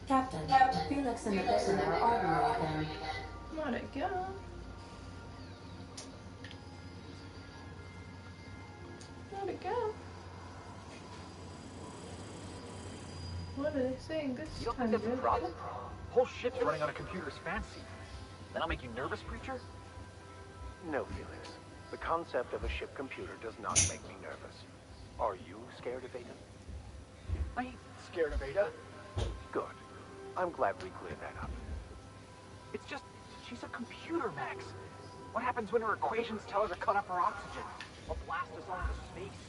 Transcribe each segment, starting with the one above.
Captain, Felix and the Vicar are arguing again. Not again. Not again. What are they saying this You don't time, think that's a Vic? problem? Whole ship's running on a computer's fancy. That'll make you nervous, Preacher? No, Felix. The concept of a ship computer does not make me nervous. Are you scared of Ada? I ain't scared of Ada. Good. I'm glad we cleared that up. It's just, she's a computer, Max. What happens when her equations tell her to cut off her oxygen? Or blast us all into space?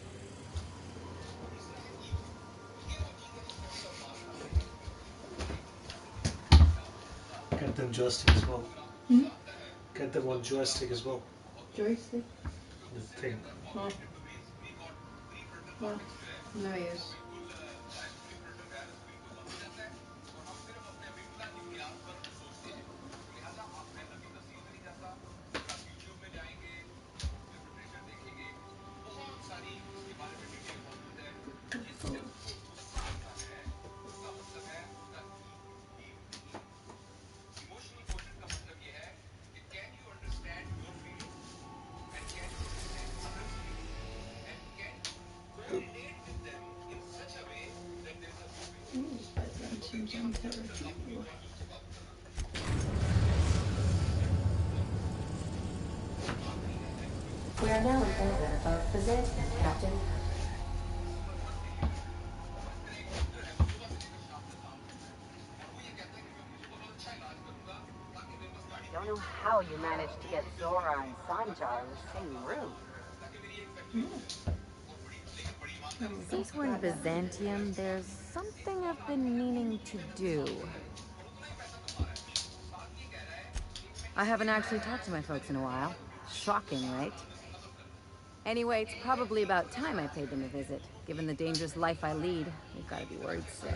Get them joystick as well. Hmm? Get them one joystick as well. Joystick? The thing. Oh. Well, no use. We are now in orbit above Byzantium, Captain. Don't know how you managed to get Zora and Sanjar in the same room. Since we're in Byzantium, there's something I've been meaning to do. I haven't actually talked to my folks in a while. Shocking, right? Anyway, it's probably about time I paid them a visit. Given the dangerous life I lead, they've got to be worried sick.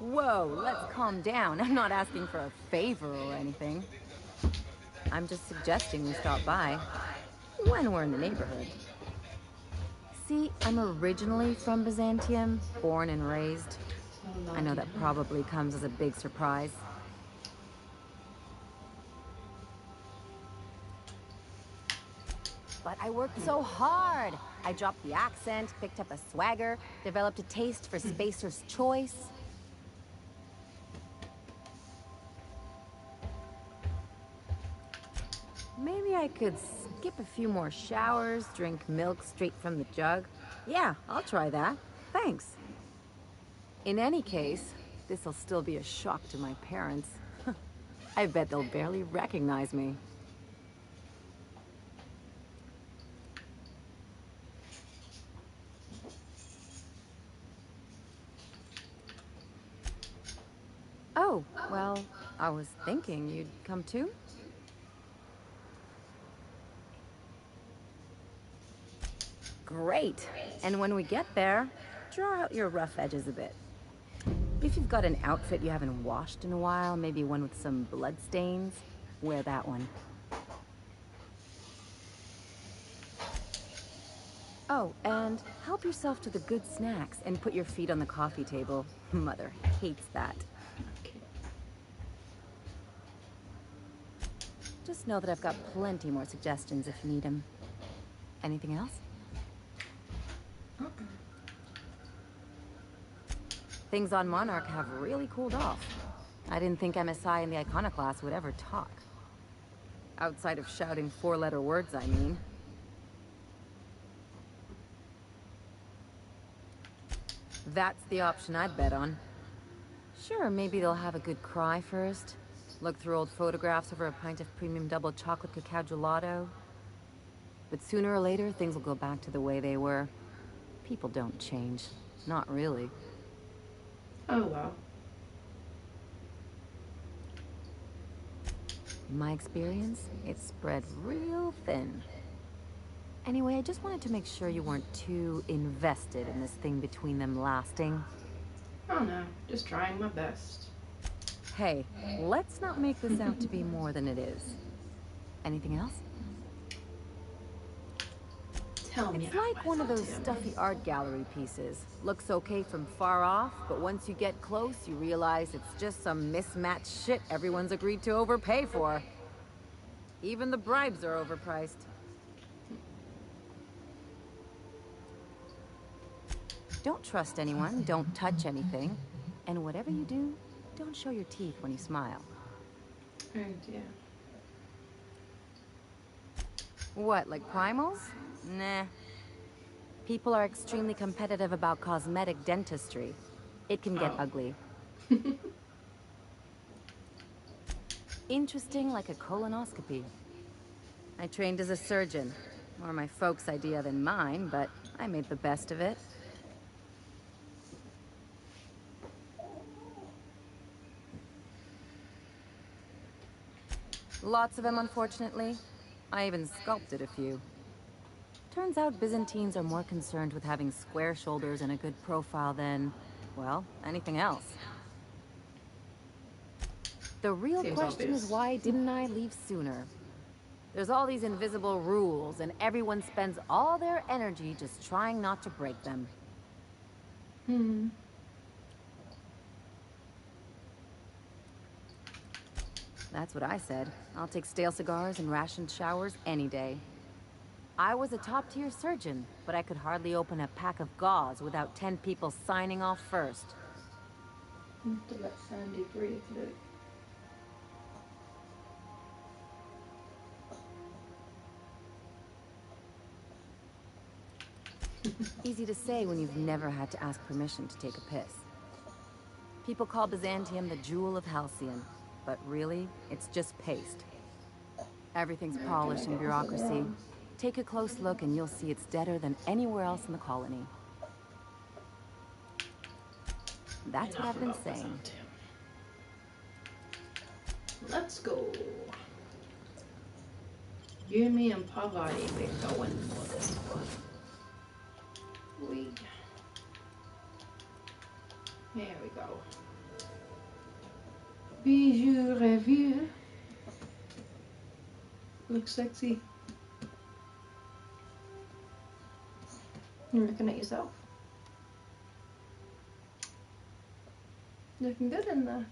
Whoa, let's calm down. I'm not asking for a favor or anything. I'm just suggesting we stop by when we're in the neighborhood. See, I'm originally from Byzantium, born and raised. I know that probably comes as a big surprise. But I worked so hard. I dropped the accent, picked up a swagger, developed a taste for Spacer's Choice. Maybe I could skip a few more showers, drink milk straight from the jug. Yeah, I'll try that. Thanks. In any case, this'll still be a shock to my parents. I bet they'll barely recognize me. Oh, well, I was thinking you'd come too? Great. And when we get there, draw out your rough edges a bit. If you've got an outfit you haven't washed in a while, maybe one with some blood stains, wear that one. Oh, and help yourself to the good snacks and put your feet on the coffee table. Mother hates that. Just know that I've got plenty more suggestions if you need them. Anything else? Things on Monarch have really cooled off. I didn't think MSI and the Iconoclast would ever talk. Outside of shouting four-letter words, I mean. That's the option I'd bet on. Sure, maybe they'll have a good cry first. Look through old photographs over a pint of premium double chocolate cacao gelato. But sooner or later, things will go back to the way they were. People don't change. Not really. Oh well. In my experience, it's spread real thin. Anyway, I just wanted to make sure you weren't too invested in this thing between them lasting. Oh no, just trying my best. Hey, let's not make this out to be more than it is. Anything else? Tell me. It's like one of those stuffy art gallery pieces. Looks okay from far off, but once you get close, you realize it's just some mismatched shit everyone's agreed to overpay for. Even the bribes are overpriced. Don't trust anyone, don't touch anything, and whatever you do, don't show your teeth when you smile. Oh dear. What, like primals? Nah. People are extremely competitive about cosmetic dentistry. It can get ugly. Interesting like a colonoscopy. I trained as a surgeon. More my folks' idea than mine, but I made the best of it. Lots of them, unfortunately. I even sculpted a few. Turns out Byzantines are more concerned with having square shoulders and a good profile than, well, anything else. The real Seems question obvious. is why didn't I leave sooner? There's all these invisible rules, and everyone spends all their energy just trying not to break them. That's what I said. I'll take stale cigars and rationed showers any day. I was a top-tier surgeon, but I could hardly open a pack of gauze without 10 people signing off first. Have to let Sandy breathe, look. Easy to say when you've never had to ask permission to take a piss. People call Byzantium the jewel of Halcyon, but really, it's just paste. Everything's polished and bureaucracy. Take a close look and you'll see it's deader than anywhere else in the colony. That's what I've been saying. Let's go. Yumi and Pavati, we're going for this one. Here we go. Bijou Revue. Looks sexy. You're looking at yourself. Looking good in there.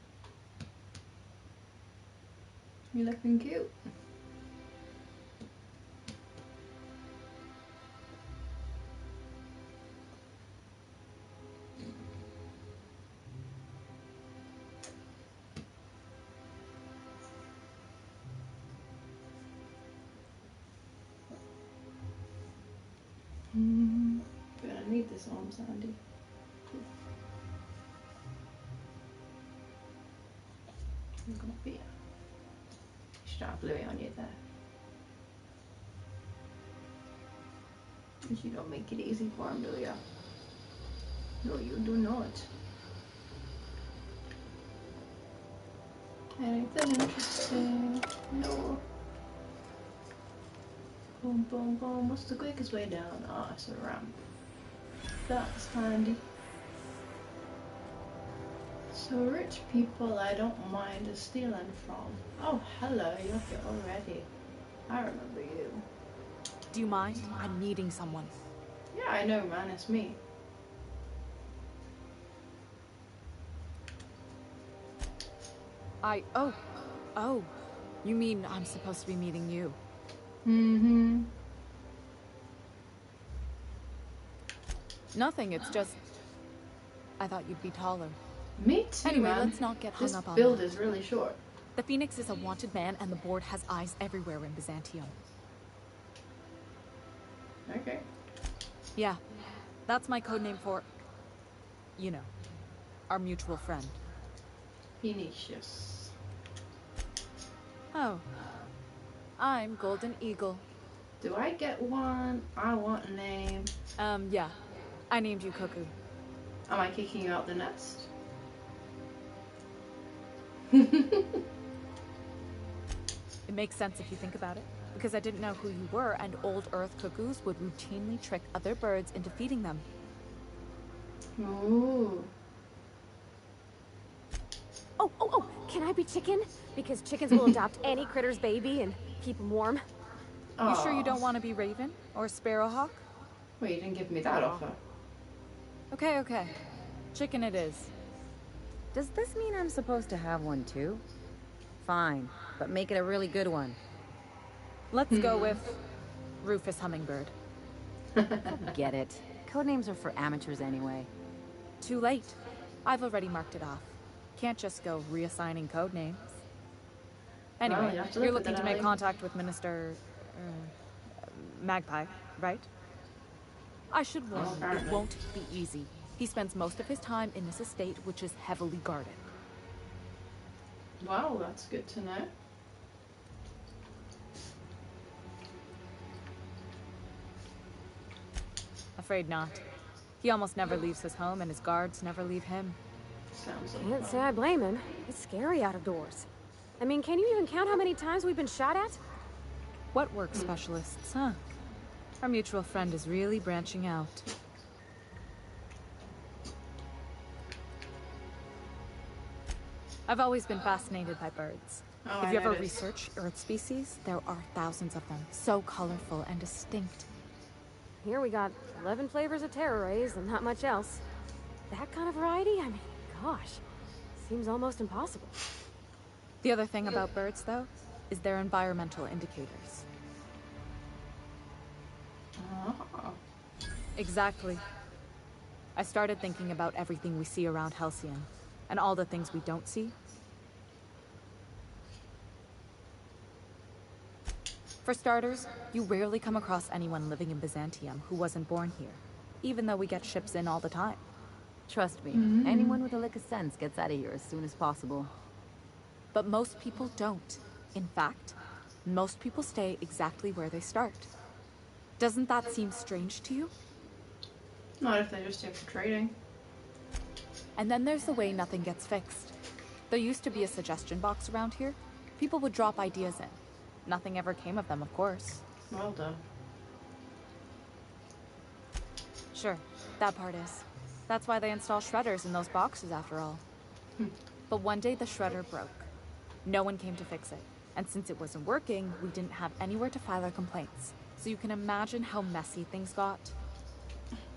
You're looking cute. Gonna need this arm, Sandy. I'm gonna be. You should have Bluey on you there. You don't make it easy for him, do ya? No, you do not. Anything interesting? No. Boom, boom, boom. What's the quickest way down? Ah, it's a ramp. That's handy. So rich people I don't mind stealing from. Oh, hello, you're here already. I remember you. Do you mind? I'm needing someone. Yeah, I know, man. It's me. Oh. You mean I'm supposed to be meeting you? Mm-hmm. Nothing, it's just... I thought you'd be taller. Me too, Anyway, man. let's not get hung This up on build that. is really short. The Phoenix is a wanted man, and the board has eyes everywhere in Byzantium. Okay. Yeah, that's my codename for, you know, our mutual friend. Vinicius. Oh, I'm Golden Eagle. Do I get one? I want a name. Yeah, I named you Cuckoo. Am I kicking you out the nest? It makes sense if you think about it, because I didn't know who you were, and old Earth cuckoos would routinely trick other birds into feeding them. Ooh. Oh, can I be chicken? Because chickens will adopt any critter's baby and keep them warm. You sure you Aw. don't want to be Raven or Sparrowhawk? Wait, you didn't give me that offer. Okay. Chicken it is. Does this mean I'm supposed to have one too? Fine, but make it a really good one. Let's go with Rufus Hummingbird. Get it. Codenames are for amateurs anyway. Too late. I've already marked it off. Can't just go reassigning code names. Anyway, Well, you have to live you're with looking it, to make Ellie. contact with Minister... Magpie, right? I should warn you, it Apparently. won't be easy. He spends most of his time in this estate, which is heavily guarded. Wow, that's good to know. Afraid not. He almost never leaves his home, and his guards never leave him. Sounds like Can't fun. say I blame him. It's scary out of doors. I mean, can you even count how many times we've been shot at? What work specialists, huh? Our mutual friend is really branching out. I've always been fascinated by birds. Oh, if I you ever noticed. research Earth species, there are thousands of them, so colorful and distinct. Here we got 11 flavors of terror rays and not much else. That kind of variety? I mean, gosh, seems almost impossible. The other thing about birds, though, is their environmental indicators. Oh. Exactly. I started thinking about everything we see around Halcyon, and all the things we don't see. For starters, you rarely come across anyone living in Byzantium who wasn't born here, even though we get ships in all the time. Trust me, anyone with a lick of sense gets out of here as soon as possible. But most people don't. In fact, most people stay exactly where they start. Doesn't that seem strange to you? Not if they're just here for trading. And then there's the way nothing gets fixed. There used to be a suggestion box around here. People would drop ideas in. Nothing ever came of them, of course. Well done. Sure, that part is. That's why they install shredders in those boxes, after all. But one day the shredder broke. No one came to fix it. And since it wasn't working, we didn't have anywhere to file our complaints. So you can imagine how messy things got.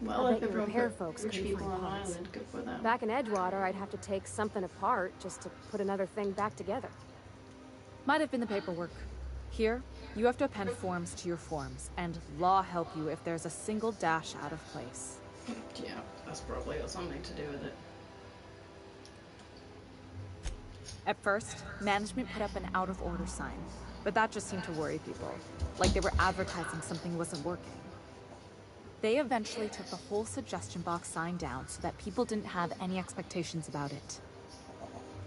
Well, I if bet your everyone repair put folks rich couldn't people find on parts. island, good for them. Back in Edgewater, I'd have to take something apart just to put another thing back together. Might have been the paperwork. Here, you have to append forms to your forms, and law help you if there's a single dash out of place. Yeah, that's probably got something to do with it. At first, management put up an out-of-order sign, but that just seemed to worry people, like they were advertising something wasn't working. They eventually took the whole suggestion box sign down so that people didn't have any expectations about it.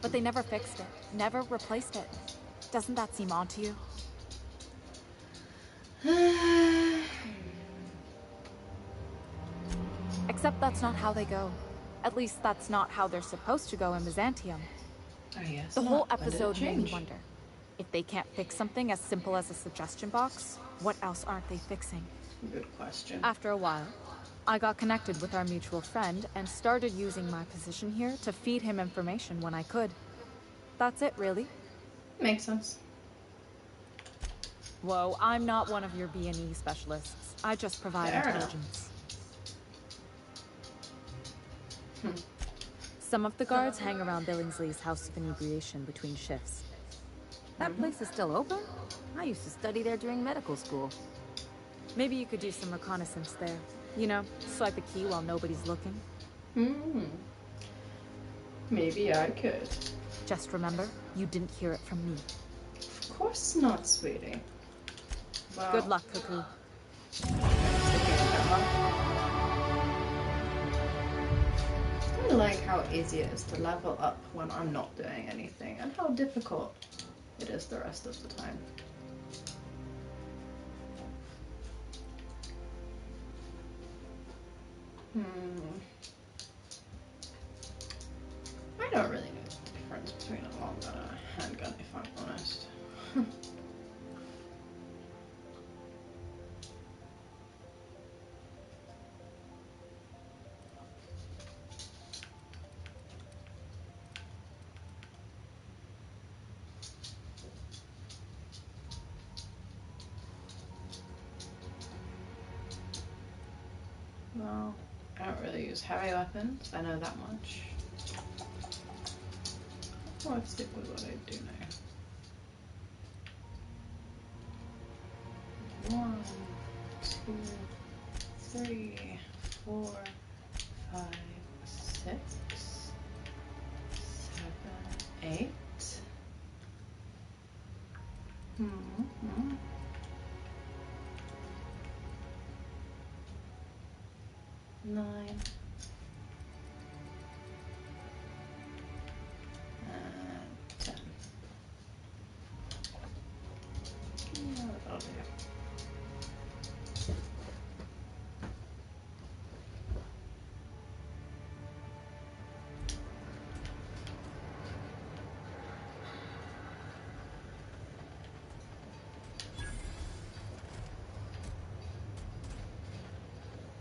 But they never fixed it, never replaced it. Doesn't that seem odd to you? Except that's not how they go. At least that's not how they're supposed to go in Byzantium. I guess The not. whole When did it episode made me change? wonder. If they can't fix something as simple as a suggestion box, what else aren't they fixing? Good question. After a while, I got connected with our mutual friend and started using my position here to feed him information when I could. That's it, really. Makes sense. Whoa, I'm not one of your B&E specialists. I just provide Fair enough. intelligence. Some of the guards hang around Billingsley's House of Inebriation between shifts. That place is still open? I used to study there during medical school. Maybe you could do some reconnaissance there. You know, swipe a key while nobody's looking. Maybe I could. Just remember, you didn't hear it from me. Of course not, sweetie. Well, Good luck, Cuckoo. I like how easy it is to level up when I'm not doing anything, and how difficult it is the rest of the time. I don't really know the difference between a long gun and a handgun, if I'm honest. Well, I don't really use heavy weapons, I know that much. Let's stick with what I do now. 1, 2, 3, 4, 5, 6, 7, 8. Mm-hmm. 9. And 10. Yeah, that'll do.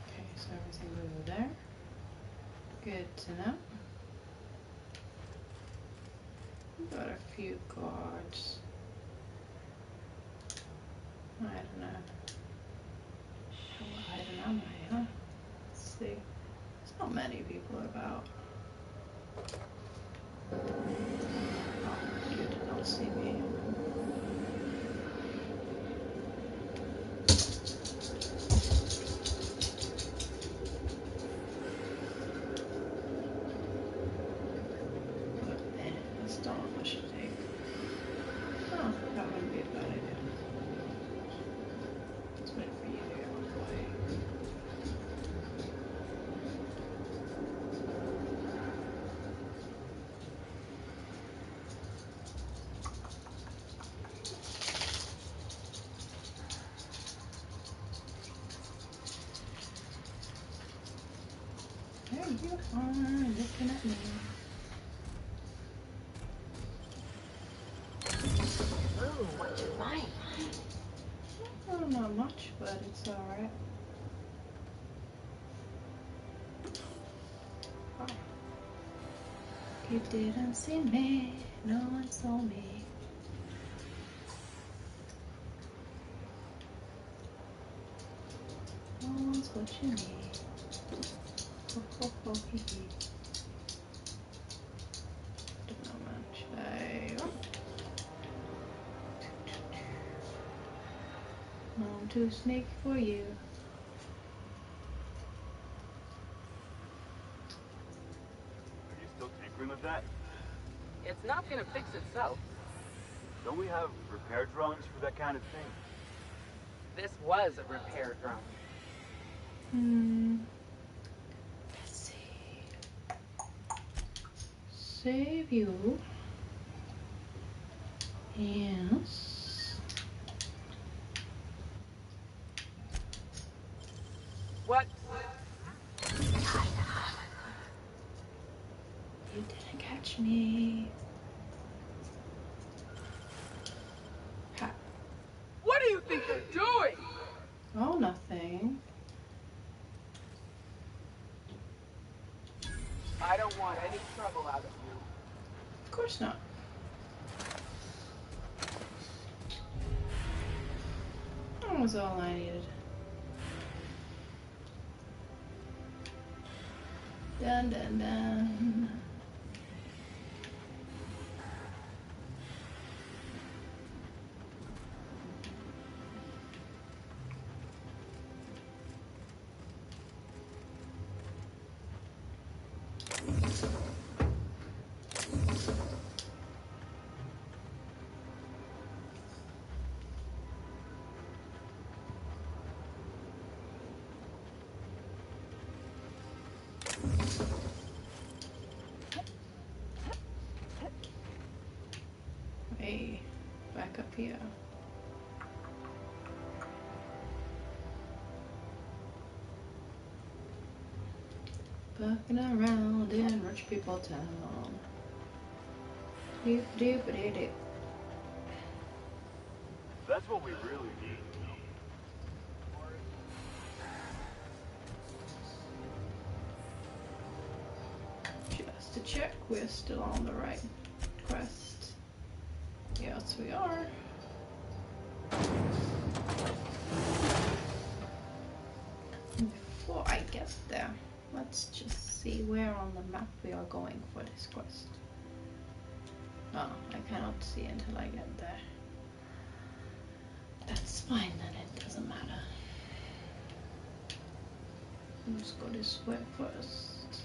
Okay, so everything over there. Good to know. We've got a few guards. I don't know. How hidden am I, huh? Let's see. There's not many people about. Oh, good, don't see me. That's not what I should take. Oh, that wouldn't be a bad idea. Let's wait for you to get on the way. There you are, looking at me. Ooh, what'd you find? Oh, not much, but it's alright. Oh. You didn't see me, no one saw me. No one's what you need. Ho ho ho hee hee. Don't know much. I'm too sneaky for you. Are you still tinkering with that? It's not gonna fix itself. Don't we have repair drones for that kind of thing? This was a repair drone. Let's see. Save you. Yes. What? You didn't catch me. Ha. What do you think you're doing? Oh, nothing. I don't want any trouble out of you. Of course not. That was all I needed. Dun dun dun. Hey, back up here. Bucking around in rich people town. Doop doop doop doop. That's what we really need. Just to check, we're still on the right quest. Yes, we are. Before I get there, let's just see where on the map we are going for this quest. Oh, I cannot see until I get there. That's fine then, it doesn't matter. Let's go this way first.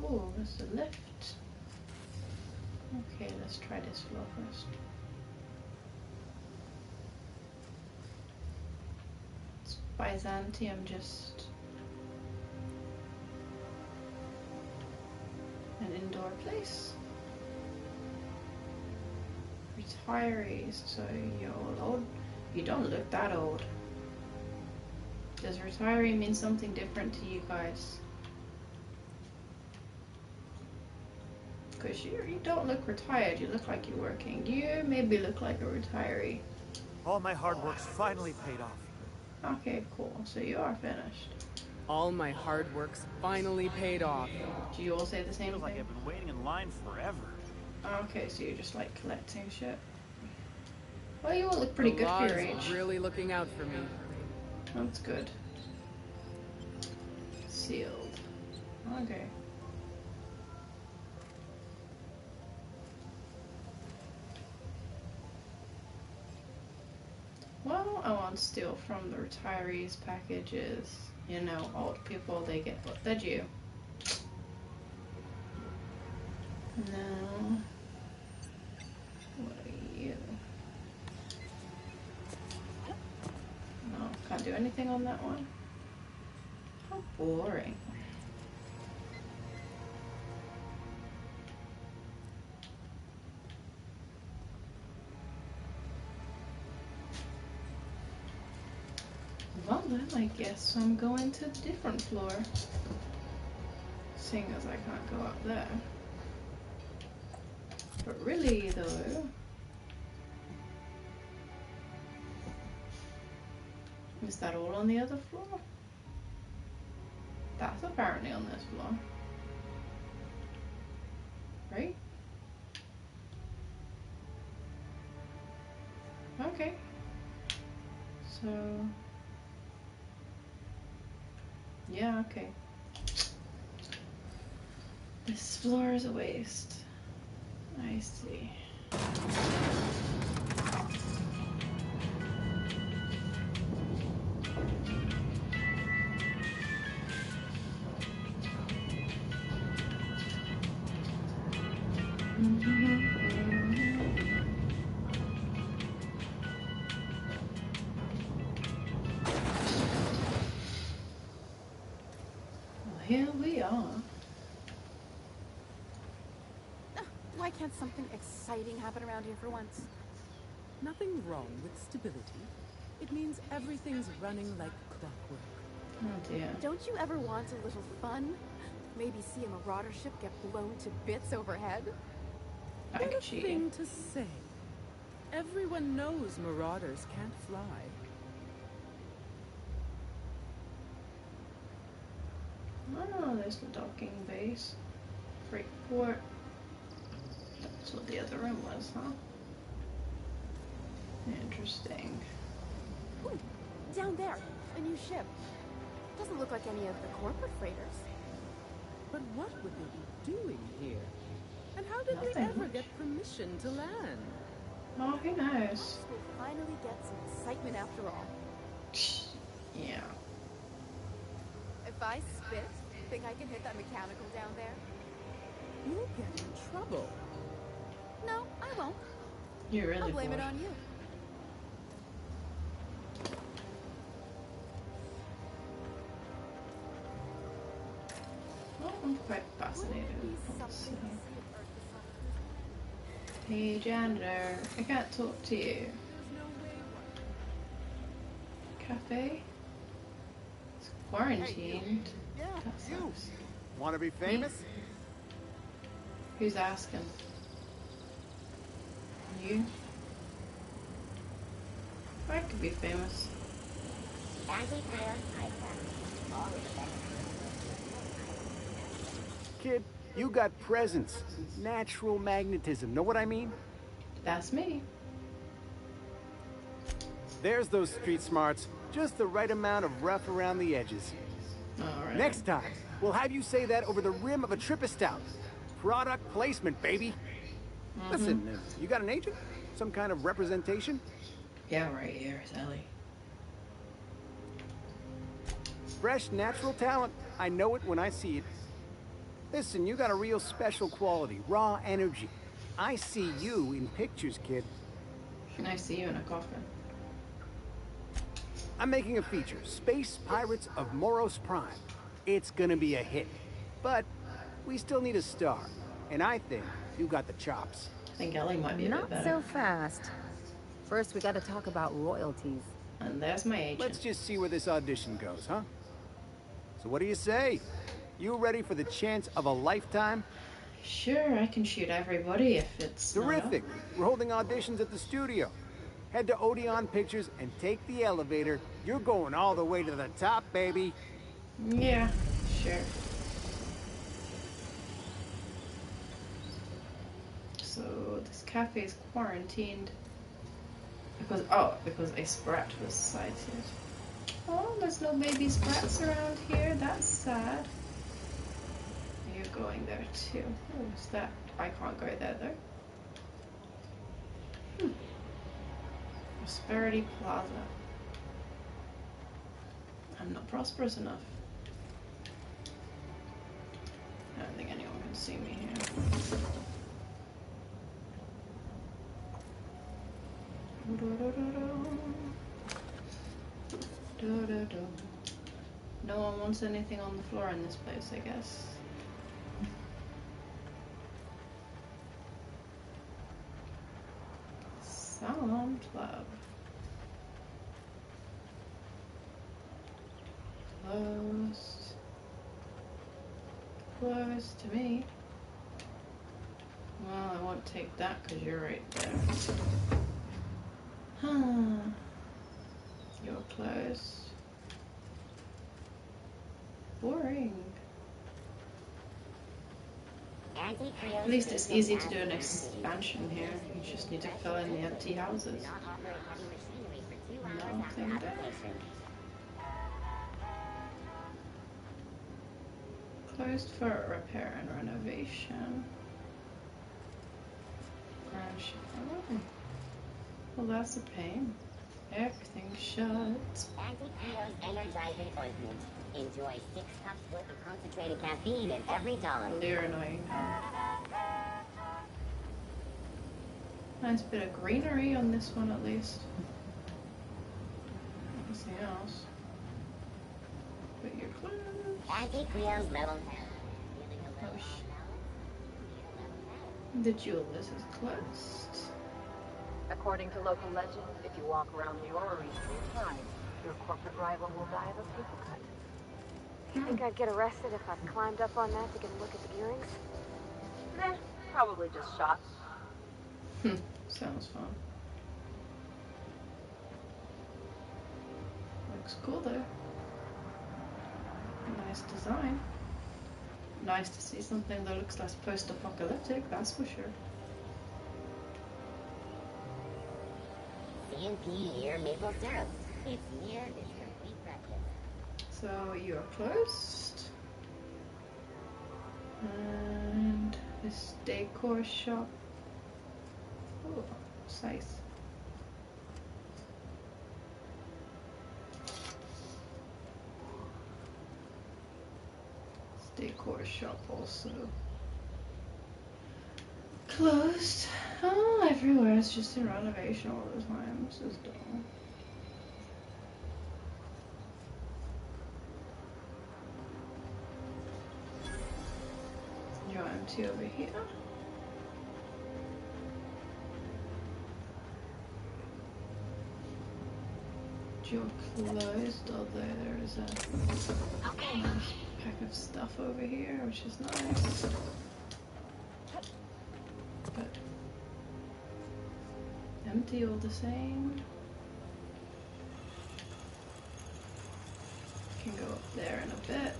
Oh, there's a lift. Okay, let's try this floor first. It's Byzantium, just an indoor place. Retirees, so you're old. You don't look that old. Does retiree mean something different to you guys? Because you don't look retired, you look like you're working. You maybe look like a retiree. All my hard work's finally paid off. Okay, cool. So you are finished. All my hard work's finally paid off. Do you all say the same Feels like thing? I've been waiting in line forever. Okay, so you're just like collecting shit. Well, you all look pretty good for your age. Really looking out for me. That's good. Sealed. Okay. Well, I want to steal from the retirees packages. You know, old people, they get what they do. No. What are you? No, can't do anything on that one. How boring. Well then, I guess I'm going to a different floor. Seeing as I can't go up there. But really though... Is that all on the other floor? That's apparently on this floor. Right? Okay. So... Yeah, okay. This floor is a waste. I see. Here we are. Why can't something exciting happen around here for once? Nothing wrong with stability. It means everything's running like clockwork. Oh dear. Don't you ever want a little fun? Maybe see a marauder ship get blown to bits overhead? What a thing to say. Everyone knows marauders can't fly. Oh, there's the docking base. Freight port. That's what the other room was, huh? Interesting. Ooh, down there, a new ship. Doesn't look like any of the corporate freighters. But what would they be doing here? And how did they ever get permission to land? Oh, who knows? We'll finally get some excitement after all. Yeah. If I spit, think I can hit that mechanical down there? You'll get in trouble. No, I won't. You're really I'll blame it bored. on you. Oh, I'm quite fast. fascinated. Let's see. Hey janitor, I can't talk to you. Cafe? It's quarantined. Yeah, That you. sucks. Want to be famous? Who's asking? You? I could be famous. Kid, you got presence. Natural magnetism. Know what I mean? That's me. There's those street smarts. Just the right amount of rough around the edges. Alright. Next time, we'll have you say that over the rim of a Trippa Stout. Product placement, baby. Listen, you got an agent? Some kind of representation? Yeah, right here, Sally. Fresh, natural talent. I know it when I see it. Listen, you got a real special quality, raw energy. I see you in pictures, kid. And I see you in a coffin. I'm making a feature, Space Pirates of Moros Prime. It's gonna be a hit. But we still need a star. And I think you got the chops. I think Ellie might be a bit Not better. so fast. First, we gotta talk about royalties. And there's my agent. Let's just see where this audition goes, huh? So what do you say? You ready for the chance of a lifetime? Sure, I can shoot everybody if it's Terrific. We're holding auditions at the studio. Head to Odeon Pictures and take the elevator. You're going all the way to the top, baby. Yeah, sure. So this cafe is quarantined because a sprat was sighted. Oh, there's no baby sprats around here. That's sad. You're going there too. What's that? I can't go there though. Prosperity Plaza. I'm not prosperous enough. I don't think anyone can see me here. No one wants anything on the floor in this place, I guess. Salon Club. Closed. Closed to me. Well, I won't take that because you're right there. Huh. You're closed. Boring. At least it's easy to do an expansion here. You just need to fill in the empty houses. Nothing there. Closed for repair and renovation. Grand Chicago. Well, that's a pain. Everything's shut. Anti-Creo's energizing ointment. Enjoy 6 cups worth of concentrated caffeine in every dollar. They're annoying. Nice bit of greenery on this one, at least. Nothing else. But you're closed. Anti-Creo's level. Oh, the Jewelers is closed. According to local legend, if you walk around the orrery 3 times, your corporate rival will die of a paper cut. You think I'd get arrested if I climbed up on that to get a look at the gearings? Nah, probably just shots. Sounds fun. Looks cool though. Nice design. Nice to see something that looks less post-apocalyptic, that's for sure. CNP here, maple syrup. It's near its complete breakfast. So you are closed. And this decor shop. Oh, nice. Decor shop also closed. Oh, everywhere is just in renovation all the time. This is dull. empty over here. Your clothes, oh there is a nice pack of stuff over here, which is nice. But empty all the same. Can go up there in a bit.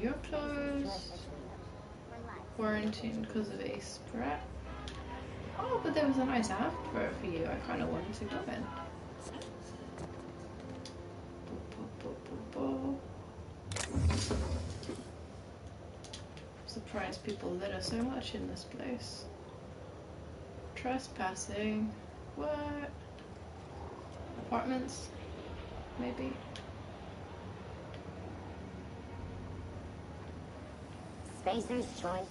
Your clothes quarantined because of a sprat. Oh, but there was a nice advert for you. I kind of wanted to go in. Surprised people litter so much in this place. Trespassing. What? Apartments? Maybe? Spacer's choice.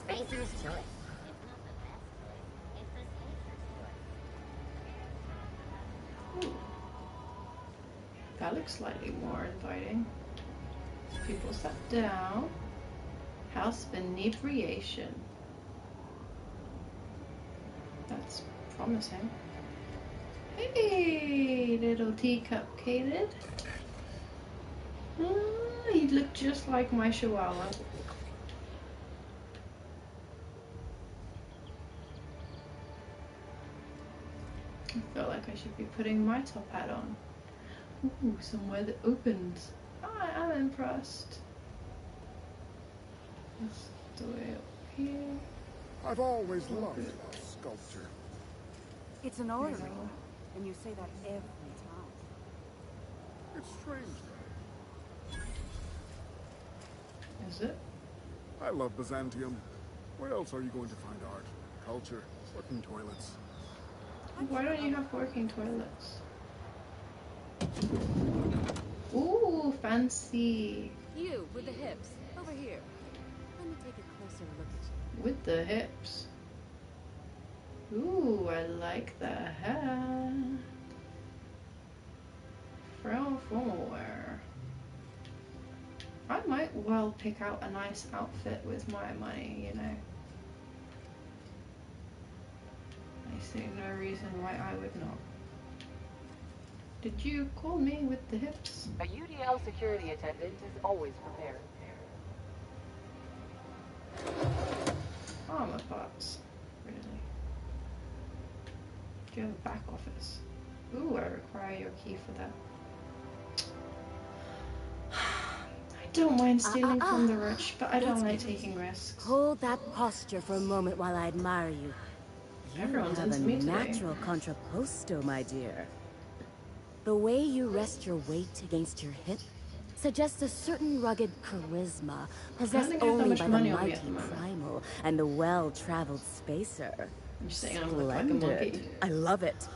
Spacer's choice. Ooh. That looks slightly more inviting. People sat down. House of inebriation. That's promising. Hey, little teacup Caleb. You look just like my chihuahua. I feel like I should be putting my top hat on. Ooh, somewhere that opens. I'm impressed. That's the way up here. I've always loved sculpture. It's an order, and you say that every time. It's strange. Is it? I love Byzantium. Where else are you going to find art, culture, working toilets? Why don't you have working toilets? Ooh, fancy. You, with the hips. Over here. Let me take a closer look at you. With the hips. Ooh, I like the hair. From formal wear. I might well pick out a nice outfit with my money, you know. I see no reason why I would not. Did you call me with the hips? A UDL security attendant is always prepared. Armor parts. Really? Do you have a back office? Ooh, I require your key for that. I don't mind stealing from the rich, but I don't like taking risks. Hold that posture for a moment while I admire you. You Everyone's have a into me today. natural contrapposto, my dear. The way you rest your weight against your hip suggests a certain rugged charisma possessed think I have that only much by the money on me mighty at the moment. primal and the well-traveled spacer. I'm just saying I look like a monkey. Splendid. I love it.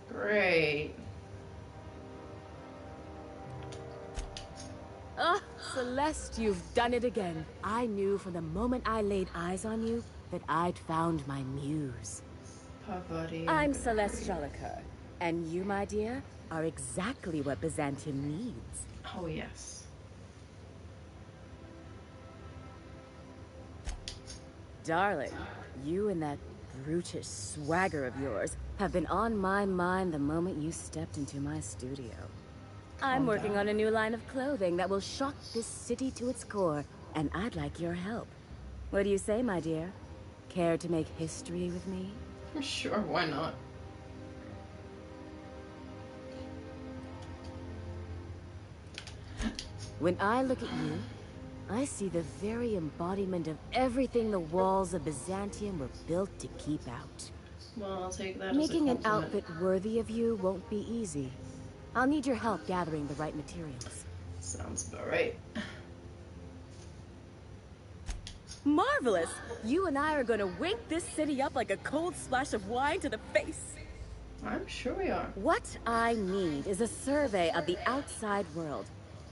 Great. Ah, Celeste, you've done it again. I knew from the moment I laid eyes on you that I'd found my muse. Parvati. I'm Celeste Jolicoeur, and you, my dear, are exactly what Byzantium needs. Oh, yes. Darling, you and that brutish swagger of yours have been on my mind the moment you stepped into my studio. I'm working on a new line of clothing that will shock this city to its core, and I'd like your help. What do you say, my dear? Care to make history with me? Sure, why not? When I look at you, I see the very embodiment of everything the walls of Byzantium were built to keep out. Well, I'll take that Making as an a compliment. outfit worthy of you won't be easy. I'll need your help gathering the right materials. Sounds about right. Marvelous! You and I are gonna wake this city up like a cold splash of wine to the face. I'm sure we are. What I need is a survey of the outside world.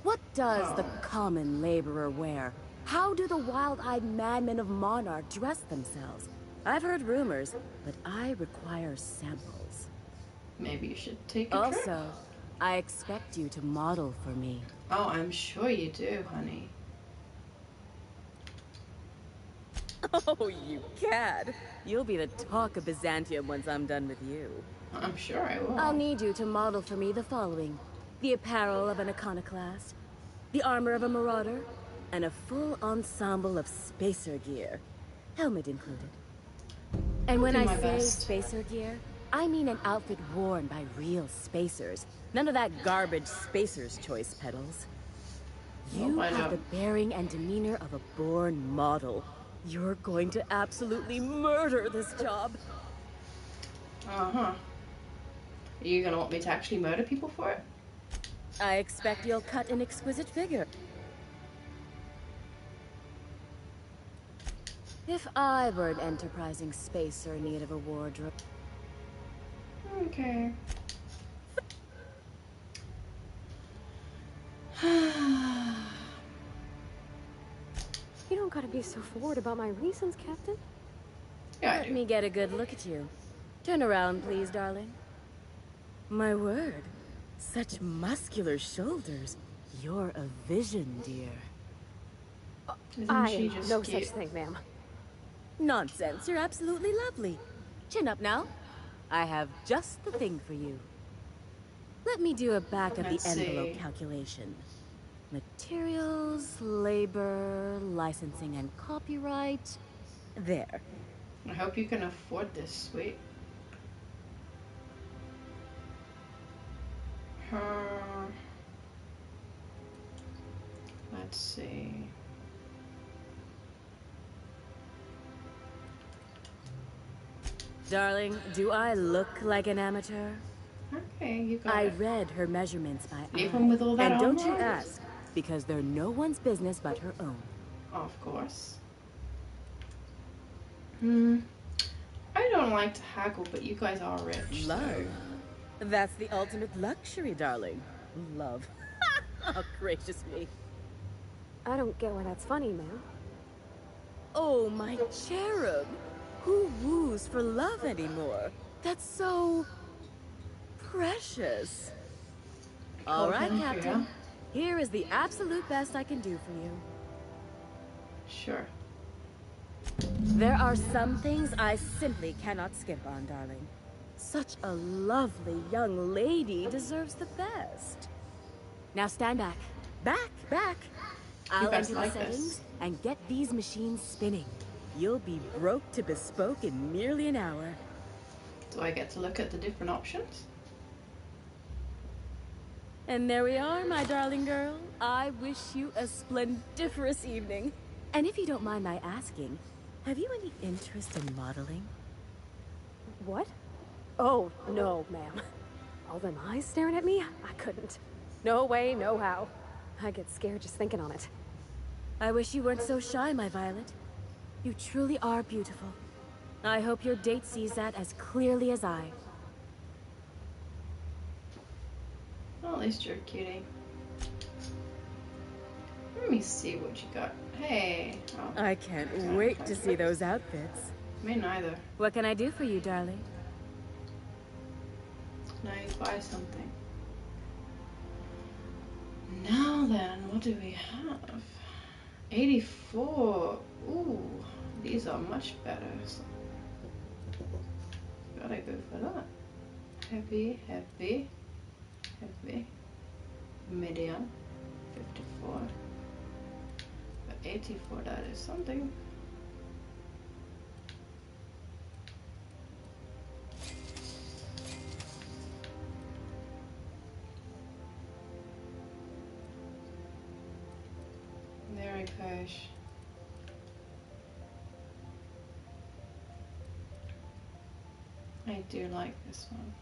What does the common laborer wear? How do the wild-eyed madmen of Monarch dress themselves? I've heard rumors, but I require samples. Maybe you should take a trip. Also, I expect you to model for me. Oh, I'm sure you do, honey. Oh, you cad. You'll be the talk of Byzantium once I'm done with you. I'm sure I will. I'll need you to model for me the following. The apparel of an iconoclast, the armor of a marauder, and a full ensemble of spacer gear. Helmet included. And when I say spacer gear, I mean an outfit worn by real spacers. None of that garbage spacer's choice pedals. You have the bearing and demeanor of a born model. You're going to absolutely murder this job. Uh-huh. Are you gonna want me to actually murder people for it? I expect you'll cut an exquisite figure. If I were an enterprising spacer in need of a wardrobe... Okay. You don't gotta be so forward about my reasons, Captain. Yeah, Let me get a good look at you. Turn around, please, darling. My word. Such muscular shoulders. You're a vision, dear. I am no such thing, ma'am. Nonsense. You're absolutely lovely. Chin up now. I have just the thing for you. Let me do a back-of-the-envelope calculation. Materials, labor, licensing and copyright. There. I hope you can afford this, sweet. Let's see. Darling, do I look like an amateur? Okay, you got I it. read her measurements by eye. Even with all that and don't on you there? ask, because they're no one's business but her own. Of course. I don't like to haggle, but you guys are rich. Love. So. That's the ultimate luxury, darling. Love. Oh, gracious me. I don't get why that's funny, ma'am. Oh, my cherub. Who woos for love anymore? That's so... precious. All right, Captain. Here is the absolute best I can do for you. Sure. There are some things I simply cannot skip on, darling. Such a lovely young lady deserves the best. Now stand back. Back! I'll enter the settings and get these machines spinning. You'll be broke to bespoke in merely an hour. Do I get to look at the different options? And there we are, my darling girl. I wish you a splendiferous evening. And if you don't mind my asking, have you any interest in modeling? What? Oh, no, ma'am. All them eyes staring at me? I couldn't. No way, no how. I get scared just thinking on it. I wish you weren't so shy, my Violet. You truly are beautiful. I hope your date sees that as clearly as I. Well, at least you're a cutie. Let me see what you got. Hey. Oh, I can't wait to see those outfits. Me neither. What can I do for you, darling? Now you buy something. Now then, what do we have? 84. Ooh, these are much better. So gotta go for that. Heavy. Medium. 54. But 84, that is something. Very cash. I do like this one.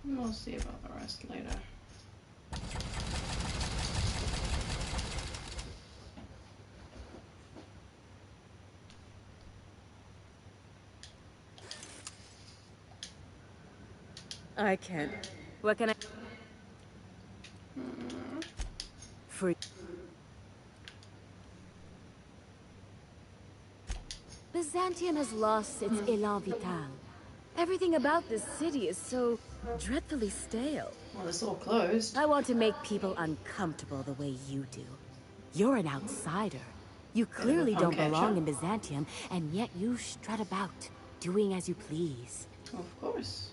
We'll see about the rest later. I can't. What can I... Free. Byzantium has lost its élan vital. Everything about this city is so dreadfully stale. Well, it's all closed. I want to make people uncomfortable the way you do. You're an outsider. You clearly don't belong in Byzantium, and yet you strut about, doing as you please. Of course.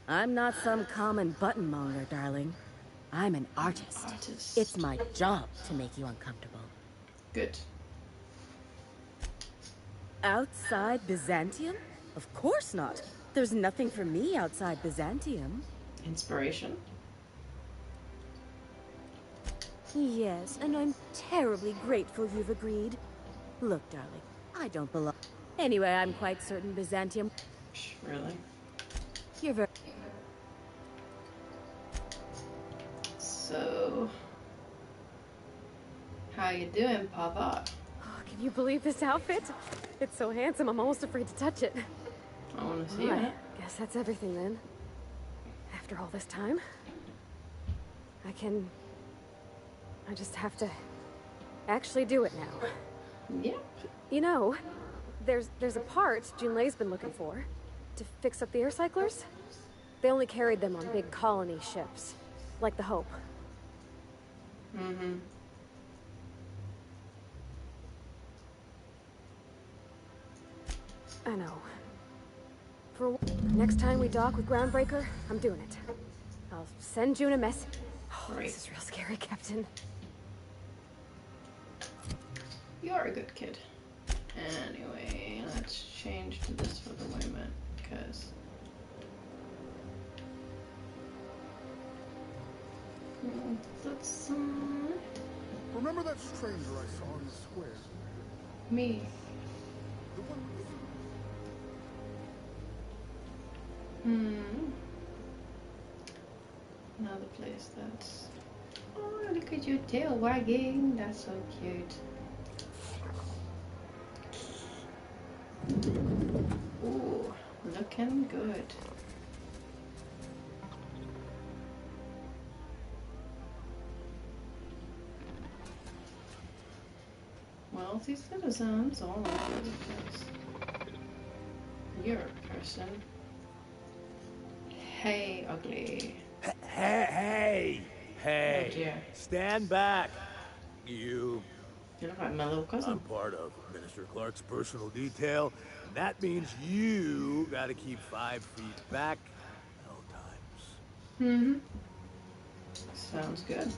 I'm not some common button monger, darling. I'm an artist. It's my job to make you uncomfortable. Good. Outside Byzantium? Of course not. There's nothing for me outside Byzantium. Inspiration. Yes, and I'm terribly grateful you've agreed. Look, darling, I don't belong. Anyway, I'm quite certain Byzantium... Really? You're very... So... How you doing, Papa? Oh, can you believe this outfit? It's so handsome, I'm almost afraid to touch it. I want to see Well, it. I guess that's everything then. After all this time, I just have to actually do it now. Yep. You know, there's a part Junlei's been looking for to fix up the air cyclers. They only carried them on big colony ships, like the Hope. Mm-hmm. I know. For next time we dock with Groundbreaker, I'm doing it. I'll send June a message. Oh, this is real scary, Captain. You're a good kid. Anyway, let's change to this for the moment, because... That's... Remember that stranger I saw in the square? Me. The one with Another place that's... Oh, look at your tail wagging. That's so cute. Ooh, looking good. Wealthy citizens all over the place. You're a person. Hey, ugly. Hey! Oh dear. Stand back. You look like my little cousin. I'm part of Minister Clark's personal detail. And that means you gotta keep 5 feet back at all times. Mm-hmm. Sounds good.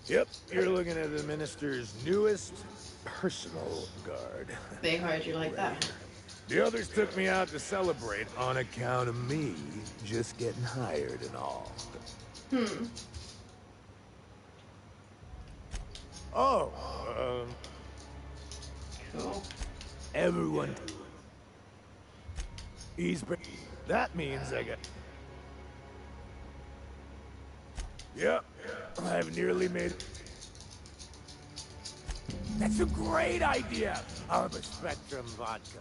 Yep, you're looking at the minister's newest personal guard. They hired you like that. The others took me out to celebrate on account of me just getting hired and all. Oh, cool. Everyone. That means I got... Yep, I've nearly made... That's a great idea! Arbor Spectrum vodka.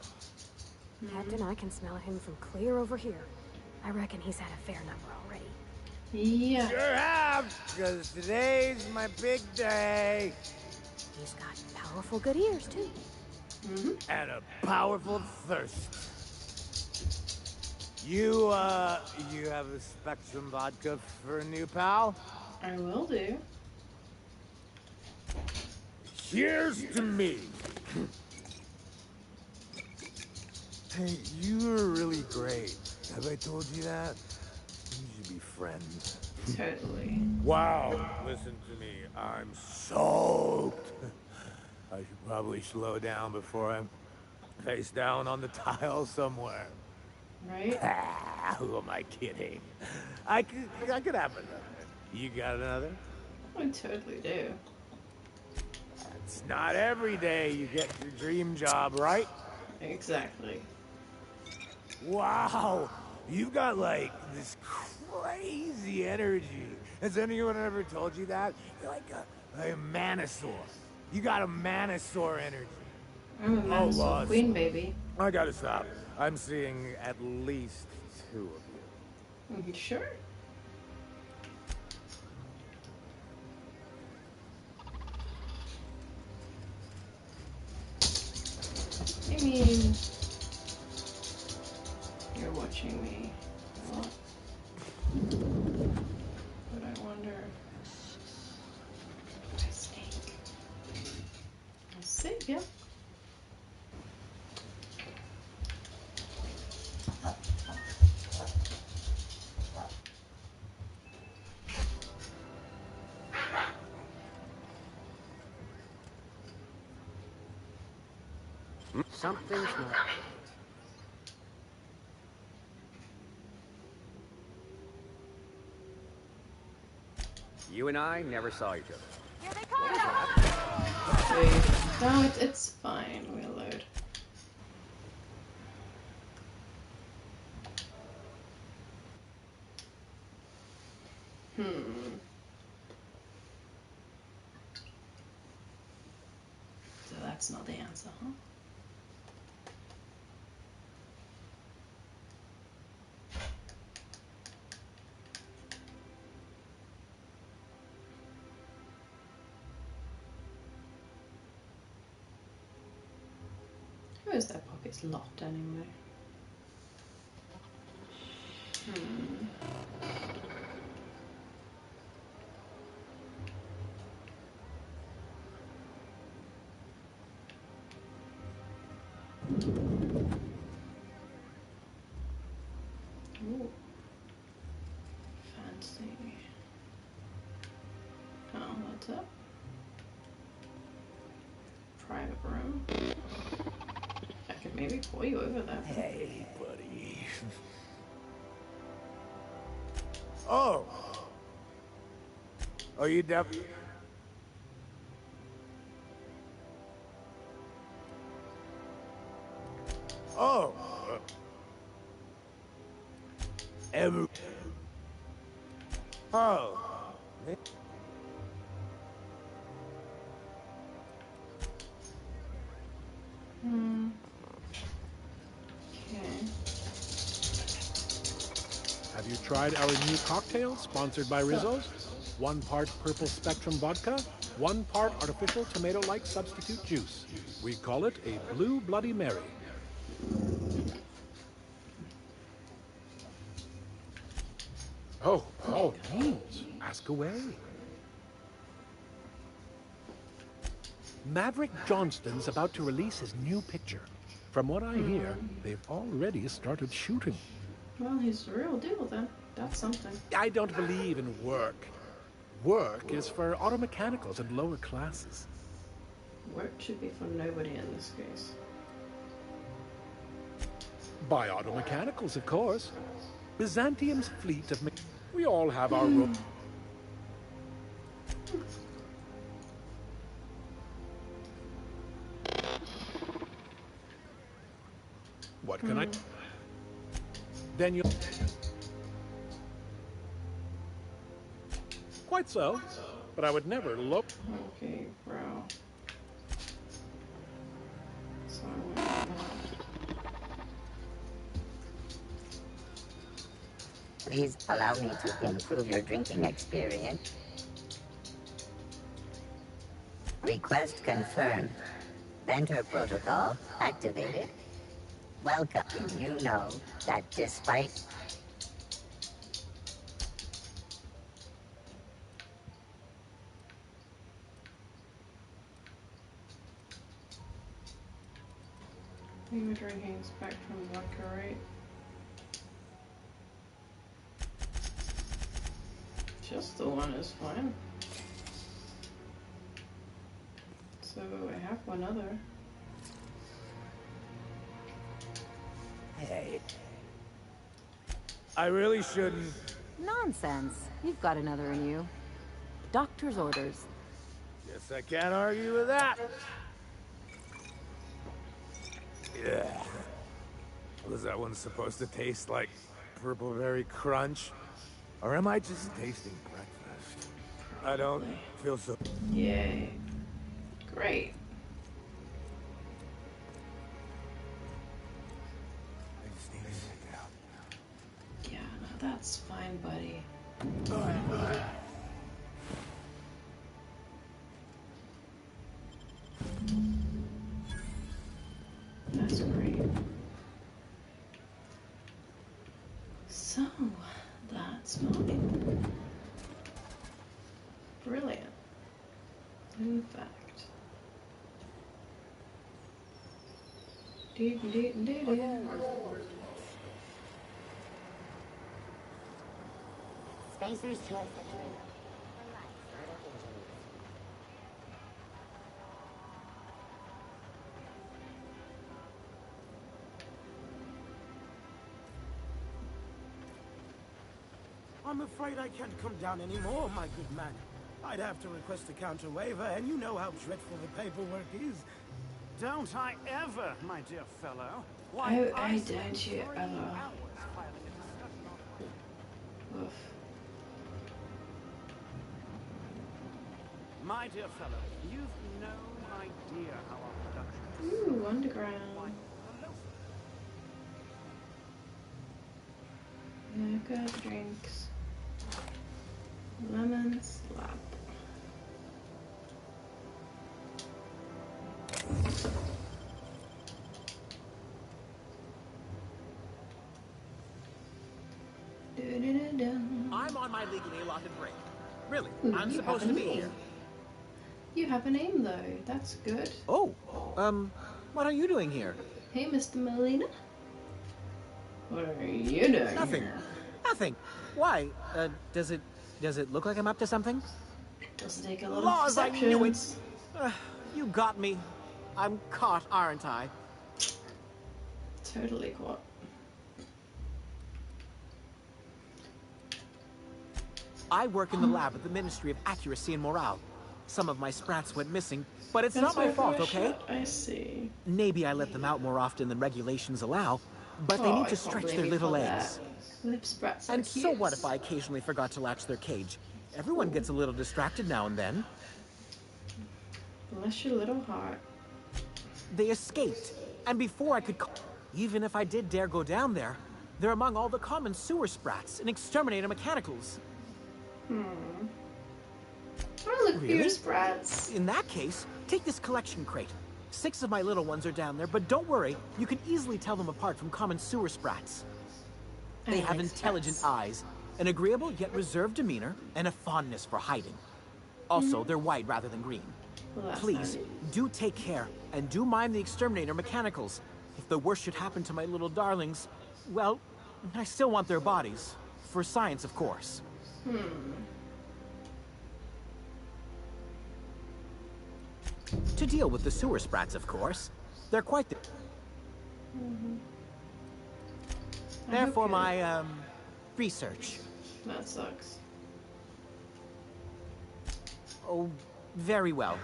Captain, I can smell him from clear over here. I reckon he's had a fair number already. Yeah. Sure have, because today's my big day. He's got powerful good ears, too. And a powerful thirst. You have a Spectrum vodka for a new pal? I will do. Cheers to me. Hey, you are really great. Have I told you that? We should be friends. Totally. Wow, listen to me. I'm soaked. I should probably slow down before I'm face down on the tile somewhere. Right? Who am I kidding? I could have another. You got another? I totally do. It's not every day you get your dream job, right? Exactly. Wow, you've got like this crazy energy. Has anyone ever told you that? You're like a Manosaur. You got a Manosaur energy. I'm a Manosaur queen, baby. I gotta stop. I'm seeing at least 2 of you. You sure? I mean, you're watching me a lot. But I wonder. I stink. I stink, yeah. Something's not. You and I never saw each other. No, it's fine. We'll load. So that's not the answer, huh? Where is their pockets locked anyway? Ooh. Fancy. Oh, that's it. Private room. I could maybe pull you over there. Hey, buddy. Oh! Oh, you definitely... Oh! Ever... Oh! Have you tried our new cocktail sponsored by Rizzo's? 1 part purple spectrum vodka, 1 part artificial tomato-like substitute juice. We call it a Blue Bloody Mary. Oh, all means. Ask away. Maverick Johnston's about to release his new picture. From what I hear, they've already started shooting. Well, he's the real deal then. That's something. I don't believe in work. Work is for auto mechanicals and lower classes. Work should be for nobody in this case. By auto mechanicals, of course. Byzantium's fleet of... We all have our role. What can I... Then you... Quite so, but I would never look... Okay, bro. So Please allow me to improve your drinking experience. Request confirmed. Venter protocol activated. Welcome. You know that despite... you were drinking Spectrum vodka, right? Just the one is fine. So I have one other. Hey. I really shouldn't... Nonsense. You've got another in you. Doctor's orders. Guess I can't argue with that. Yeah. Was that one supposed to taste like Purple Berry Crunch? Or am I just tasting breakfast? I don't feel so... Yay. Great. I just need to sit down. Yeah, no, that's fine, buddy. That's great. So, that's fine. Brilliant. In fact. Spacers to us. I'm afraid I can't come down anymore, my good man. I'd have to request a counter waiver, and you know how dreadful the paperwork is. Don't I ever, my dear fellow. Oh, I don't you ever. Oof. My dear fellow, you've no idea how our production... Ooh, underground. Yeah, good drinks. Lemon slap. I'm on my legally allotted break. Really, Ooh, I'm you supposed have to a be name. here. You have a name though. That's good. Oh, what are you doing here? Hey, Mr. Molina. What are you doing? Nothing. here? Nothing. Why? Does it look like I'm up to something? Doesn't take a lot Laws, of I knew it. perceptions. You got me. I'm caught, aren't I? Totally caught. I work in the lab at the Ministry of Accuracy and Morale. Some of my sprats went missing, but it's not my fault, okay? I see. Maybe I let them out more often than regulations allow, but they need to stretch their little legs. Lip sprats are And cute. so what if I occasionally forgot to latch their cage? Everyone gets a little distracted now and then. Bless your little heart. They escaped, and before I could even if I did dare go down there, they're among all the common sewer sprats and exterminator mechanicals. I look for your sprats. In that case, take this collection crate. 6 of my little ones are down there, but don't worry, you can easily tell them apart from common sewer sprats. They have intelligent eyes, an agreeable yet reserved demeanor, and a fondness for hiding. Also, they're white rather than green. Well, that's Please, handy. do take care, and do mind the exterminator mechanicals. If the worst should happen to my little darlings, well, I still want their bodies. For science, of course. To deal with the sewer sprats, of course. They're quite the... They're for my, research. That sucks. Oh, very well.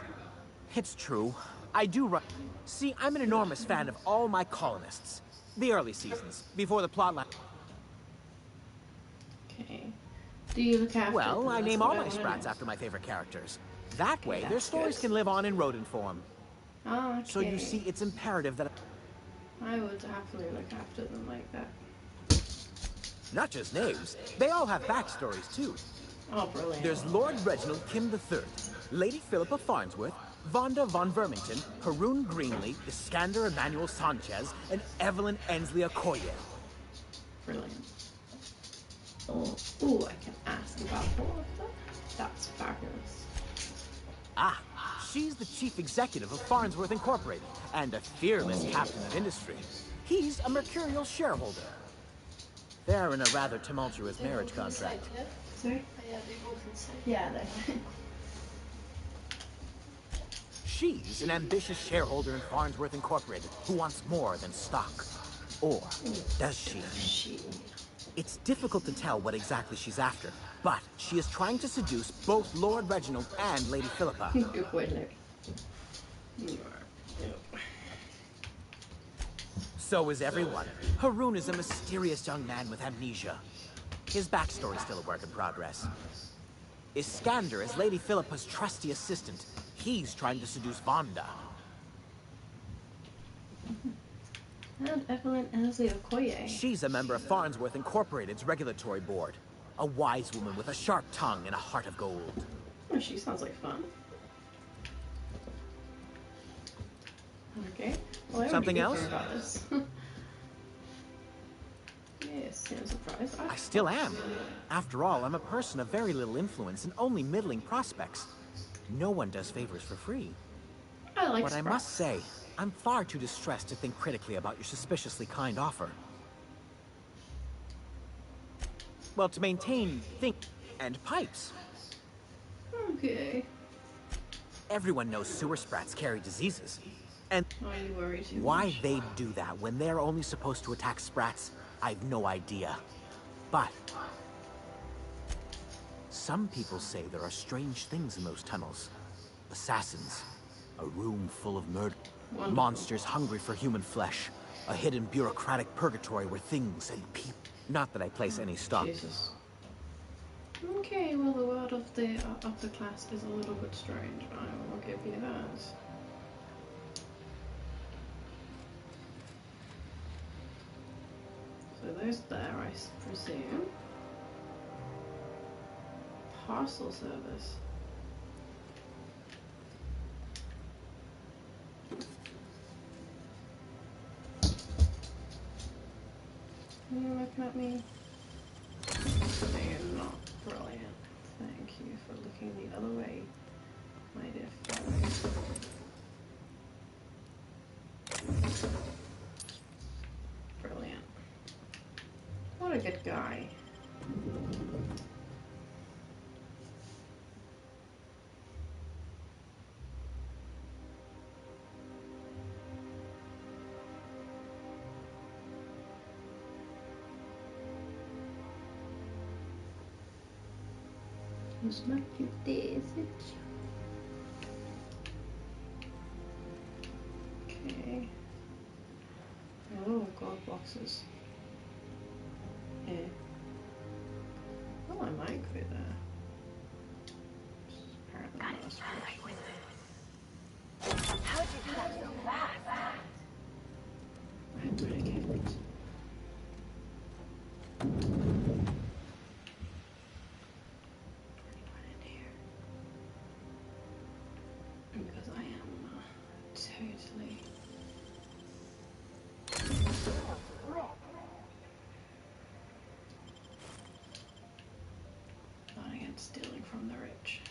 It's true. I do run... See, I'm an enormous fan of all my colonists. The early seasons, before the plotline... Okay. Do you look after Well, them? I That's name what all I my wanna sprats know. after my favorite characters. That way, their that's stories good. can live on in rodent form. Ah, okay. So you see, it's imperative that... I would happily look after them like that. Not just names, they all have backstories, too. Oh, brilliant. There's Lord Reginald Kim III, Lady Philippa Farnsworth, Vonda von Vermington, Haroon Greenlee, Iskander Emmanuel Sanchez, and Evelyn Ensley Okoye. Brilliant. Oh, ooh, I can ask about all of them. That's fabulous. Ah, she's the chief executive of Farnsworth Incorporated, and a fearless captain of industry. He's a mercurial shareholder. They're in a rather tumultuous marriage contract. Sorry? Yeah, they She's an ambitious shareholder in Farnsworth Incorporated who wants more than stock. Or does she? It's difficult to tell what exactly she's after, but she is trying to seduce both Lord Reginald and Lady Philippa. So is everyone. Haroon is a mysterious young man with amnesia. His backstory's still a work in progress. Iskander is Lady Philippa's trusty assistant. He's trying to seduce Vonda. And Evelyn Ansley Okoye. She's a member of Farnsworth Incorporated's regulatory board. A wise woman with a sharp tongue and a heart of gold. Oh, she sounds like fun. Okay. Well, I Something already else? did hear about this. Yes, I'm surprised. I still am. After all, I'm a person of very little influence and only middling prospects. No one does favors for free. I like But I Sprats. must say, I'm far too distressed to think critically about your suspiciously kind offer. Well, to maintain think and pipes. Okay. Everyone knows sewer sprats carry diseases. And Why you worry too why much? they do that when they're only supposed to attack sprats, I've no idea. But some people say there are strange things in those tunnels. Assassins, a room full of murder, Wonderful. monsters hungry for human flesh, a hidden bureaucratic purgatory where things and people... Not that I place any stock. Jesus. Okay, well the world of the class is a little bit strange. I will give you that. So there's there, I presume. Parcel service. Are you looking at me? You're not brilliant. Thank you for looking the other way, my dear fellow. Brilliant. What a good guy. It's not cute, is it? Okay. Oh, gold boxes. Yeah. Oh, I might go there. Apparently not a splash. How'd you do that so fast? I'm pretty good. Because I am totally not against stealing from the rich.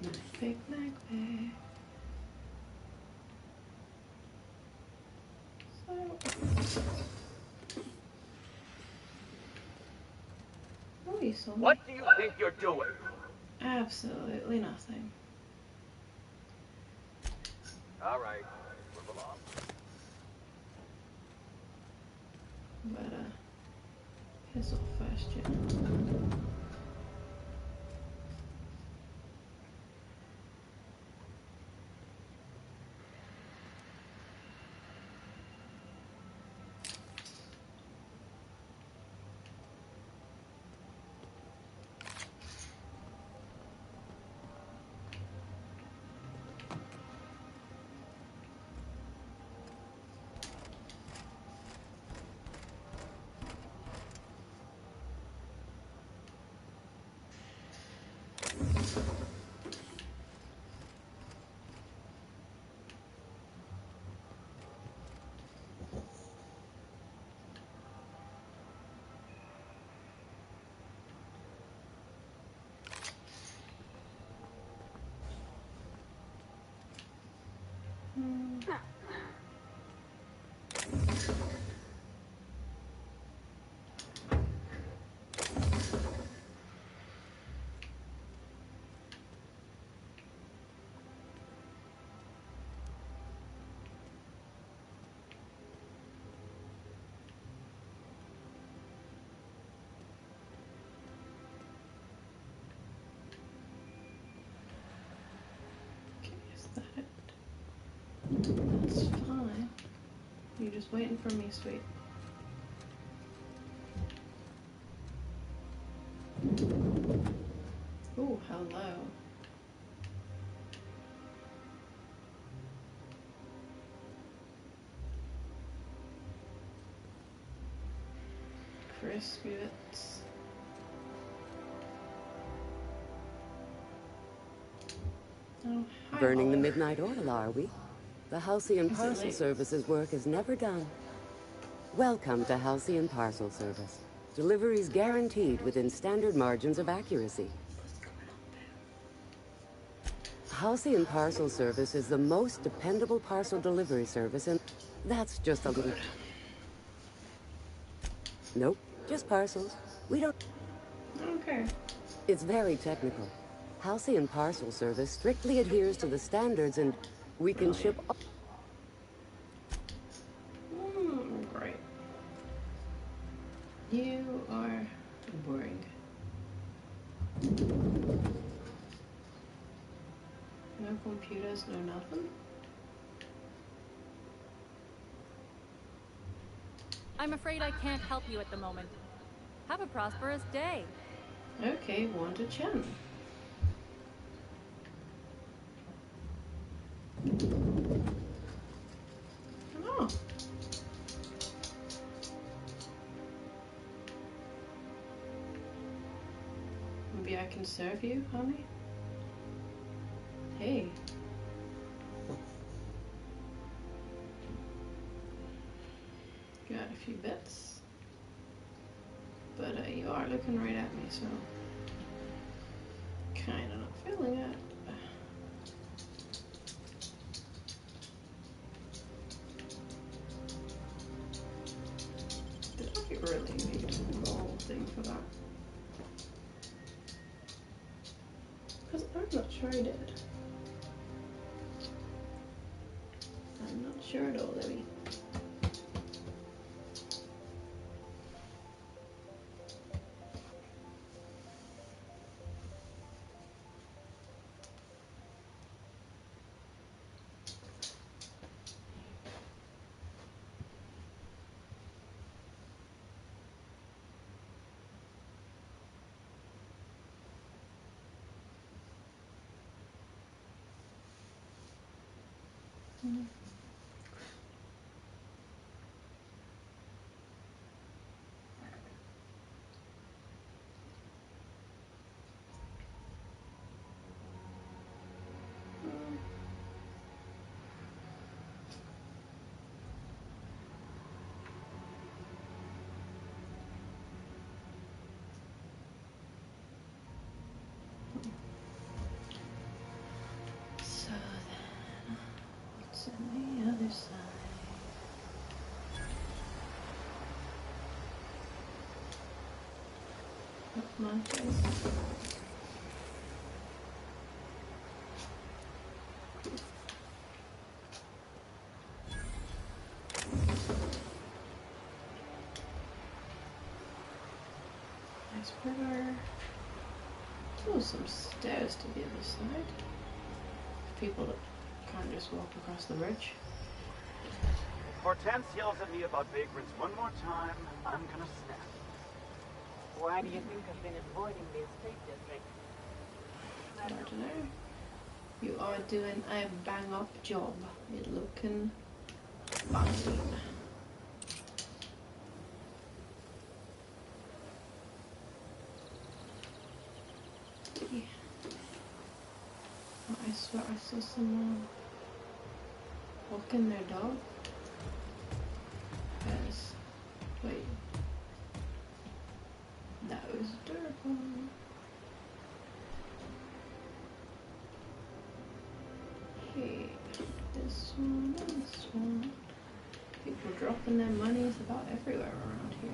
My Big Mac Bear. Oh, you saw me. What do you think you're doing? Absolutely nothing. All right, move along. Better piss off first, yeah. You just waiting for me, sweet. Ooh, hello. Crispy bits. Oh, hi, Burning the Olive. midnight oil, are we? The Halcyon Is it Parcel late? Service's work is never done. Welcome to Halcyon Parcel Service. Deliveries guaranteed within standard margins of accuracy. Halcyon Parcel Service is the most dependable parcel delivery service, and that's just a little... Nope, just parcels. We don't... Okay. It's very technical. Halcyon Parcel Service strictly adheres to the standards, and we can ship... Great. You are boring. No computers, no nothing. I'm afraid I can't help you at the moment. Have a prosperous day. Okay, Wanda Chen. Oh. Maybe I can serve you, honey? Hey. Got a few bits. But you are looking right at me, so... Kinda not feeling it. Did I really need the whole thing for that? Because I'm not sure I did. I'm not sure at all, Debbie. So then, what's on the other side? Up my face. Nice river. Oh, some stairs to the other side. People that can't just walk across the bridge. If Hortense yells at me about vagrants one more time, I'm gonna snap. Why do you think I've been avoiding the estate district? I don't know. You are doing a bang up job. You're looking fine. Yeah. Oh, I swear I saw someone walking their dog. Yes. Wait. That was adorable. Okay. This one. People dropping their monies about everywhere around here.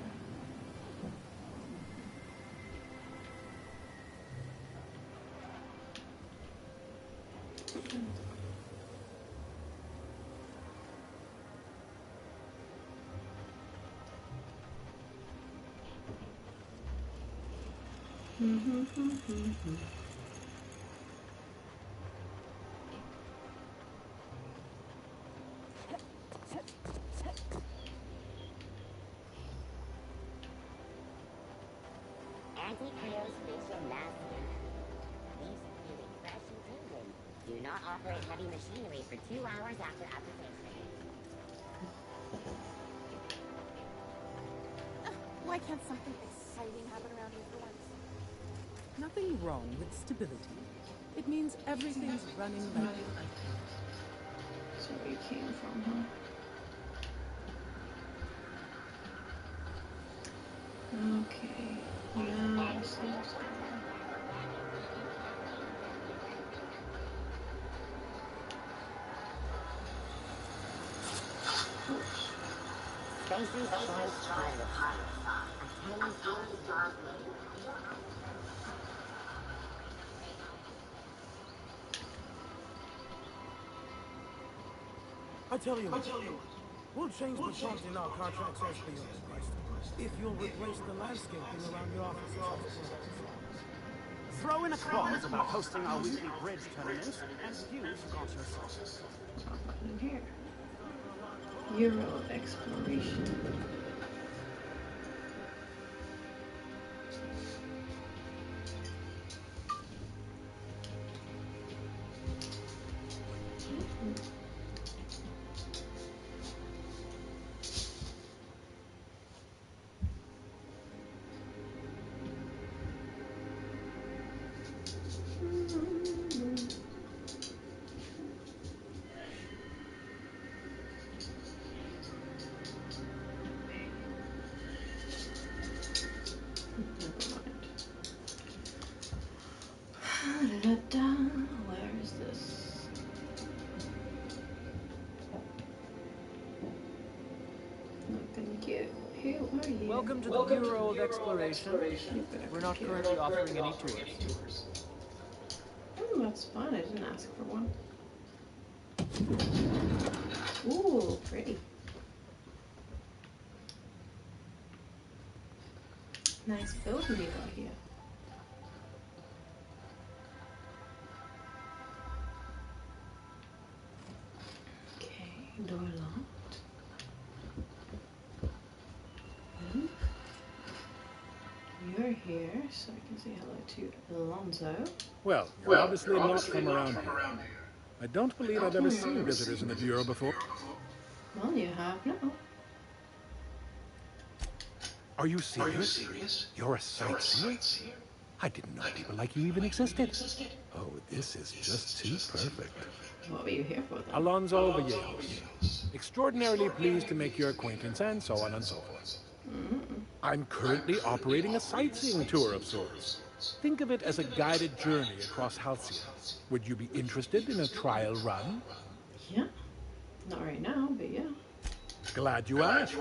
Anti-Creos facial mask. Leaves feeling fresh and tingling. Do not operate heavy machinery for 2 hours after application. Why can't something exciting happen around here for once? Nothing wrong with stability. It means everything's running like That's where you came from, huh? Okay. Now this seems Space's choice pilot. I tell you what, we'll change the prompt in our contracts as per your request. If you'll replace the landscaping around your offices. Throw in a clause about hosting our weekly bridge tournament and views across your site. in here. Euro exploration. Where is this? Looking cute. Who are you? Welcome to the Bureau of Exploration. We're not currently offering any tours. Oh, that's fun. I didn't ask for one. Ooh, pretty. Nice building you got here. Okay, door locked. Good. You're here, so I can say hello to Alonzo. Well, you're obviously not from around here. I don't believe I've ever seen visitors in the Bureau before. Well, you have now. Are you serious? You're a sightseer? I didn't know people like you even existed. Oh, this is just too perfect. What were you here for, then? Alonzo Vallejos. Extraordinarily pleased to make your acquaintance, and so on and so forth. I'm currently operating a sightseeing tour of sorts. Think of it as a guided journey across Halcyon. Would you be interested in a trial run? Yeah. Not right now, but yeah. Glad you asked.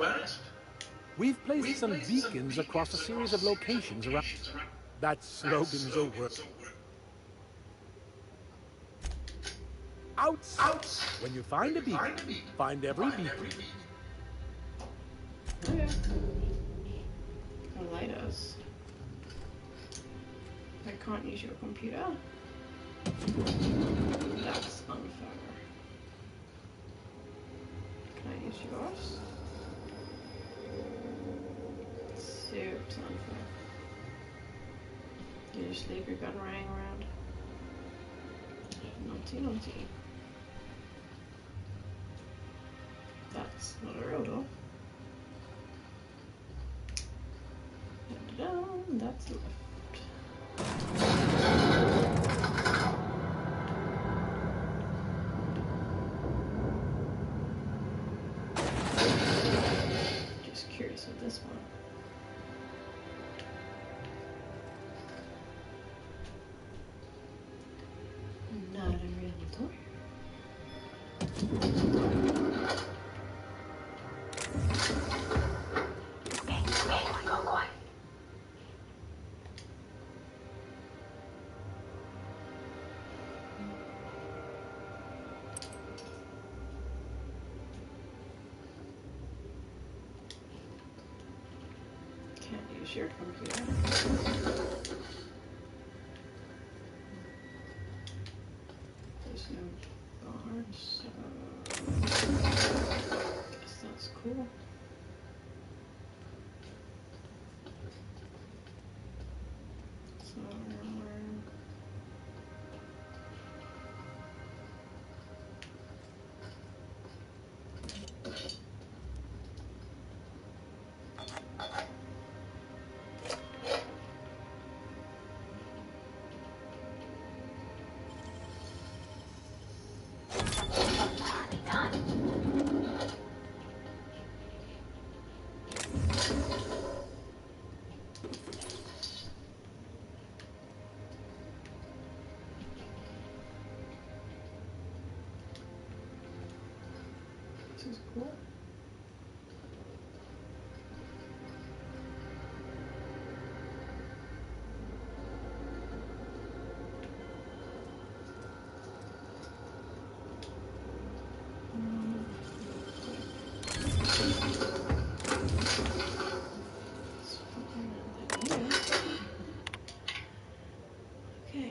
We've placed some beacons across a series of locations around... That slogan's a word. Out! When you find a beacon, find every beacon. Okay. Oh, light us. I can't use your computer. That's unfair. Can I use yours? Super unfair. You just leave your gun running around. Naughty. That's not a real door. And that's left. Just curious with this one. Not a real door. Go quiet. Can't use your computer. There's no guards, so guess that's cool. Cool. Okay.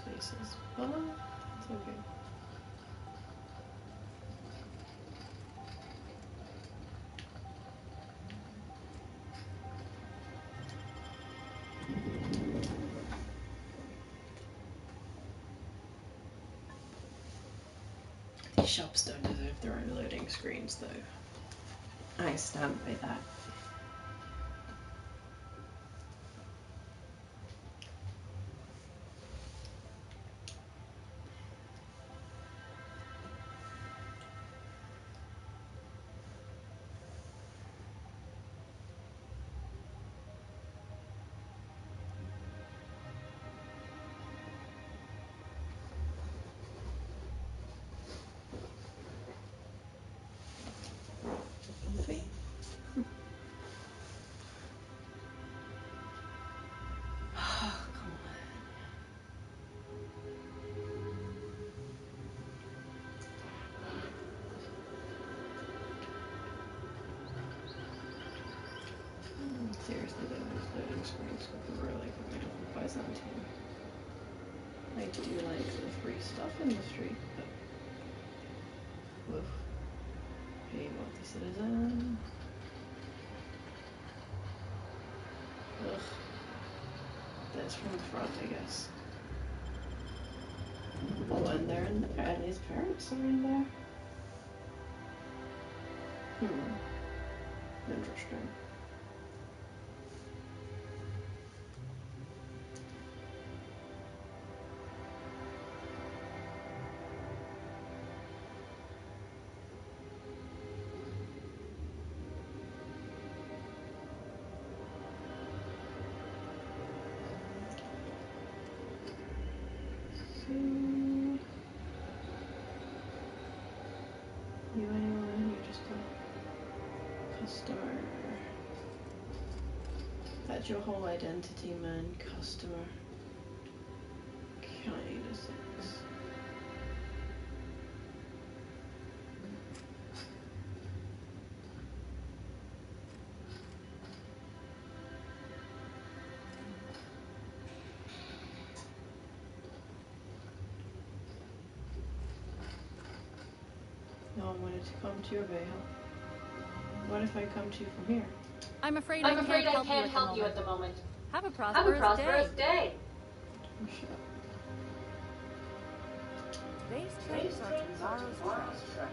Faces, but it's okay. These shops don't deserve their own loading screens, though. I stand by that. Seriously though, these loading screens could really put me off by Byzantine. I do like the free stuff in the street, but woof. Be multi-citizen. Ugh. That's from the front, I guess. Oh, and they're in the and his parents are in there. Interesting. You anyone? You're just a customer. That's your whole identity, man. Customer. Kinda sucks. No one wanted to come to your bay, huh? What if I come to you from here? I'm afraid I can't help you at the moment. Have a prosperous day. Oh, shut up. These trains are tomorrow's train.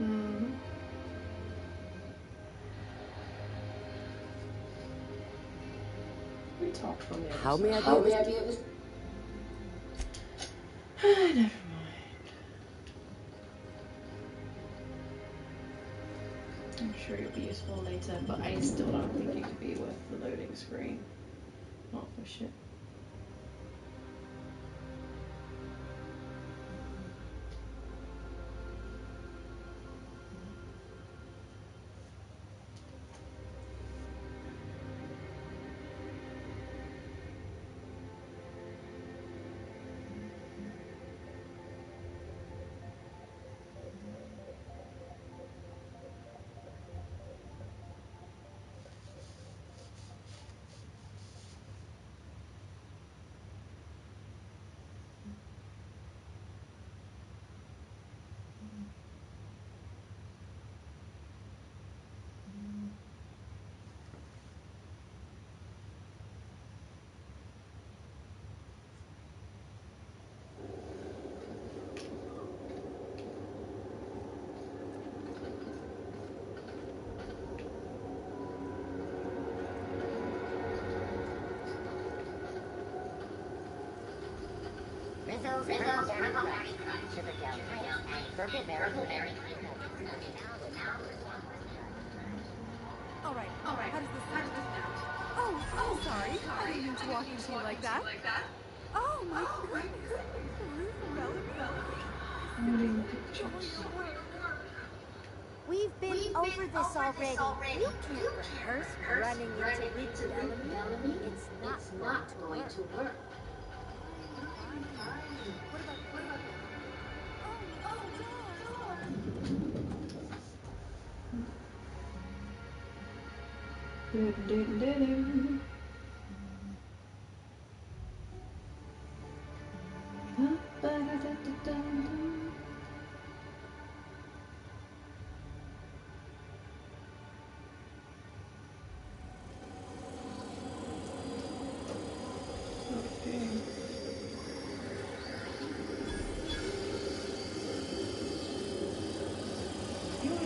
Mm-hmm. We talked from the other How side. may I be of this? Never mind. I'm sure you'll be useful later, but I still don't think you could be worth the loading screen. Not for shit. River Berry Crush, Sugardale Heights, and Purple Berry. All right. How does this sound? Oh, sorry. I didn't mean to walk into you like that. Oh my goodness. We've been over this already. You can't rehearse running into Ruth Bellamy. It's not going to work.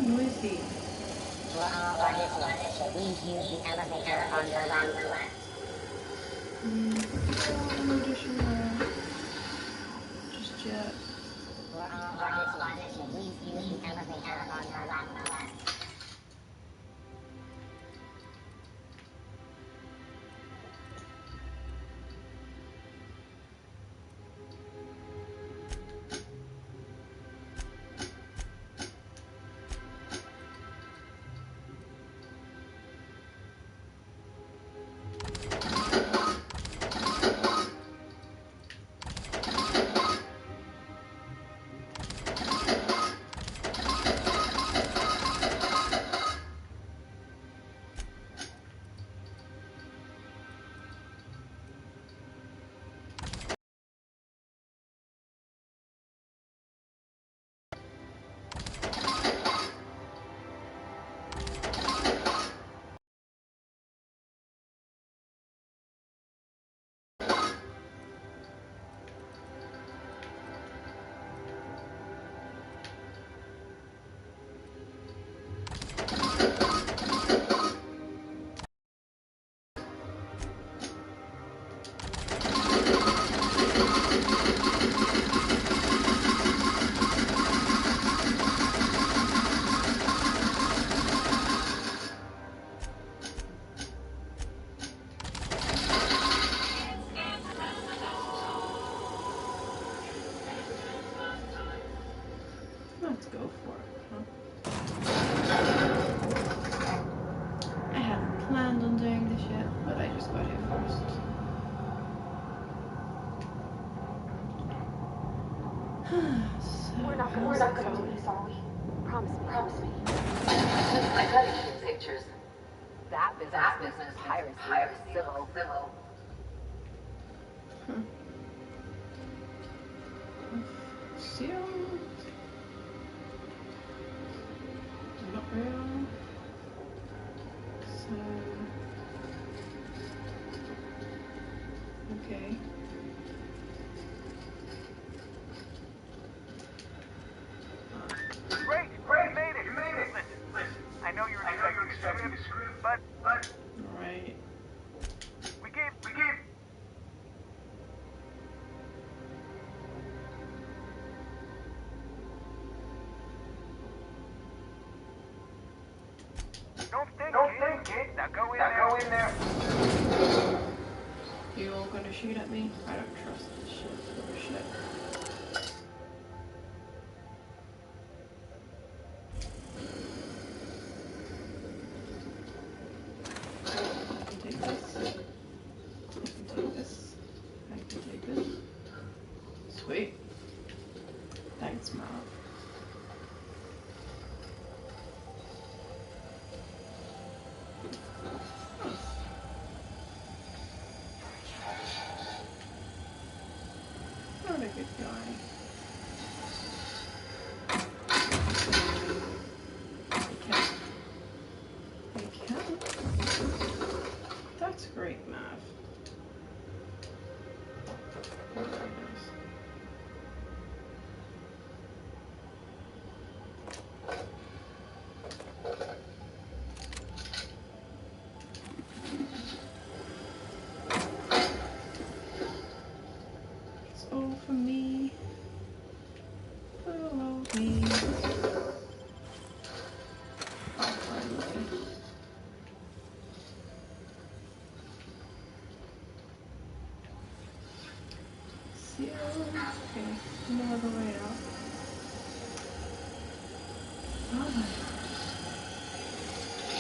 Noisy. For all auditions, please use the elevator on your left. Just yet. For all auditions, please use the elevator on your left. Let's go for it, huh? I hadn't planned on doing this yet, but I just got here first. We're not gonna do this, are we? Promise me. I got a few pictures. That business is piracy, civil. Seal. Not real. So. Okay. Great, you made it. Listen, I know you're expecting a script, but Alright. we gave. Don't think it. Now go in there. You all gonna shoot at me? I don't trust this shit. I can take this. Sweet. Thanks, Mom. Not a good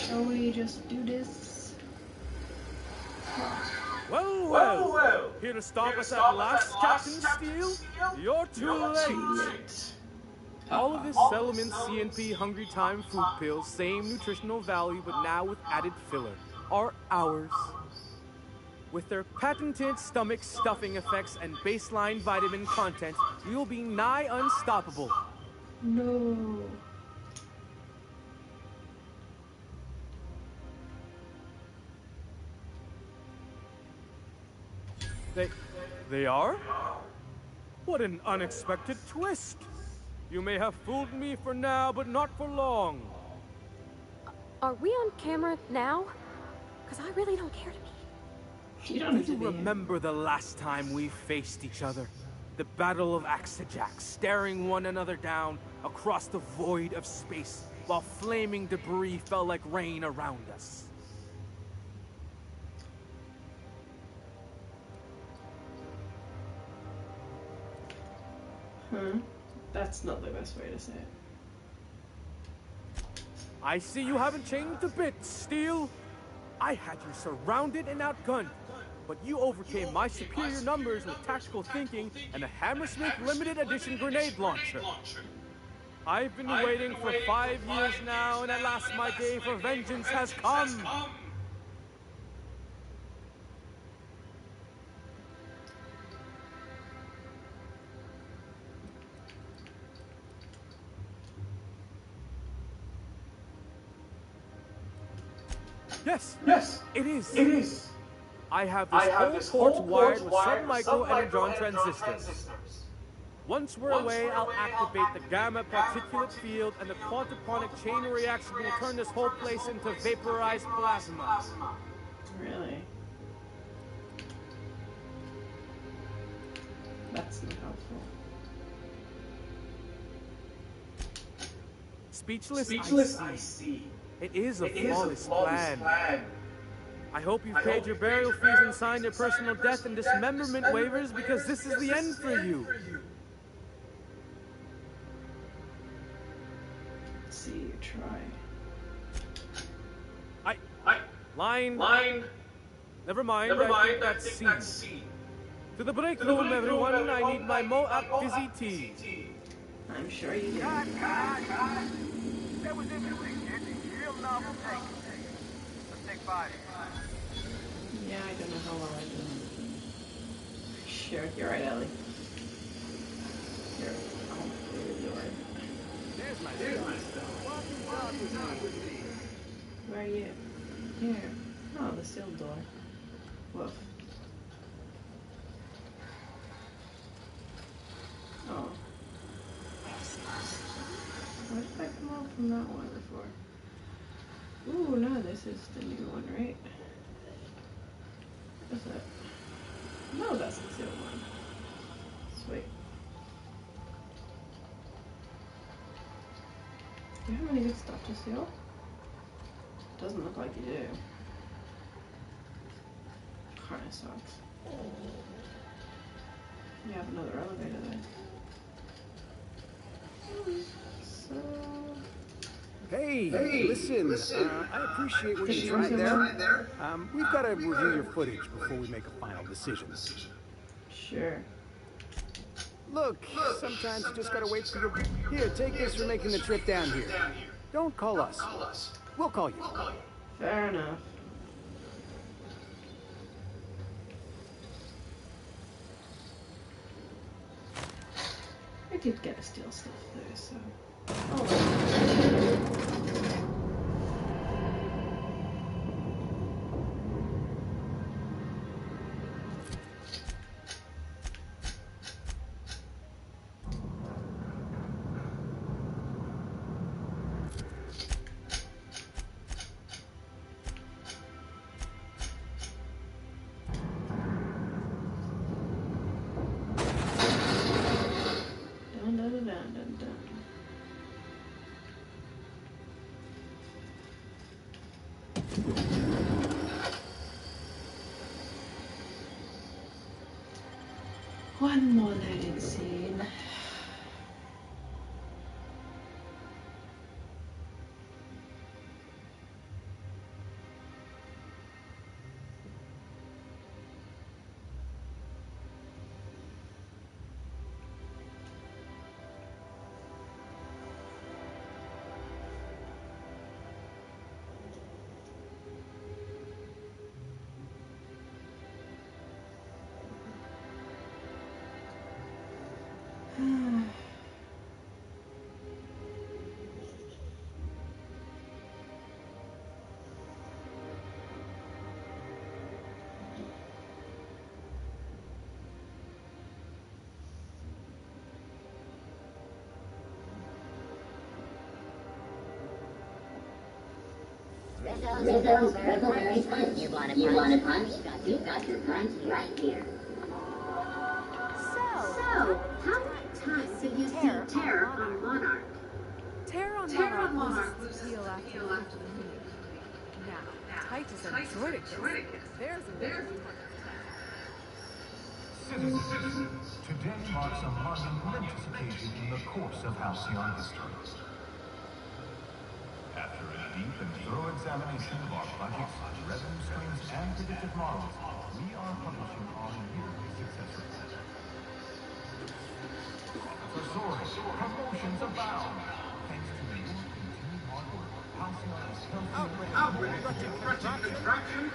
Shall we just do this? Well. Here to stop us at last, Captain Steele? You're too late. All of this Settlement CNP Hungry Time food pills, same nutritional value, but now with added filler, are ours. With their patented stomach stuffing effects and baseline vitamin content, we will be nigh unstoppable. No. They are? What an unexpected twist. You may have fooled me for now, but not for long. Are we on camera now? Because I really don't care to be. You don't have Do to you be. remember the last time we faced each other? The Battle of Axajack, staring one another down across the void of space, while flaming debris fell like rain around us. That's not the best way to say it. I see you haven't changed a bit, Steele. I had you surrounded and outgunned, but you overcame my superior numbers with tactical thinking and a Hammersmith limited edition grenade launcher. I've been waiting for 5 years now, and at last my day for vengeance has come. Yes, it is. I have this whole port wired with sub-micro energon transistors. Once we're away, I'll activate the gamma particulate field, and the quantaponic chain reaction will turn this whole place into vaporized plasma. Really? That's not helpful. Speechless, I see. It is a flawless plan. I hope you've paid your burial fees and signed your personal death and dismemberment waivers, because this is the end for you. Let's see you try. Line. Never mind, I think that's C. To the break room, everyone. I need my Moab Fizzy tea. I'm sure you do. That was interesting, kid. Real novel take. Let's take 5. Yeah, I don't know how well I do. Sure, you're right, Ellie. Here, I'll do the door. There's my stuff. Where are you? Here. Oh, the sealed door. Woof. Oh. Where did I come out from that one before? Ooh, no, this is the new one, right? Is it? No, that's the sealed one. Sweet. Do you have any good stuff to seal? Doesn't look like you do. Kinda sucks. You have another elevator there. So... Hey, listen, I appreciate what you tried there. We've got to review your footage before we make a final decision. Sure. Look, sometimes you just gotta wait for your... Here, take this for making the trip down here. Don't call us. We'll call you. Fair enough. I did get to steal stuff though, so... Oh well. One more loading scene. Rizzleberry punch. You want a punch? You got your punch right here. So, how many times did you see Terror on Monarch? Terror on Monarch loses appeal after the meeting. Now, Titus and Droidicus, there's a Citizens, today marks a momentous occasion in the course of Halcyon history. After a deep and thorough examination of our projects, revenue streams, and predictive models, we are publishing our yearly success report. Thesaurus, promotions abound. Thanks to your continued hard work, Halcyon is healthy. Outbreak, contraction.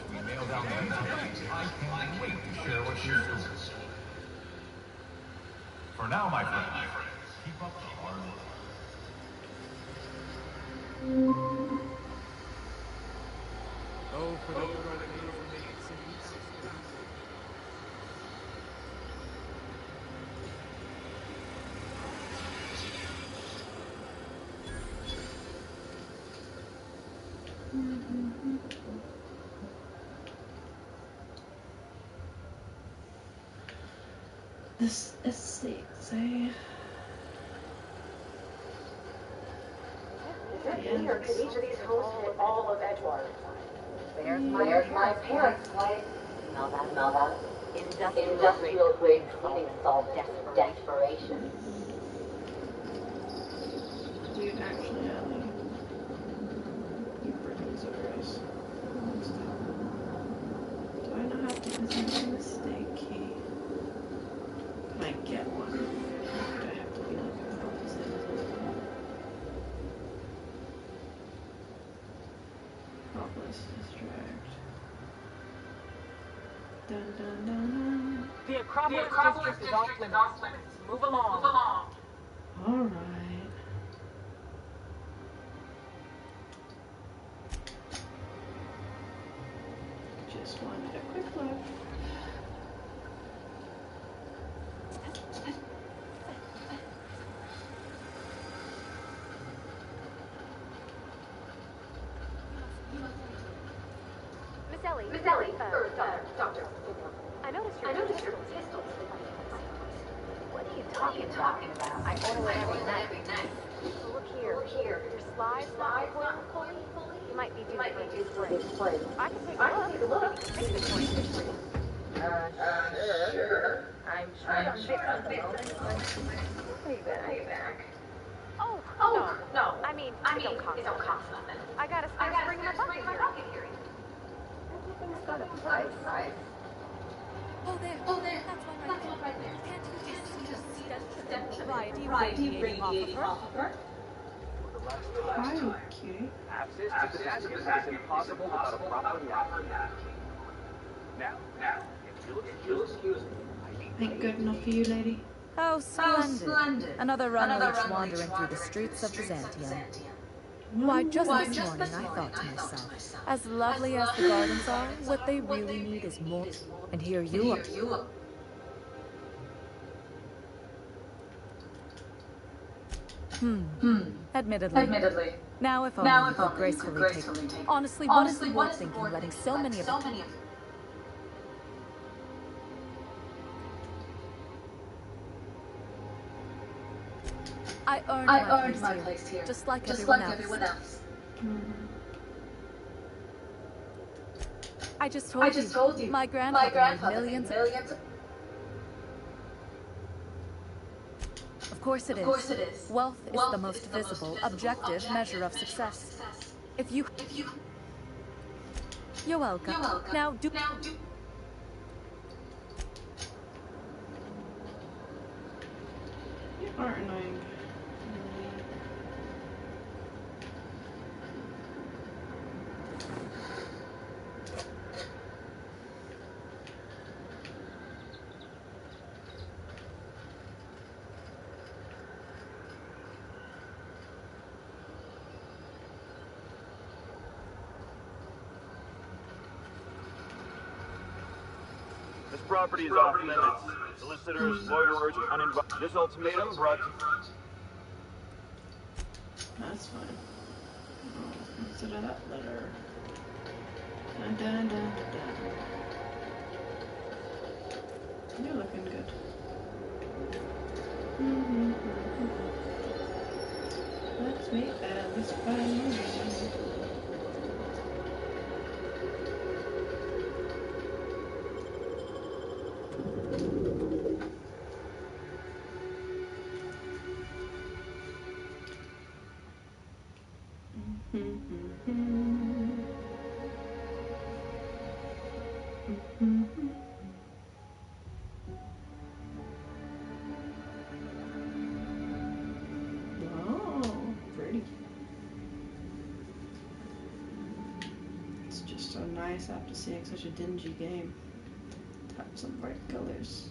We nail down the details. I can't wait to share what you do. For now, my friend, keep up the hard work. Oh, for the This estate, say. Here, could each of these homes fit all of Edgewater? There's my parents' place. Smell that? Industrial grade cleaning salt desperation. Dude, actually, yeah, you freaking so gross. Do I not have to visit the mistake key? Can I get one? Or do I have to be like opposite? Propolis district. Dun dun dun dun. The Acropolis district is off limits. Move along. Alright. Just wanted a quick look. Miss Ellie, Doctor. I noticed your pistols. What are you talking about? I order it every night. Look here. Your slides not working fully. You might be due for a display. I can take a look. Sure. I'm sure I'm fixing Way back. Oh, no. I mean, it don't cost nothing. I got a spare spring in my bucket here. Everything's got a price. Oh, there. That's one right there. Can't you just see the variety radiating off of her? Hi, cutie. Access to the is impossible without a proper map. Now, if you'll excuse me. Ain't good enough for you, lady? Oh, splendid. Another runleech wandering through the streets of Byzantium. Why, just this morning I thought to myself, as lovely as the gardens are, what they really need is more. And here you are. Admittedly. Now if only you could gracefully take. Honestly, what is the board thinking letting so many of it? I earned my place here, just like everyone else. I just told you. My grandfather made millions. Of course it is. Wealth is the most visible, objective measure of success. If you... You're welcome. Now do... You are annoying. This property is off limits. Solicitors, loiterers, uninvited. This ultimatum brought to... That's fine. I'll consider that letter. Dun, dun, dun, dun, dun. You're looking good. Let me add this file. After seeing such a dingy game. Have some bright colors.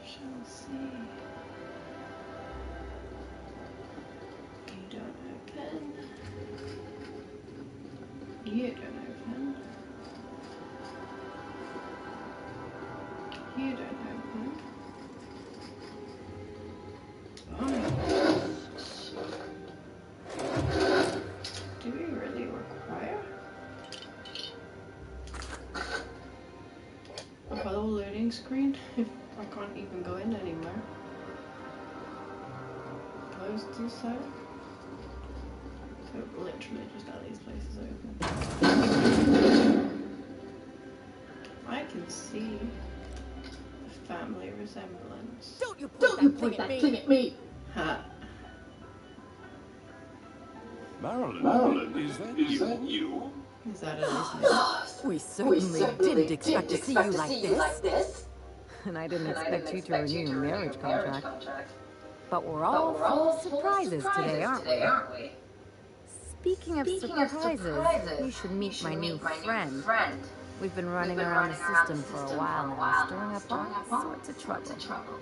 Shall see. You don't have pen. You don't have pen. You don't have pen. Oh. Do we really require a whole loading screen if I can't even go in anywhere? Close this side. So literally just all these places open. I can see the family resemblance. Don't you point that thing at me! Ha. Marilyn, is that you? Is that at least We certainly didn't expect to see you like this. And I didn't expect you to renew your marriage contract. But we're all full of surprises today, aren't we? Speaking of surprises, you should meet my new friend. We've been running around the system for a while now, stirring up all sorts of trouble.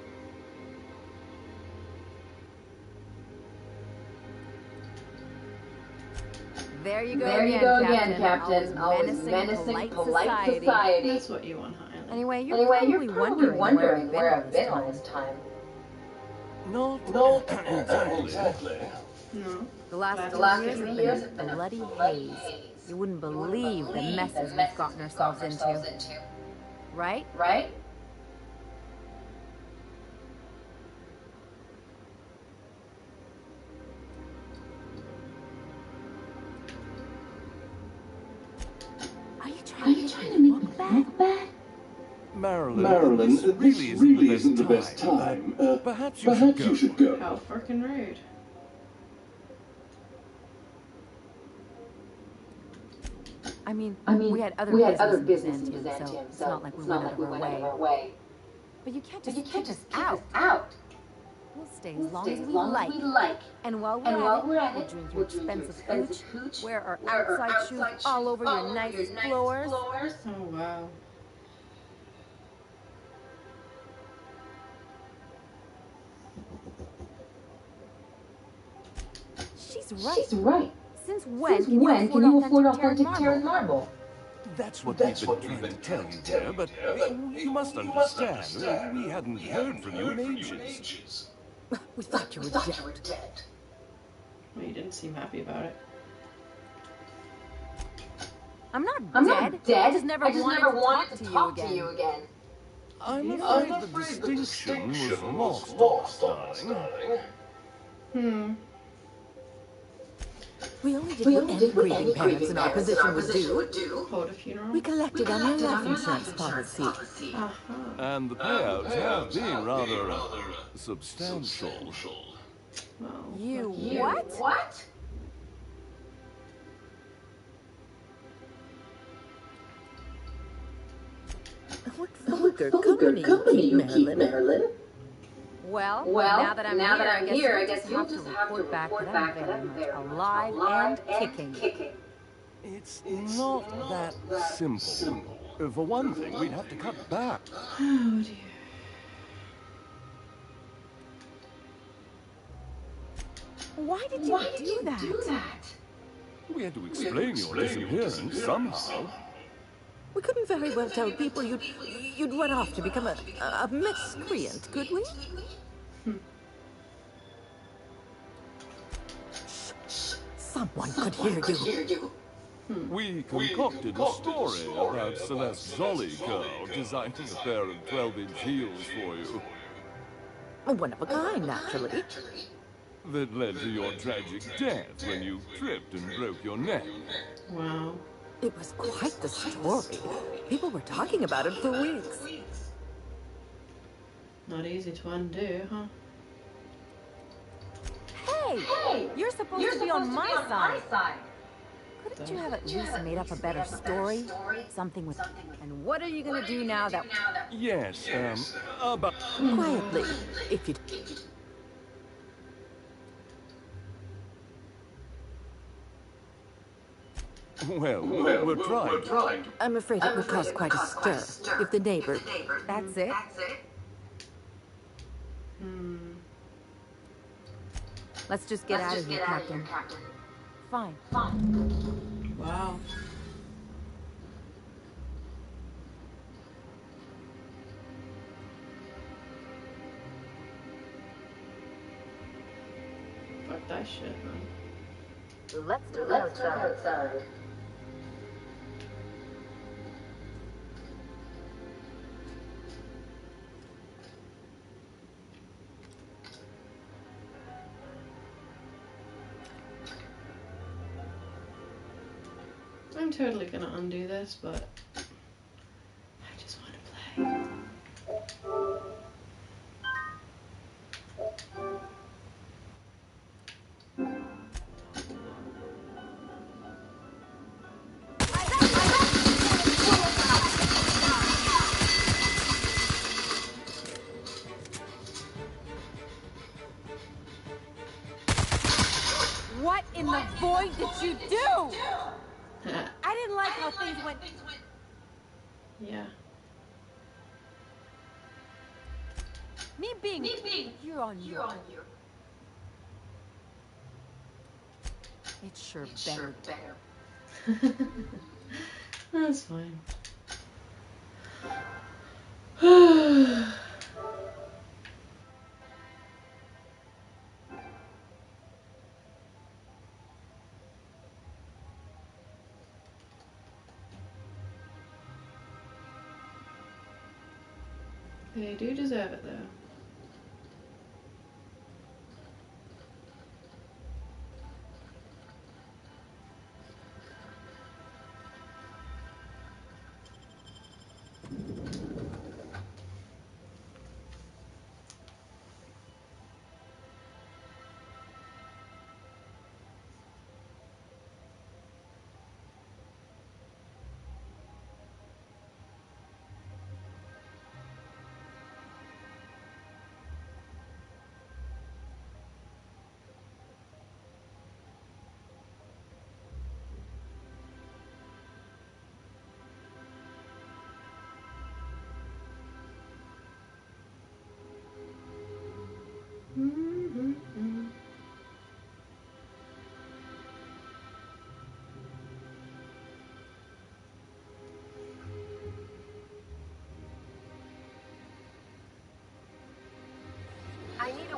There you go again, Captain. Always menacing, polite society. That's what you want, Highland. Anyway, you're probably wondering where I've been all this time. Not exactly. No. The last 2 years have been a bloody haze. You wouldn't believe the messes we've gotten ourselves into. Right? Are you trying to make me look bad? Marilyn, this really isn't the best time. Perhaps you should go. How frickin' rude. I mean, we had other business in Byzantium, so it's not like we went out of our way. But you can't just kick us out. We'll stay as long as we like. And while we're at it, we'll drink your expensive hooch, wear our outside shoes all over your nice floors. Oh, wow. She's right. Since when can you afford authentic Terran marble? That's what we've been trying to tell you, dear, but you must understand, we hadn't heard from you in ages. We thought you were dead. Well, you didn't seem happy about it. I'm not dead. I just never wanted to talk to you again. I'm afraid the distinction was lost, darling. We only did what any grieving parents in our position would do. Hold a funeral. We collected on your life insurance policy. And the payouts have been rather substantial. You what? What vulgar company you keep, Marilyn? Well, now that I'm here, I guess you'll just have to report back that I'm very much alive and kicking. It's not that simple. For one thing, we'd have to cut back. Oh dear. Why did you do that? We had to explain your disappearance somehow. We couldn't very well tell people you'd run off to become a miscreant, could we? Someone could hear you. We concocted a story about Celeste Zollico designing a pair of 12-inch heels for you. One of a kind, naturally. That led to your tragic death when you tripped and broke your neck. Wow. It was quite the story. People were talking about it for weeks. Not easy to undo, huh? Hey! You're supposed to be on my side. Couldn't you have at least made up a better story? Something with... And what are you gonna do now that... Yes, but... Quietly, if you... Well, we're trying. I'm afraid it would cause quite a stir if the neighbor... That's it? Let's just get out of here, Captain. Fine. Wow. Fuck that shit, man. Let's do outside. I'm totally gonna undo this, but I just want to play. What in the void did you do? I didn't like how things went. Yeah. Me being you're on your. It's sure better. That's fine. They do deserve it, though.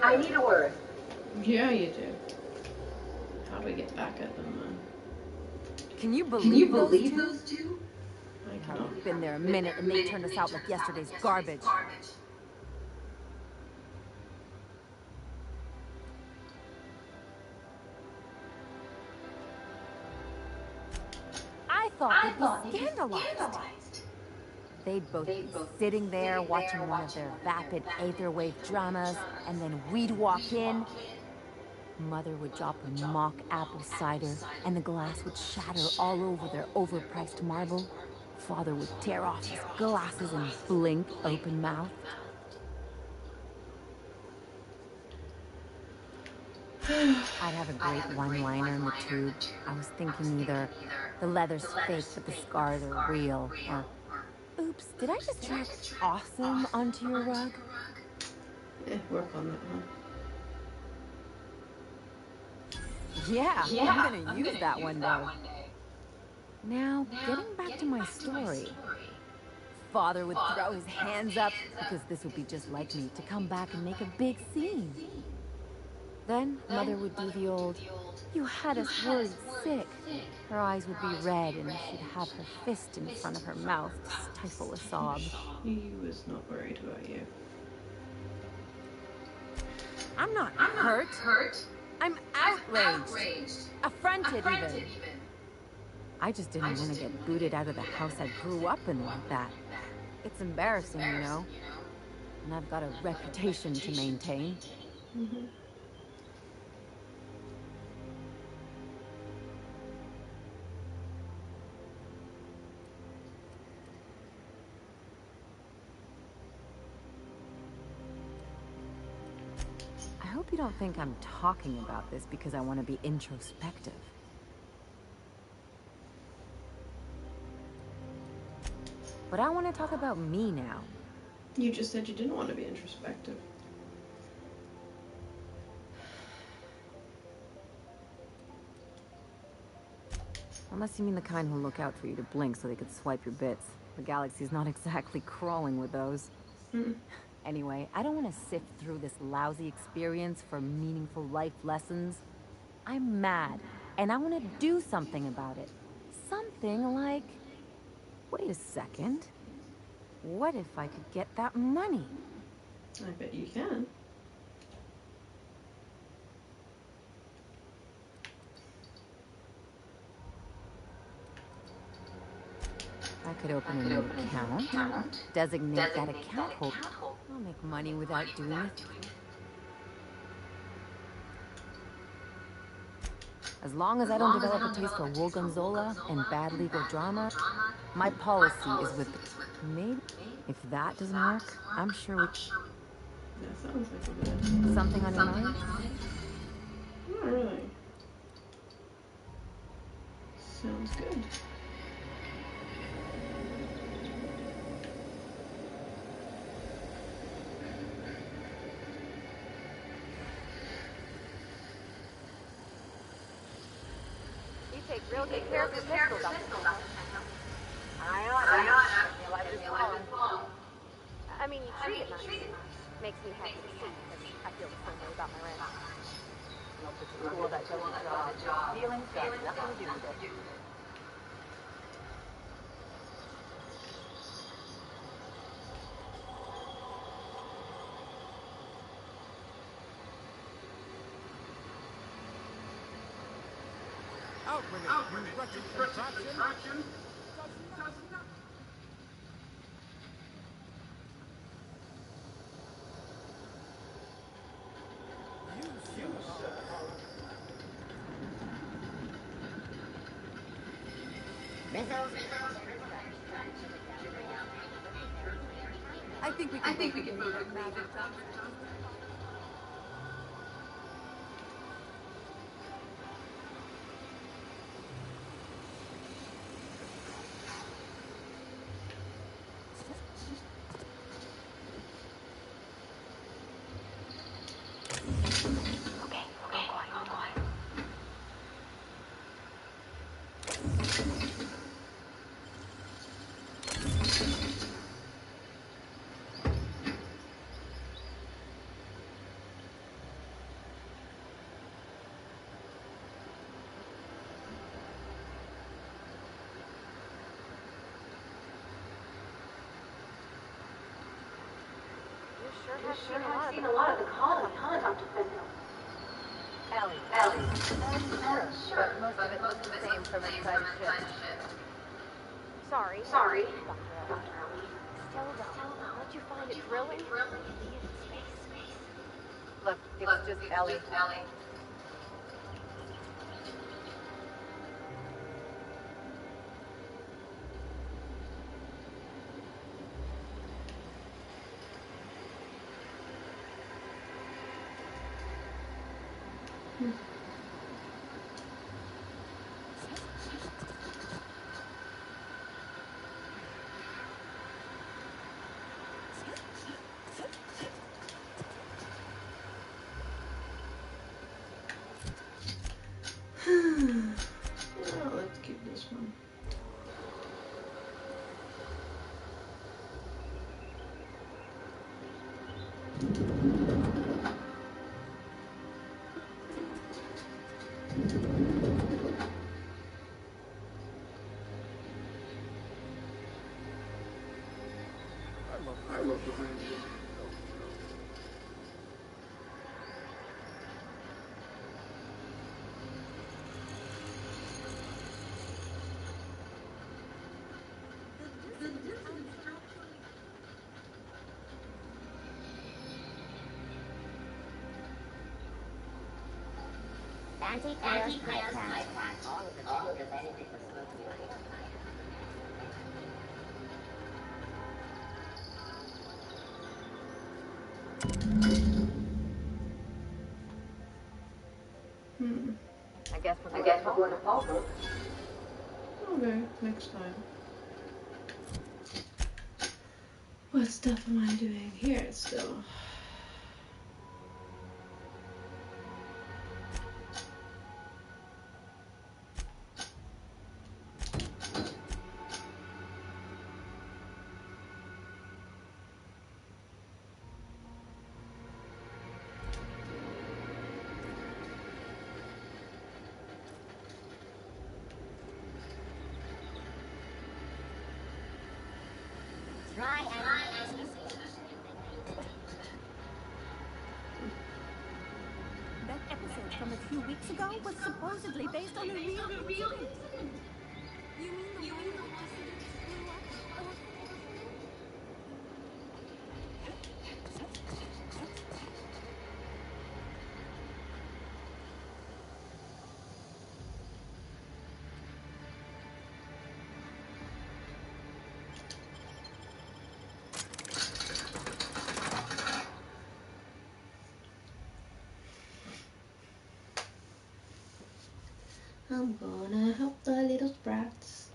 I need a word. Yeah, you do. How do we get back at them, then? Can you believe those two? I've been there a minute and they turned us out like yesterday's garbage. I thought they'd be scandalized. They'd both be sitting there watching one of their vapid aetherwave dramas, and then we'd walk in. Mother would drop a mock apple cider, and the glass would shatter all over their overpriced marble. Father would tear off his glasses and blink open-mouthed. I'd have a great one-liner in the tube. I was thinking either the leather's fake but the scars are real, or oops, did I just track awesome onto your rug? Work on that one. Yeah, I'm gonna use that one day. Now, getting back to my story. Father would throw his hands up, because this would be just like me, to come back and make a big scene. Then, Mother would do the old, "You had us worried sick." Her eyes would be red, and she'd have her fist in front of her mouth to stifle a sob. He was not worried about you. I'm not hurt. I'm outraged. Affronted, even. I just didn't want to get booted out of the house I grew up in like that. It's embarrassing, you know. And I've got a reputation to maintain. I hope you don't think I'm talking about this because I want to be introspective. But I want to talk about me now. You just said you didn't want to be introspective. Unless you mean the kind who'll look out for you to blink so they could swipe your bits. The galaxy's not exactly crawling with those. Anyway, I don't want to sift through this lousy experience for meaningful life lessons. I'm mad, and I want to do something about it. Something like... Wait a second. What if I could get that money? I bet you can. I could open a new account, designate that account holder. I'll make money without doing it. As long as I don't develop a taste for gorgonzola and bad legal drama, my policy is with maybe. If that doesn't work, I'm sure we... That sounds like a bit. Something on your mind? Not really. Sounds good. You take real good care of your pistol, Dr. I mean, you treat it nice. Makes me happy to see, because I feel the same way about my rent. It's a tool that does the job. Feelings got nothing to do with it. Out with it, you wretched contraption! I think we can move it. sure have seen a lot of the colony, huh, Dr. Fenton? Ellie. Sure. But most of it looks the same from inside the ship. Sorry. Sorry. Dr. Ellie. Still though, don't you find it thrilling? Being in space. Look, it's just Ellie. Well, let's keep this one. I love the rain. Anti-chaos pipeline. All of the benefits of smoking light. I guess we're going to Fallbrook. Okay, next time. What stuff am I doing here still? That episode from a few weeks ago was supposedly based on a real incident. You mean the one where the dissidents blew up? Or... I'm gonna help the little sprats.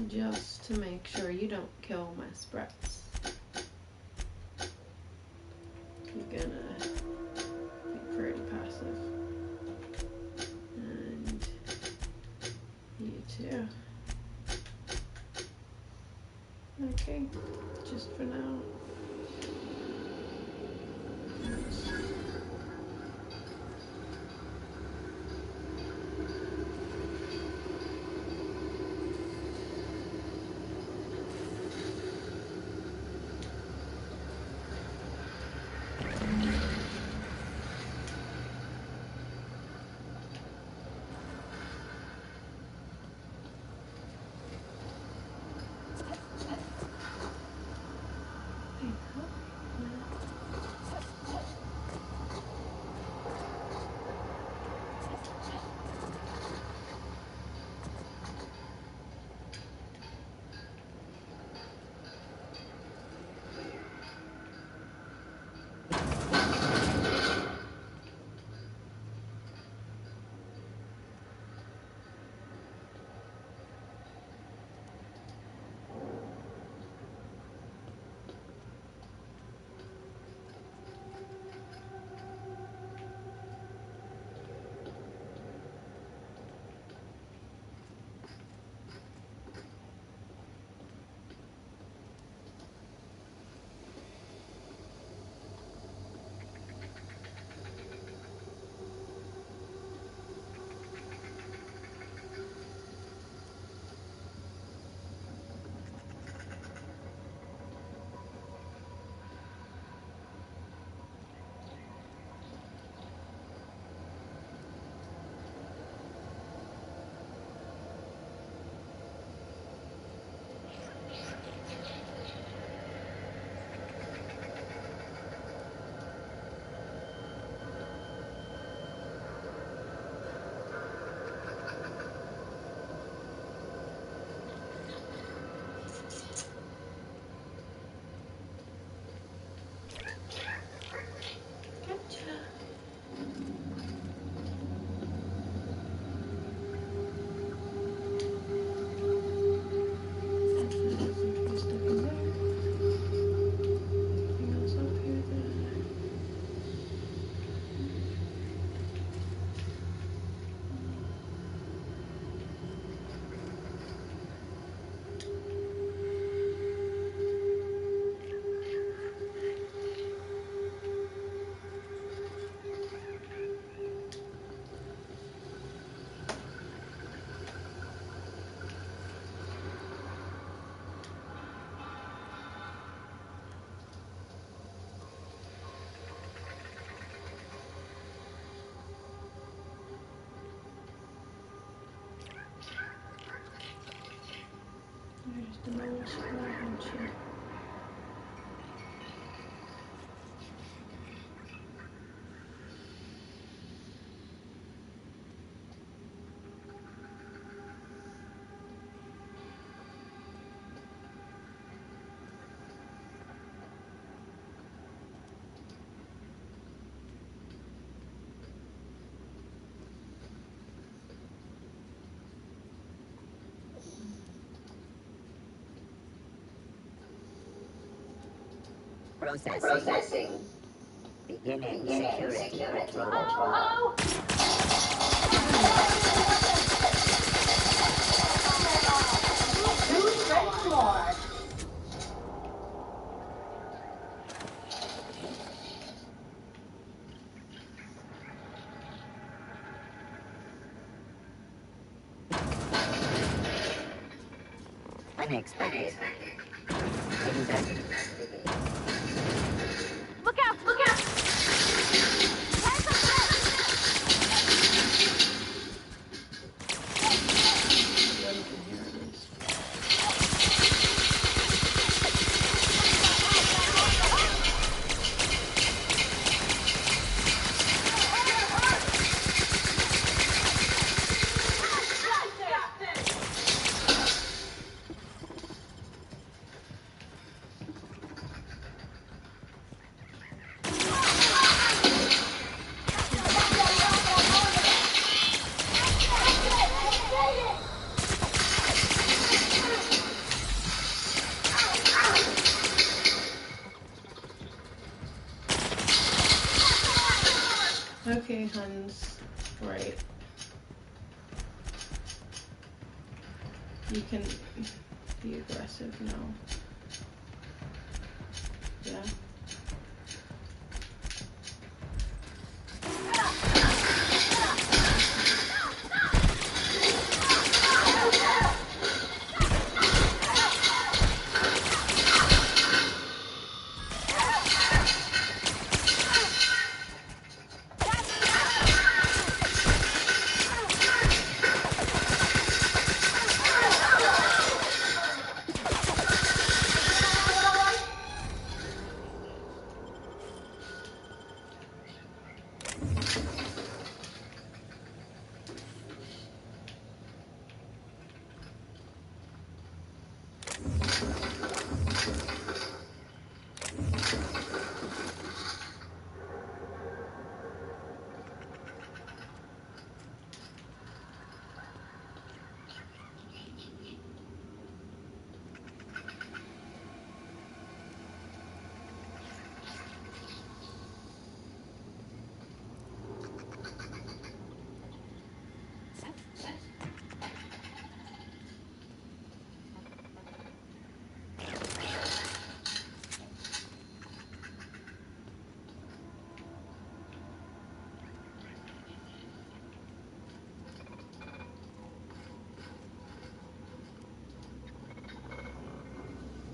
Just to make sure you don't kill my sprats. You're gonna be pretty passive. And you too. Okay, just for now. the nose. Why don't you? Processing. Beginning security patrol. Who's ready for more? Unexpected. Look out! Look out! Okay, Huns. Right. You can be aggressive now. Yeah.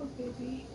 Oh, baby.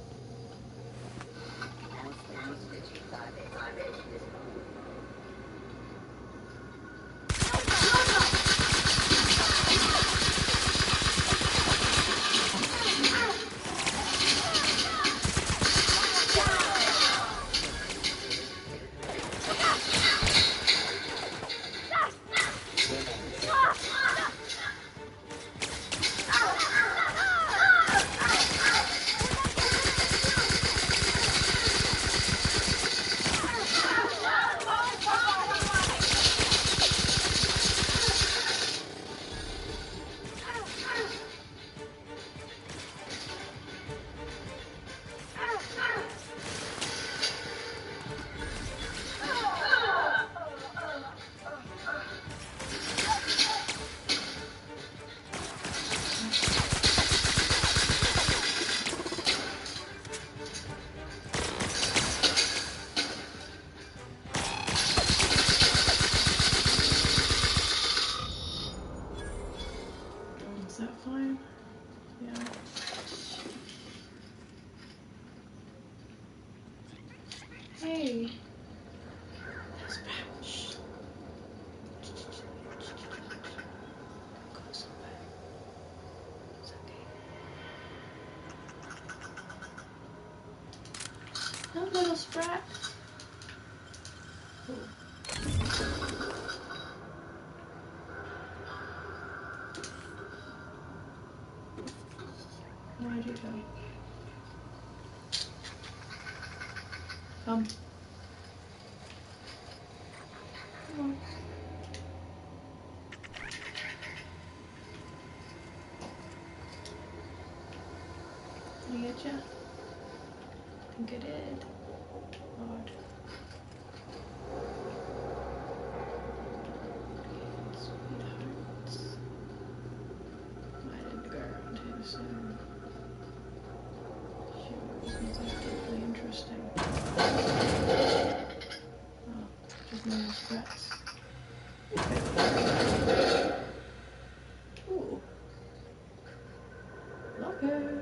Is that fine? Yeah. Hey. Dispatch. Close away. It's okay. No little sprat. Ooh. Where'd you go? Come. Come on. Did I get you? I think I did. Odd. Sweethearts. I didn't go around here soon. Sure, isn't that deeply interesting? Oh, just normal sprats. Ooh. Lockers.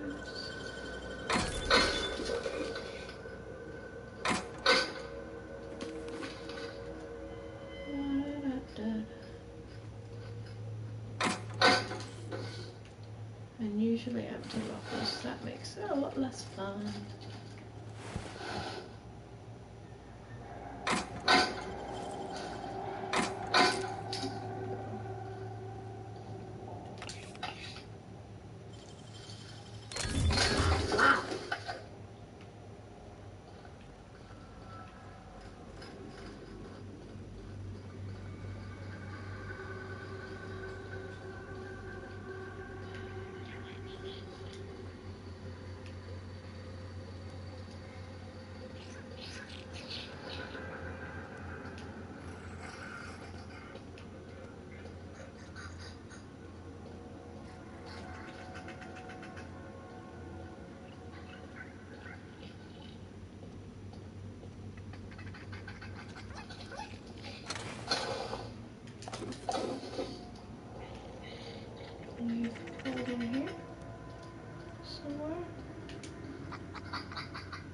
And usually empty lockers, that makes it a lot less fun. In here somewhere?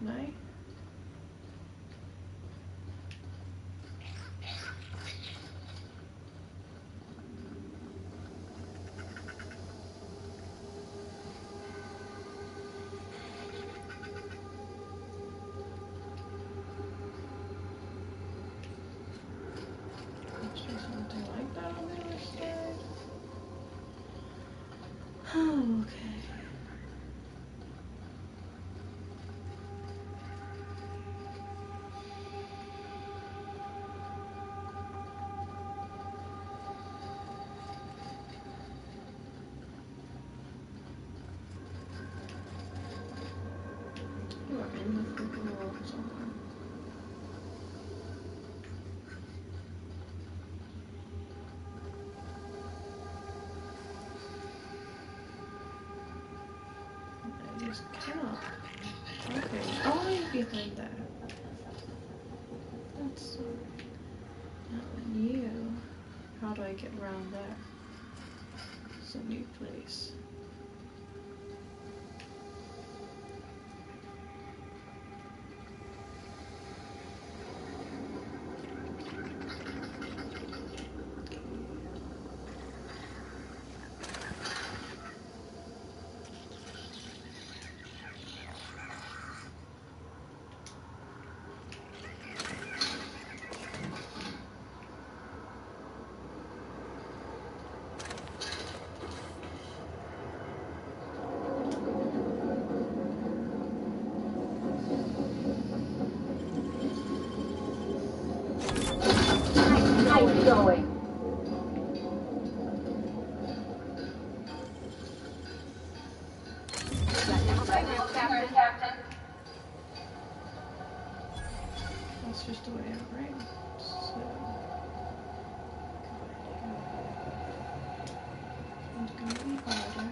No? Must be something like that on the other side. Oh, okay. You are in the freaking wall somewhere. I just cannot. Okay. Oh, I'm behind there. That's not new. How do I get around there? It's a new place. Going. That's just the way it rings. So it's gonna be harder.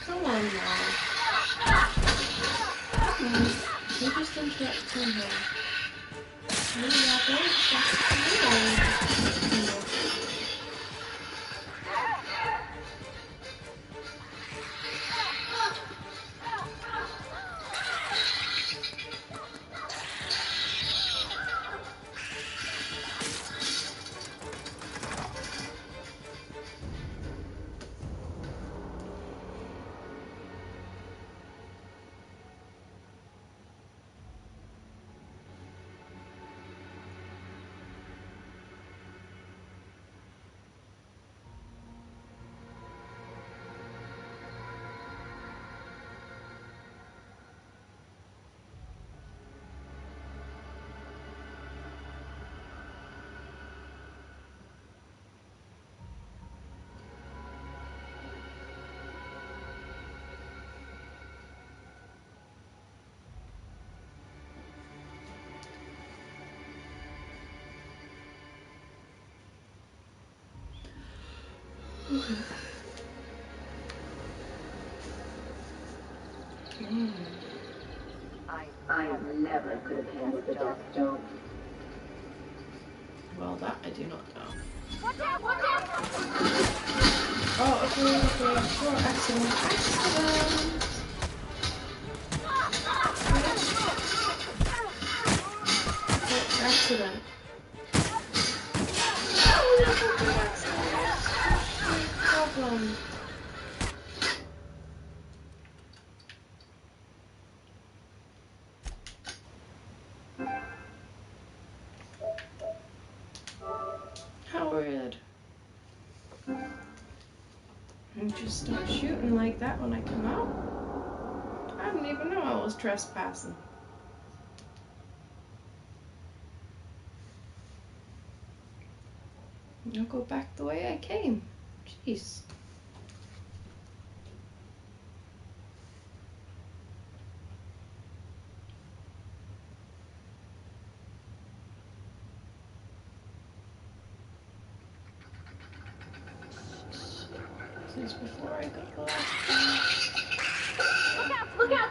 Come on now. that to him. Maybe I'll go back to him. I never could have handled the death job. Well, that I do not know. Watch out! Watch out! Oh, okay. Sure, accident. Accident. Problem. Howard. You just start shooting like that when I come out? I didn't even know I was trespassing. I'll go back the way I came. Jeez. This is before I got the last one. Look out! Look out!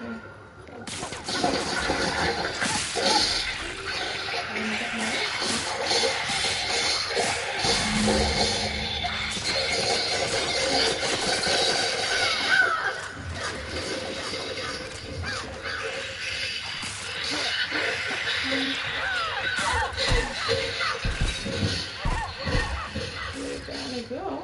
Where gotta go?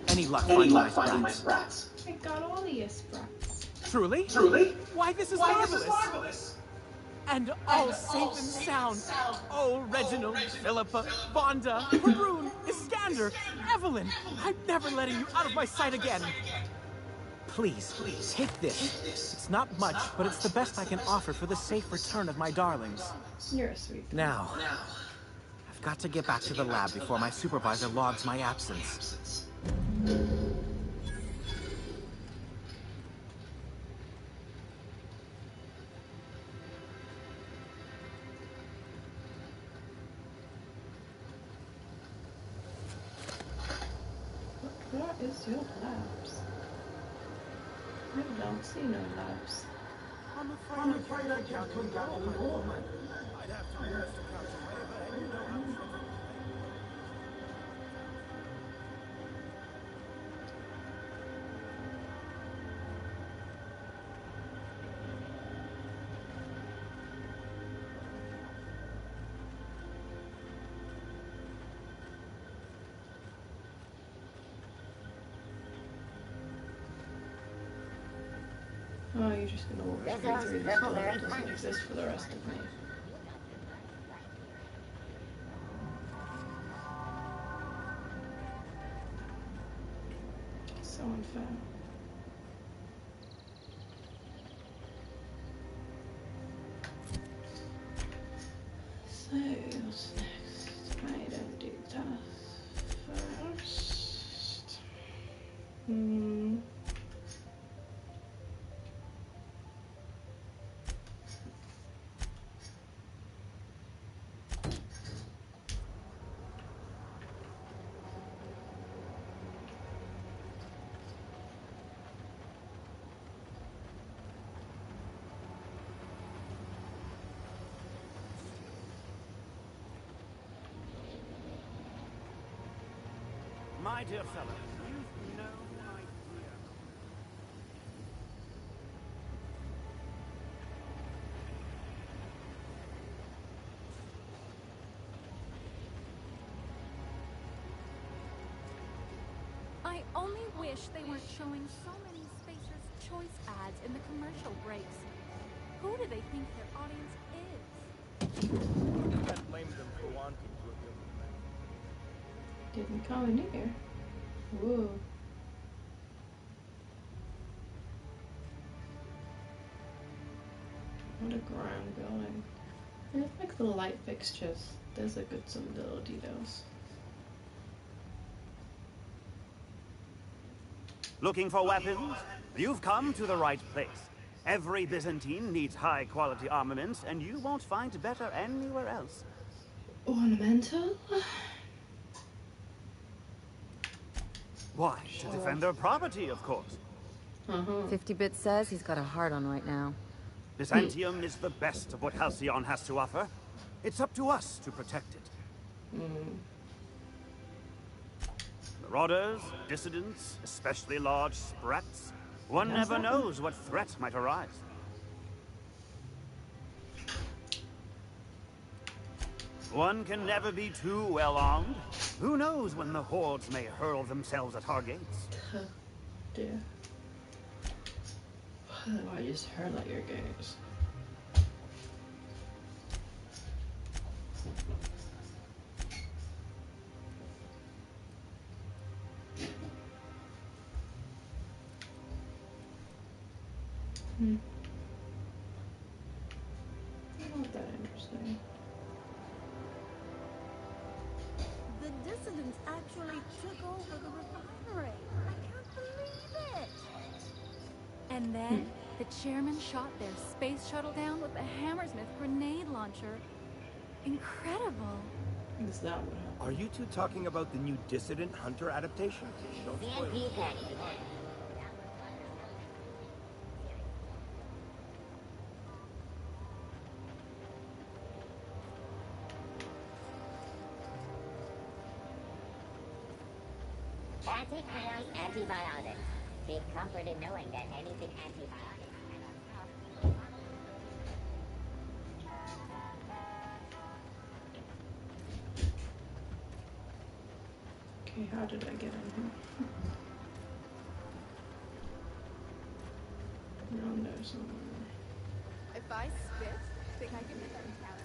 Any luck finding my sprats? I got all the sprats. Truly? Truly? Why, this is marvelous! And all safe and sound. Oh, Reginald, Philippa, Vonda, Haroon, Iskander, Evelyn. I'm never letting you out of my sight again. Please, take this. It's not much, but it's the best I can offer for the safe return of my darlings. You're a sweet. Now, I've got to get back to the lab before my supervisor logs my absence. Is your labs? I don't see no labs. I'm afraid I can't come down anymore, man. I'd have to request a counter waiver, and you know how dreadful the Oh, you're just gonna walk straight through this door that doesn't exist for the rest of me. So unfair. So, what's next? I don't do that first. My dear fellow, you've no idea. I only wish they weren't showing so many Spacer's Choice ads in the commercial breaks. Who do they think their audience is? You can't blame them for wanting to appeal to the man. Didn't come in here. Whoa. What a grand building. I like the light fixtures. There's a good some little details. Looking for weapons? You've come to the right place. Every Byzantine needs high-quality armaments, and you won't find better anywhere else. Ornamental? Why? To defend their property, of course. 50-Bit says he's got a hard on right now. Byzantium is the best of what Halcyon has to offer. It's up to us to protect it. Marauders, dissidents, especially large sprats. One never knows what threat might arise. One can never be too well armed. Who knows when the hordes may hurl themselves at our gates? Dear. I just heard at your gates. Not that interesting. The dissidents actually took over the refinery. I can't believe it. And then the chairman shot their space shuttle down with a Hammersmith grenade launcher. Incredible. Is that what happened? Are you two talking about the new Dissident Hunter adaptation? Don't spoil it. Antibiotics. Take comfort in knowing that anything antibiotics. Okay, how did I get in here? Around there somewhere. If I spit, think I can make that count.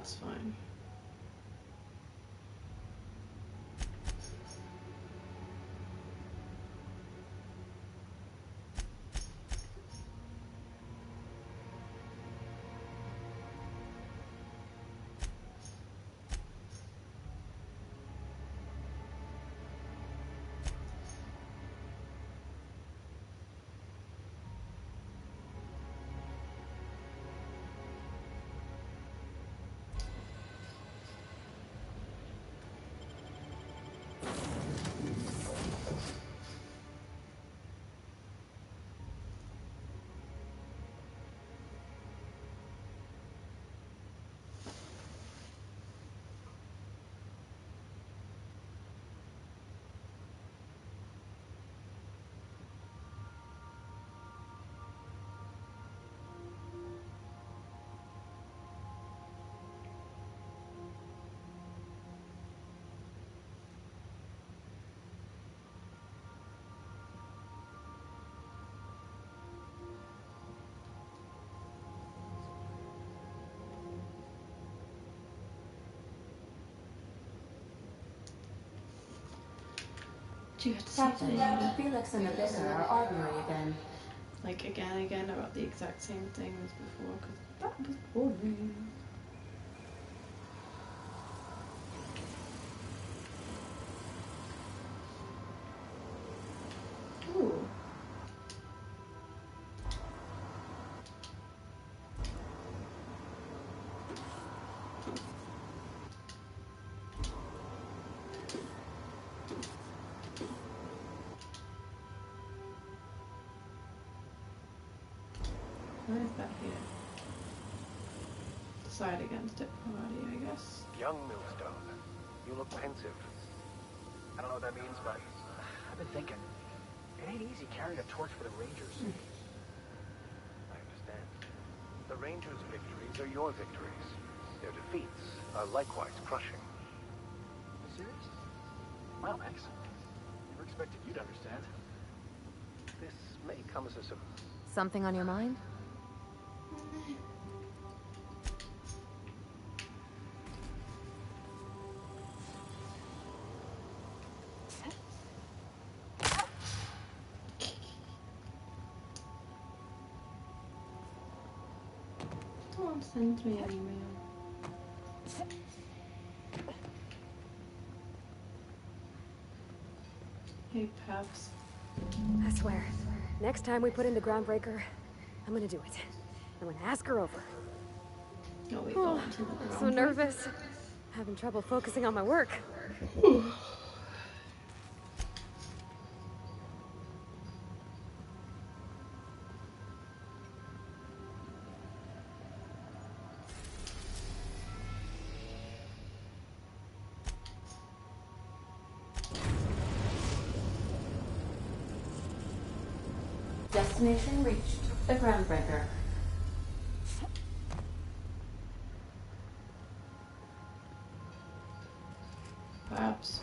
that's fine. Do you have to say that? Felix and the vicar are arguing again. Like again about the exact same thing as before, because that was boring. Ooh. Why is that here? Decide against it, party, I guess. Young Millstone, you look pensive. I don't know what that means, but I've been thinking. It ain't easy carrying a torch for the Rangers. I understand. The Rangers' victories are your victories. Their defeats are likewise crushing. You serious? Wow, Max. Never expected you to understand. This may come as a surprise. Something on your mind? Don't send me an email. Hey, Peps. I swear, next time we put into Groundbreaker, I'm gonna do it. I'm gonna ask her over. No, we go into the I'm so nervous. Having trouble focusing on my work. Destination reached. The Groundbreaker. Perhaps.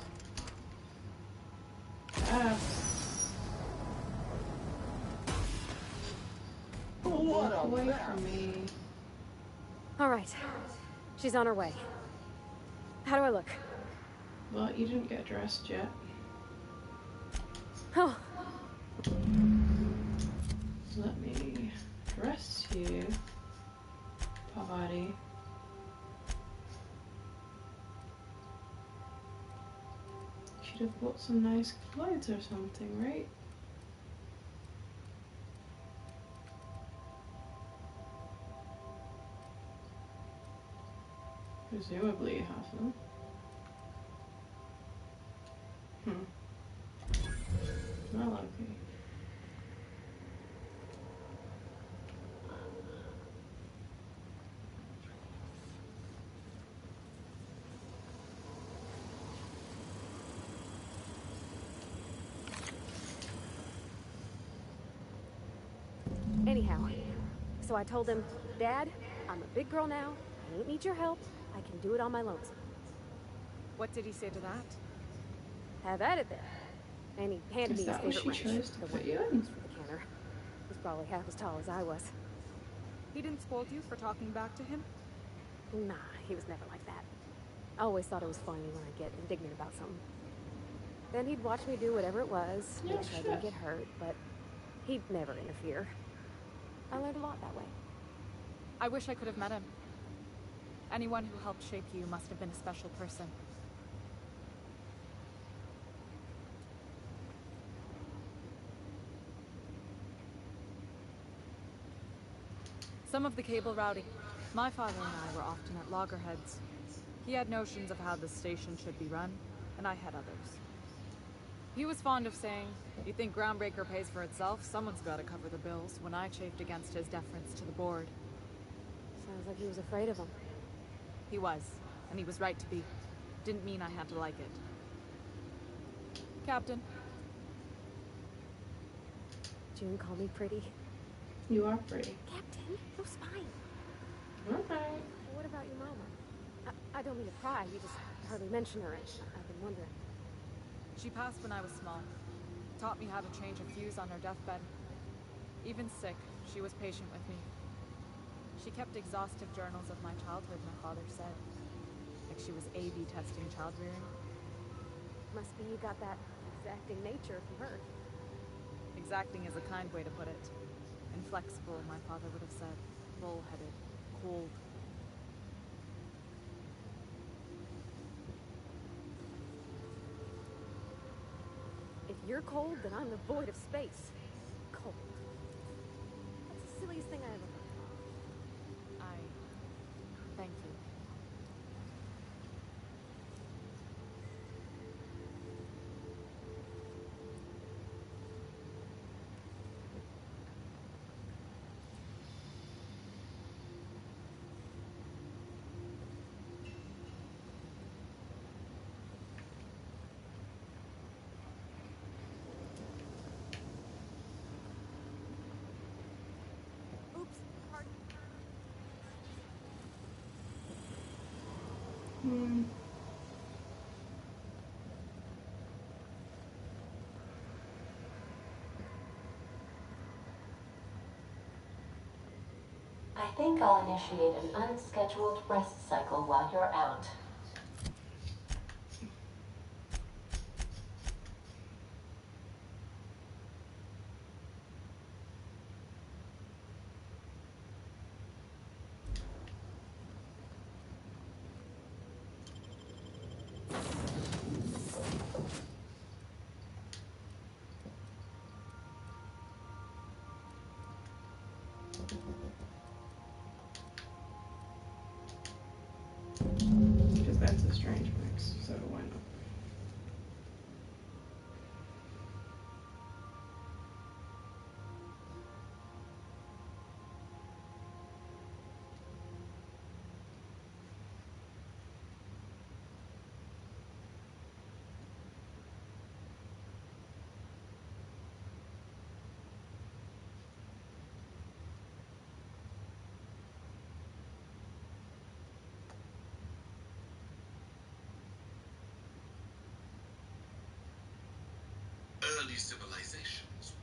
Walk away from me. All right. She's on her way. How do I look? Well, you didn't get dressed yet. Oh. Let me dress you, party. Should have bought some nice clothes or something, right? Presumably you have them. Well, okay. Anyhow, so I told him, Dad, I'm a big girl now. I don't need your help. I can do it on my lonesome. What did he say to that? Have at it then. And he handed me his favorite Is that what she chose to the put one you he in? used for the counter. He was probably half as tall as I was. He didn't scold you for talking back to him? Nah, he was never like that. I always thought it was funny when I'd get indignant about something. Then he'd watch me do whatever it was, make sure I didn't get hurt, but he'd never interfere. I learned a lot that way. I wish I could have met him. Anyone who helped shape you must have been a special person. Some of the cable routing. My father and I were often at loggerheads. He had notions of how the station should be run, and I had others. He was fond of saying, "You think Groundbreaker pays for itself? Someone's got to cover the bills," when I chafed against his deference to the board. Sounds like he was afraid of him. He was, and he was right to be. Didn't mean I had to like it. Captain. June, call me pretty. You are pretty. Captain, no spine. Okay. What about your mama? I don't mean to pry, you just hardly mention her, and I've been wondering. She passed when I was small. Taught me how to change a fuse on her deathbed. Even sick, she was patient with me. She kept exhaustive journals of my childhood, my father said. Like she was A/B testing child rearing. Must be you got that exacting nature from her. Exacting is a kind way to put it. Inflexible, my father would have said. Bull-headed. Cold. If you're cold, then I'm the void of space. Cold. That's the silliest thing I ever heard. Thank you. Oops, pardon. I think I'll initiate an unscheduled rest cycle while you're out. Because that's a strange mix, so why not? Early civilizations.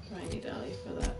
Do I need Ellie for that?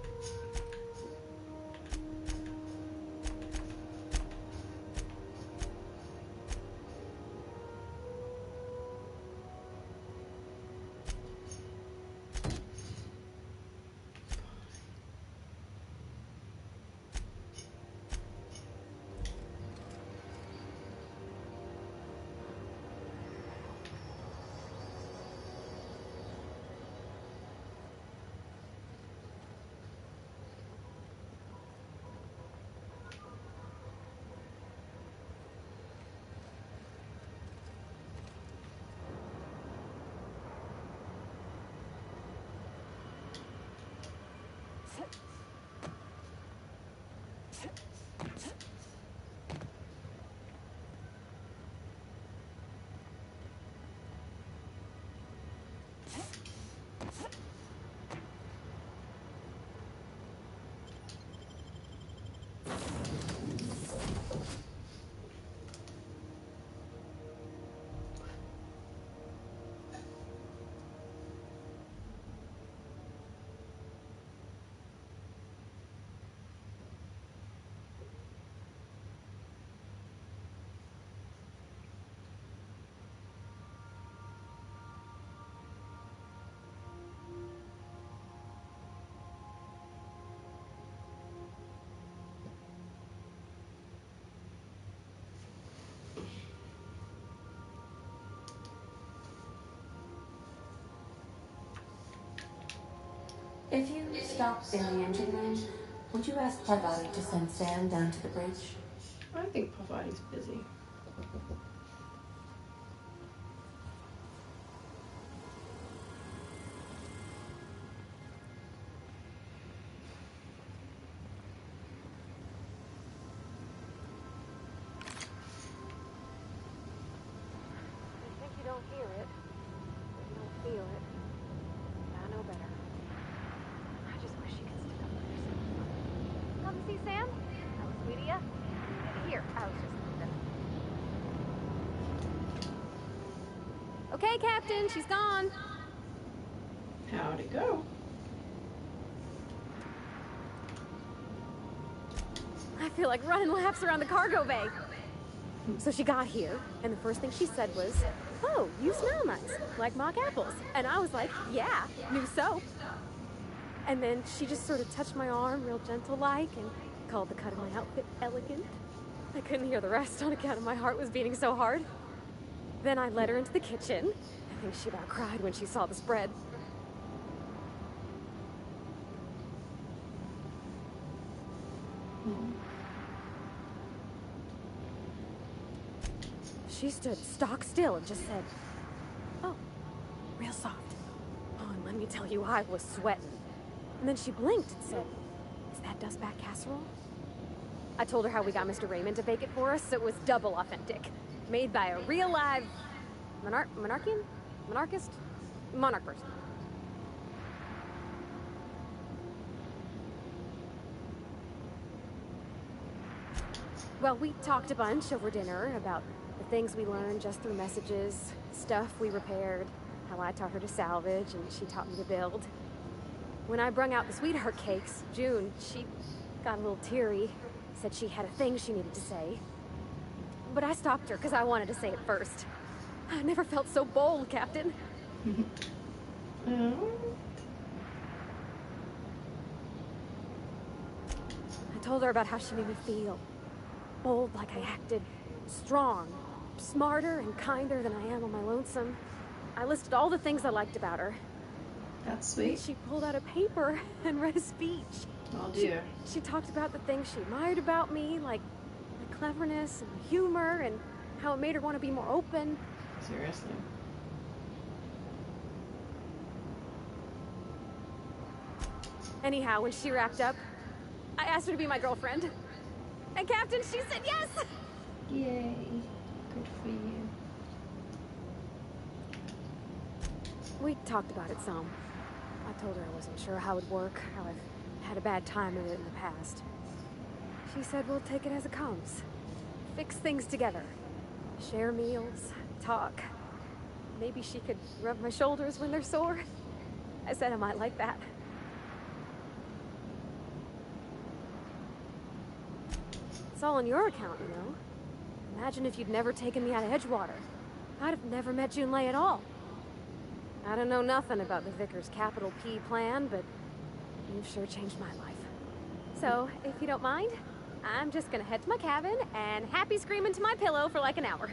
If you stop in the engine room, would you ask Parvati to send Sam down to the bridge? I think Parvati's busy. You think you don't hear it, but you don't feel it. I know better. I just wish you could stick up for yourself. Come to see Sam? That was sweet of ya. Here, I was just leaving. Okay, Captain, she's gone. How'd it go? I feel like running laps around the cargo bay. So she got here, and the first thing she said was, "Oh, you smell nice, like mock apples." And I was like, "Yeah, new soap." And then she just sort of touched my arm real gentle-like and called the cut of my outfit elegant. I couldn't hear the rest on account of my heart was beating so hard. Then I led her into the kitchen. I think she about cried when she saw the spread. She stood stock still and just said, "Oh, real soft." Oh, and let me tell you, I was sweating. And then she blinked and said, "Is that dustback casserole?" I told her how we got Mr. Raymond to bake it for us, so it was double authentic. Made by a real live monarch person. Well, we talked a bunch over dinner about the things we learned just through messages, stuff we repaired, how I taught her to salvage and she taught me to build. When I brung out the sweetheart cakes, June, she got a little teary, said she had a thing she needed to say. But I stopped her because I wanted to say it first. I never felt so bold, Captain. I told her about how she made me feel. Bold like I acted, strong, smarter and kinder than I am on my lonesome. I listed all the things I liked about her. That's sweet. She pulled out a paper and read a speech. Oh dear. She talked about the things she admired about me, like my cleverness and humor, and how it made her want to be more open. Seriously. Anyhow, when she wrapped up, I asked her to be my girlfriend. And Captain, she said yes! Yay. Good for you. We talked about it some. I told her I wasn't sure how it'd work, how I've had a bad time of it in the past. She said we'll take it as it comes. Fix things together. Share meals, talk. Maybe she could rub my shoulders when they're sore. I said I might like that. It's all on your account, you know. Imagine if you'd never taken me out of Edgewater. I'd have never met Junlei at all. I don't know nothing about the Vickers capital P plan, but you've sure changed my life. So, if you don't mind, I'm just gonna head to my cabin and happy scream into my pillow for like an hour.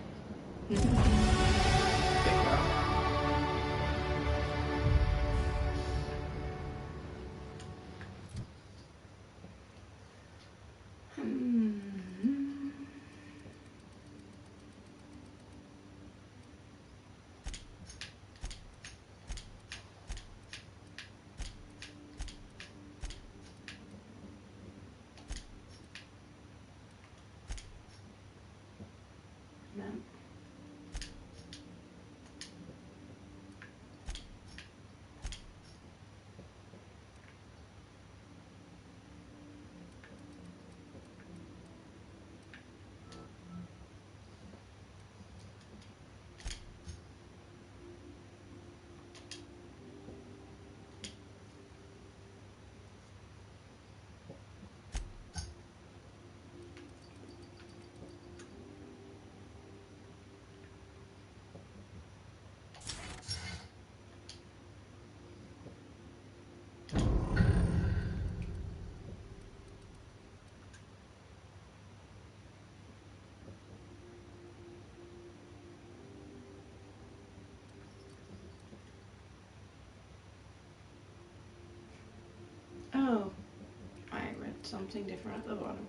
something different at the bottom.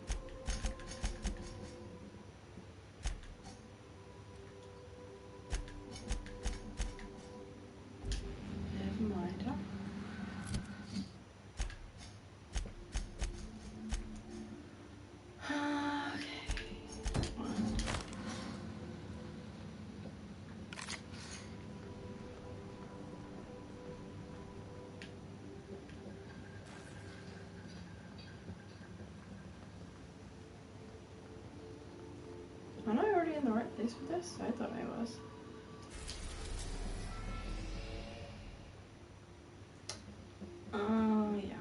Never mind, huh? Am I already in the right place with this? I thought I was. Oh, yeah.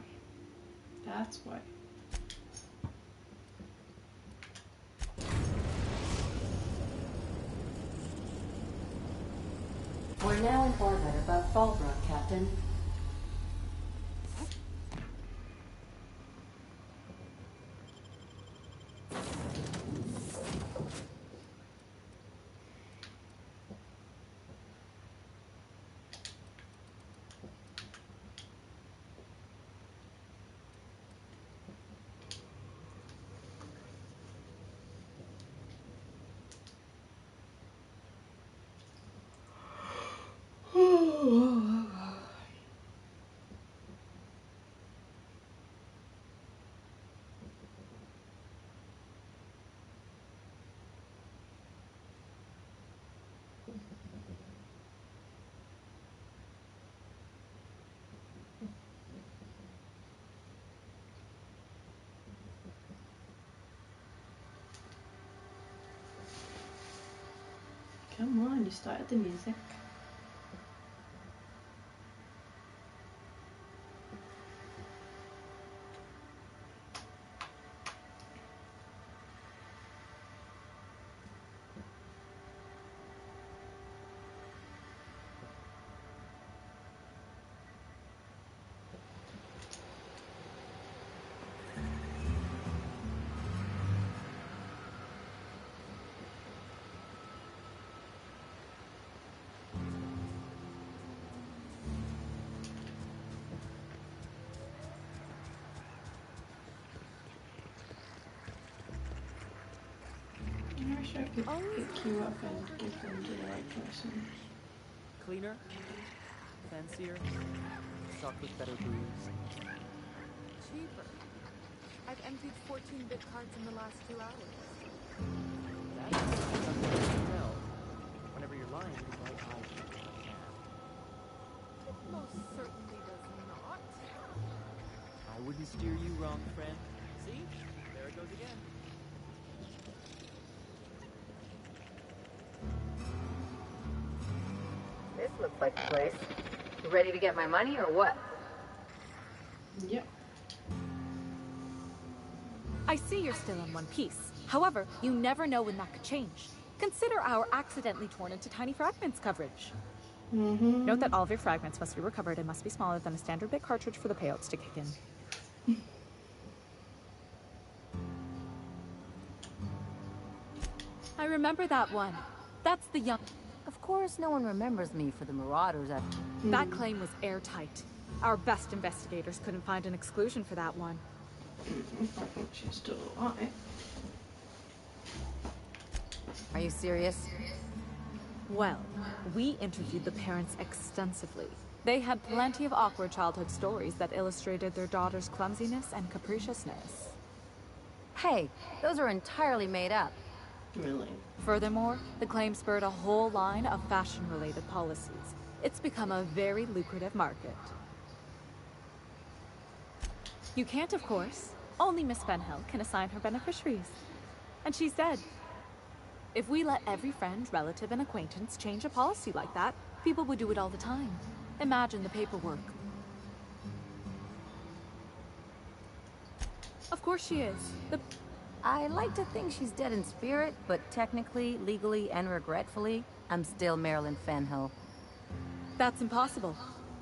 That's why. We're now in orbit above Fallbrook, Captain. Come on, you started the music. I wish I could pick you up and give them to the right person. Cleaner, fancier, stocked with better brews. Cheaper. I've emptied 14-bit cards in the last 2 hours. That's something you can tell. Whenever you're lying, your right eye should be on. It most certainly does not. I wouldn't steer you wrong, friend. See? There it goes again. This looks like the place. You ready to get my money or what? Yep. I see you're still in one piece. However, you never know when that could change. Consider our accidentally torn into tiny fragments coverage. Note that all of your fragments must be recovered and must be smaller than a standard bit cartridge for the payouts to kick in. I remember that one. That's the young... Of course, no one remembers me for the Marauders after... That claim was airtight. Our best investigators couldn't find an exclusion for that one. She's still alive. Are you serious? Well, we interviewed the parents extensively. They had plenty of awkward childhood stories that illustrated their daughter's clumsiness and capriciousness. Hey, those are entirely made up. Really? Furthermore, the claim spurred a whole line of fashion-related policies. It's become a very lucrative market. You can't, of course. Only Miss Fenhill can assign her beneficiaries. And she said, if we let every friend, relative, and acquaintance change a policy like that, people would do it all the time. Imagine the paperwork. Of course she is. I like to think she's dead in spirit, but technically, legally, and regretfully, I'm still Marilyn Fenhill. That's impossible.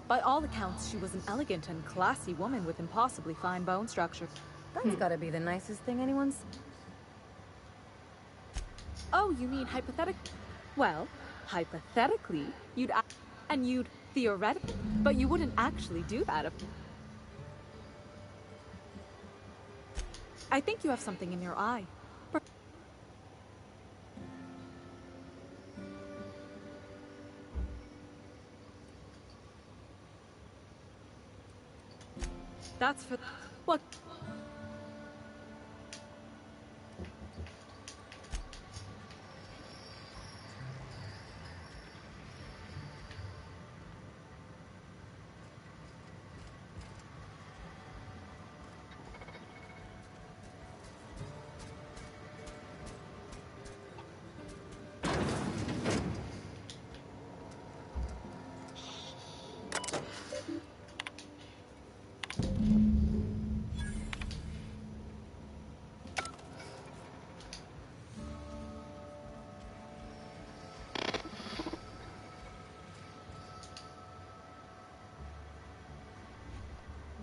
By all accounts, she was an elegant and classy woman with impossibly fine bone structure. That's gotta be the nicest thing anyone's... Oh, you mean hypothetically? Well, hypothetically, you'd theoretically, but you wouldn't actually do that. I think you have something in your eye. That's for what?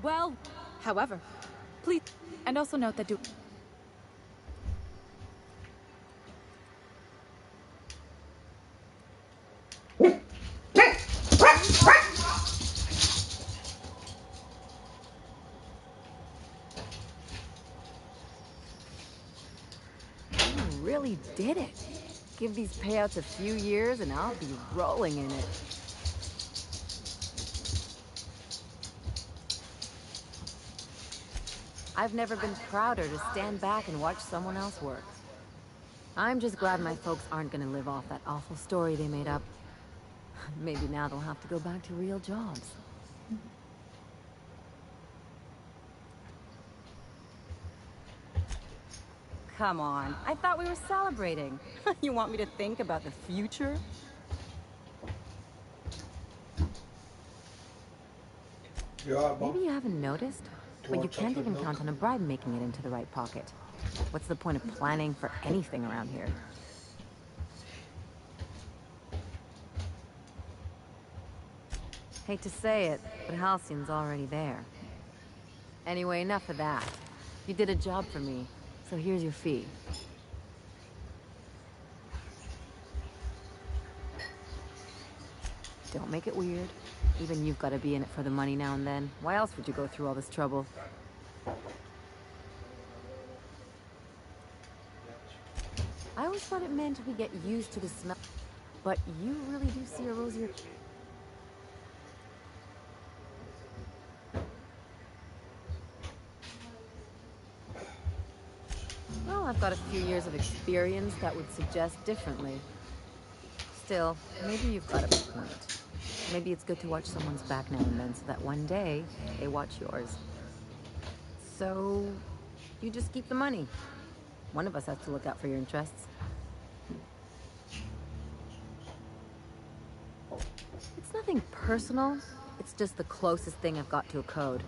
Well, however, please, and also note that You really did it. Give these payouts a few years and I'll be rolling in it. I've never been prouder to stand back and watch someone else work. I'm just glad my folks aren't gonna live off that awful story they made up. Maybe now they'll have to go back to real jobs. Come on, I thought we were celebrating. You want me to think about the future? Maybe you haven't noticed, but you can't even count on a bribe making it into the right pocket. What's the point of planning for anything around here? Hate to say it, but Halcyon's already there. Anyway, enough of that. You did a job for me, so here's your fee. Don't make it weird. Even you've got to be in it for the money now and then. Why else would you go through all this trouble? I always thought it meant we get used to the smell, but you really do see a rosier... Well, I've got a few years of experience that would suggest differently. Still, maybe you've got a point. Maybe it's good to watch someone's back now and then so that one day they watch yours. So, you just keep the money. One of us has to look out for your interests. It's nothing personal. It's just the closest thing I've got to a code.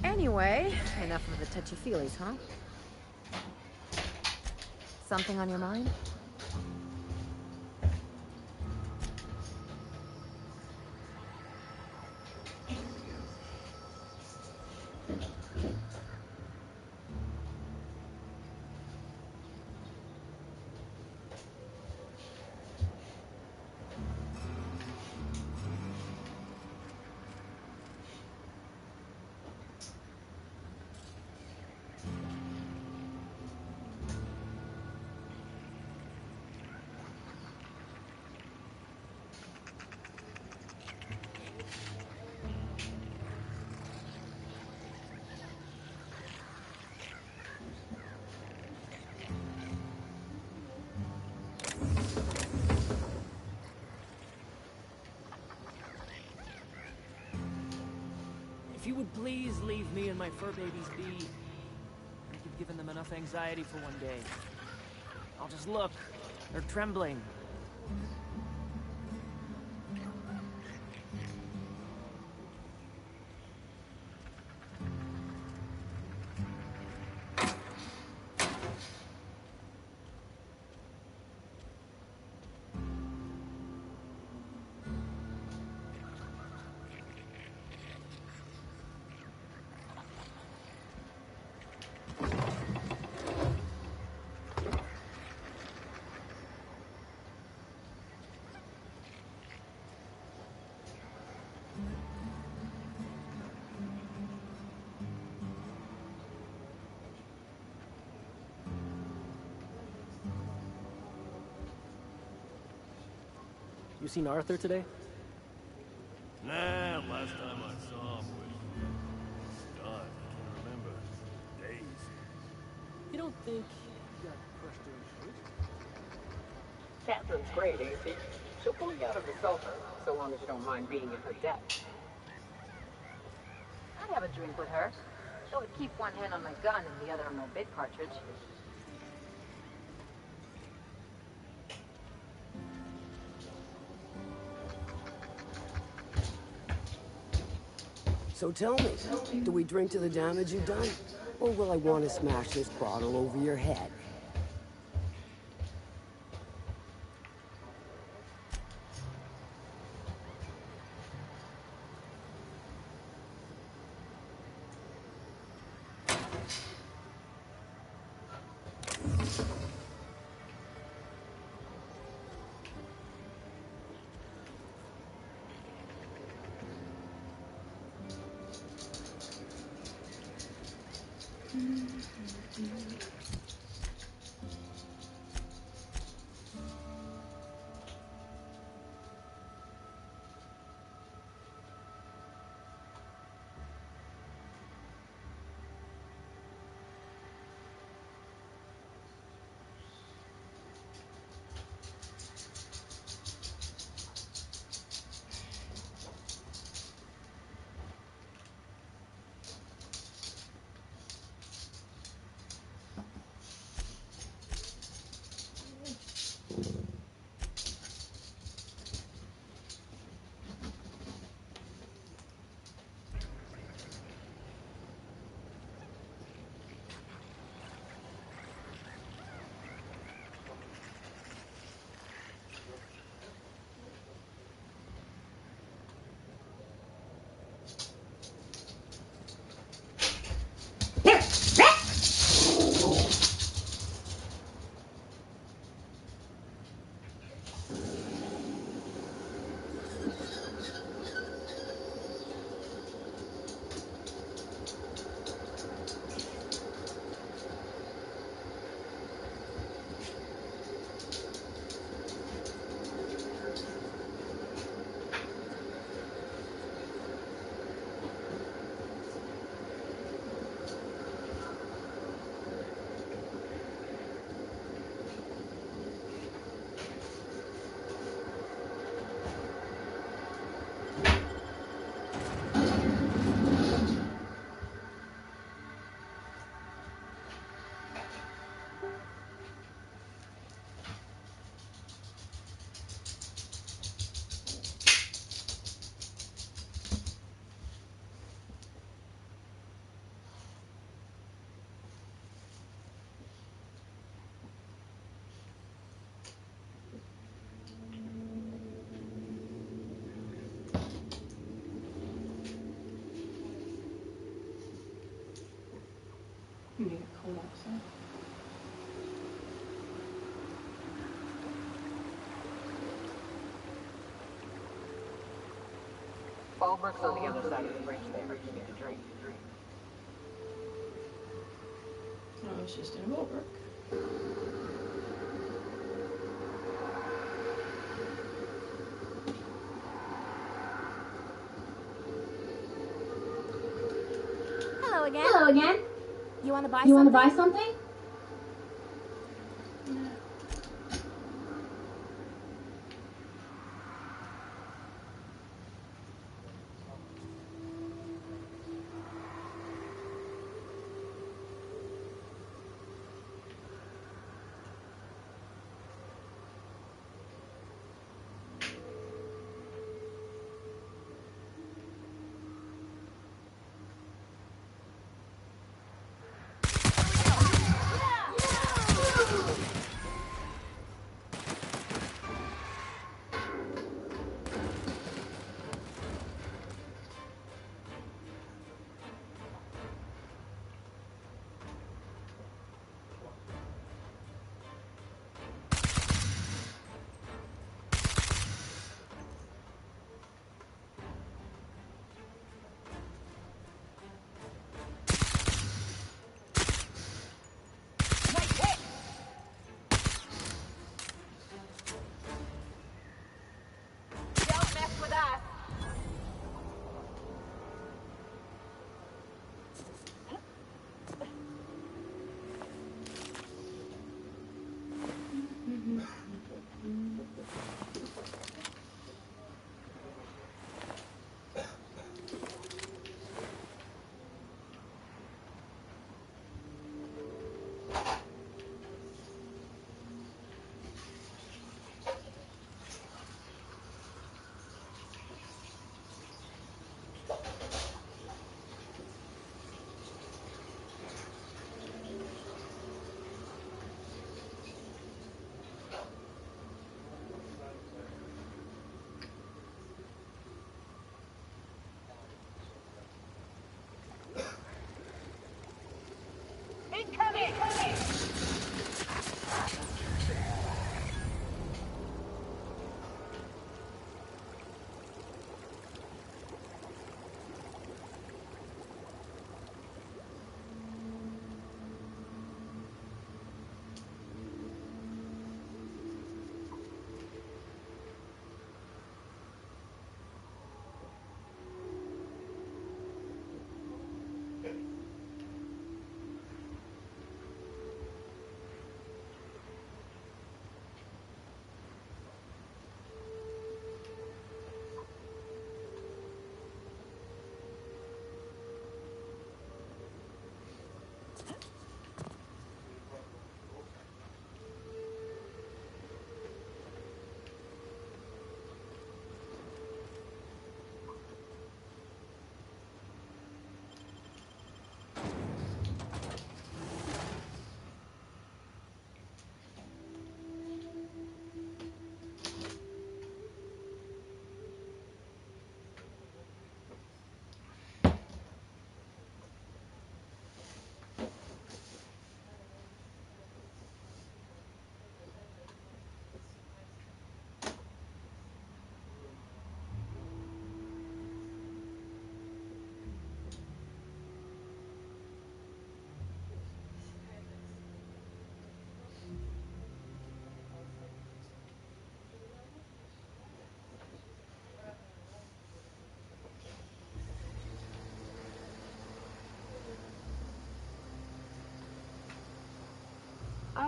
Anyway, enough of the touchy-feelies, huh? Something on your mind? If you would please leave me and my fur babies be, I think you've given them enough anxiety for one day. I'll just look. They're trembling. You seen Arthur today? Nah, last time I saw him was done. I can't remember. Days. You don't think you got crushed in shape? Catherine's great, ain't she? She'll pull you out of the sulfur, so long as you don't mind being in her debt. I'd have a drink with her. Though I'd keep one hand on my gun and the other on my bit cartridge. So tell me, do we drink to the damage you've done? Or will I want to smash this bottle over your head? You need a cold outside. Ballbrook's on the other side of the bridge there. You get a drink. No, it's just in Ballbrook. Hello again. Hello again. You want to buy You want to something? buy something?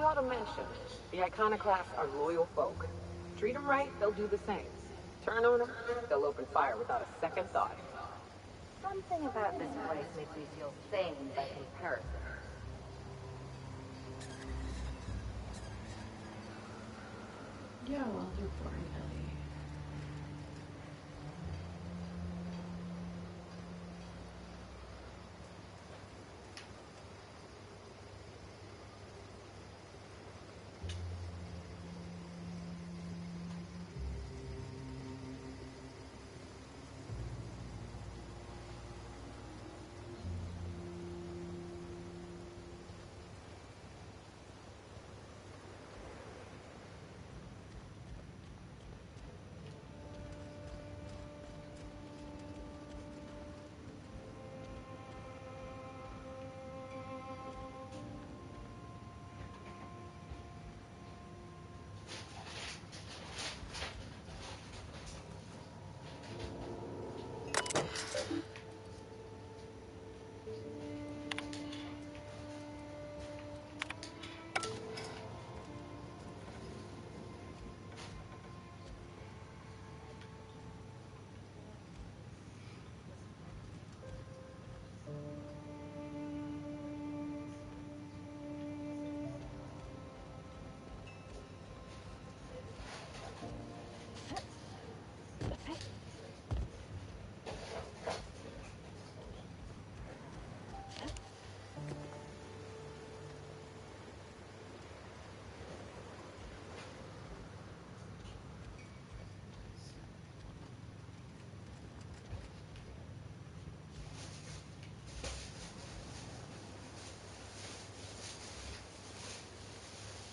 I ought to mention, the Iconoclasts are loyal folk. Treat them right, they'll do the same. Turn on them, they'll open fire without a second thought. Something about this place makes me feel sane by comparison. Yeah, well, you're boring, Ellie.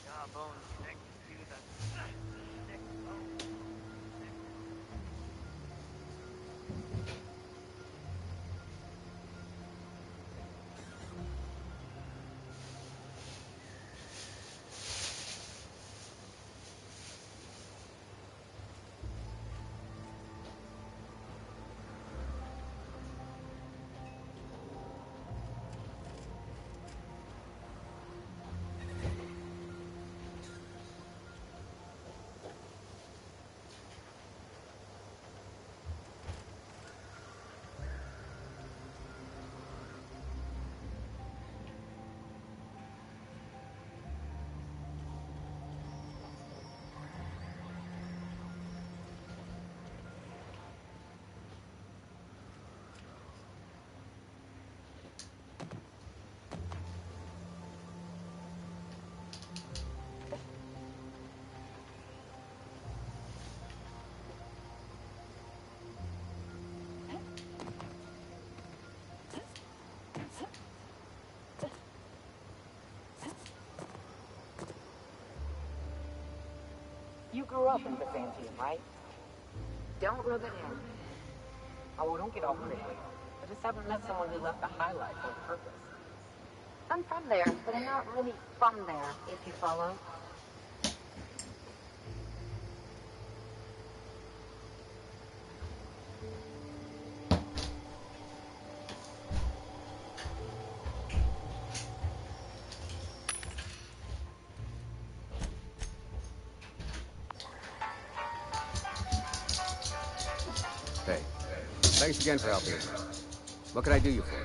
Jawbone connected to the neck bone. You grew up in Byzantium, right? Don't rub it in. Oh, don't get all pretty. I just haven't met someone who left the highlights on purpose. I'm from there, but I'm not really from there, if you follow. Hey, thanks again for helping us. What can I do you for?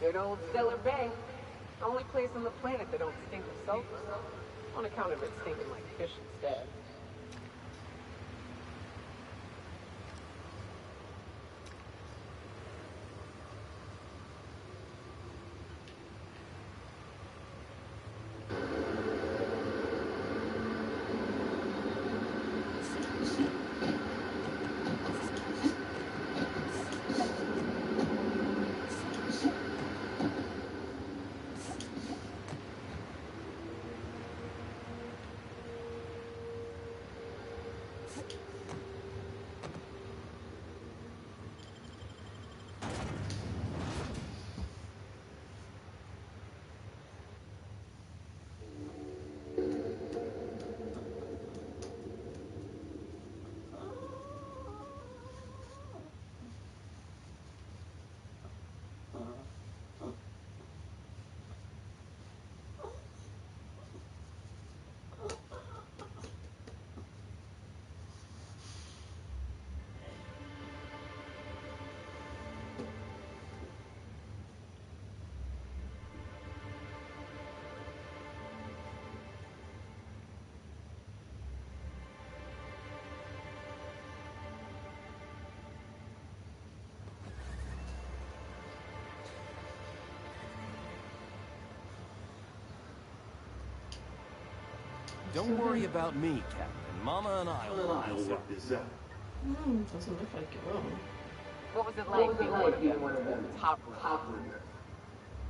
Good old Stellar Bay. Only place on the planet that don't stink of sulfur. On account of it stinking like fish instead. Don't worry about me, Captain. Mama and I will work this out. Doesn't look like it will. What was it like being one of them? Top runners.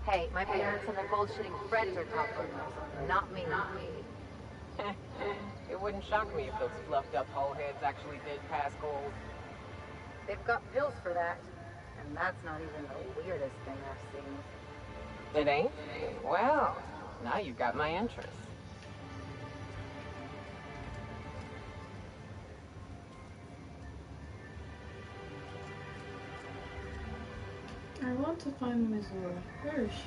Hey, my parents and their gold-shooting friends are top runners, not me. It wouldn't shock me if those fluffed up hullheads actually did pass gold. They've got pills for that, and that's not even the weirdest thing I've seen. It ain't? Well, now you've got my interest. I want to find Mizora. Where is she?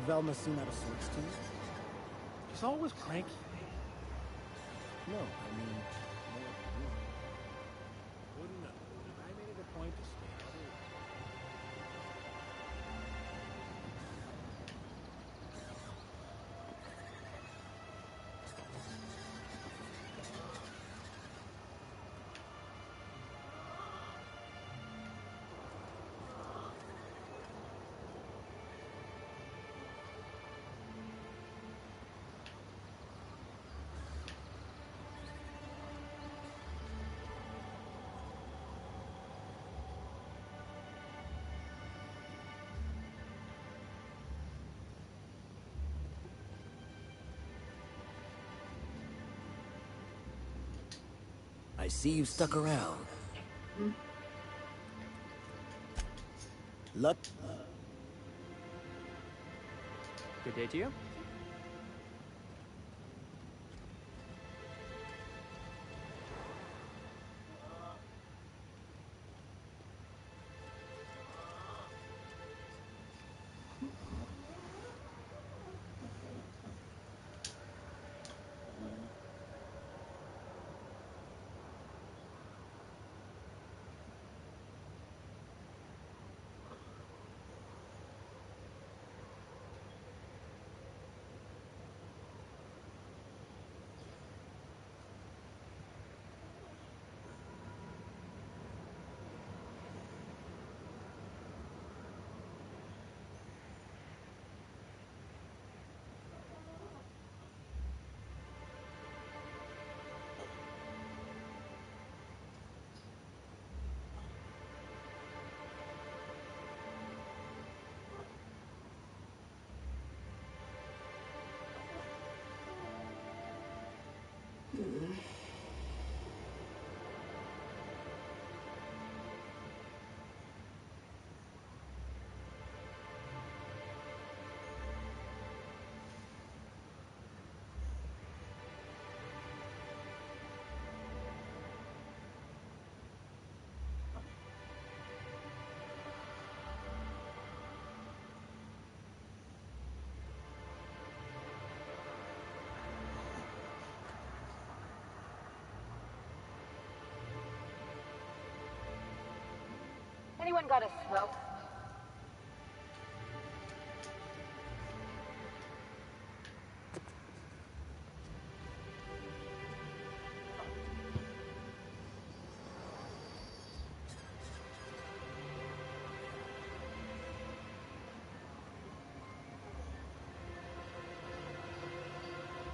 Velma seen out of sorts too? She's always cranky. No, I mean, Wouldn't know. I made it a point to stay cool. I see you stuck around. Look. Good day to you. Anyone got a smoke?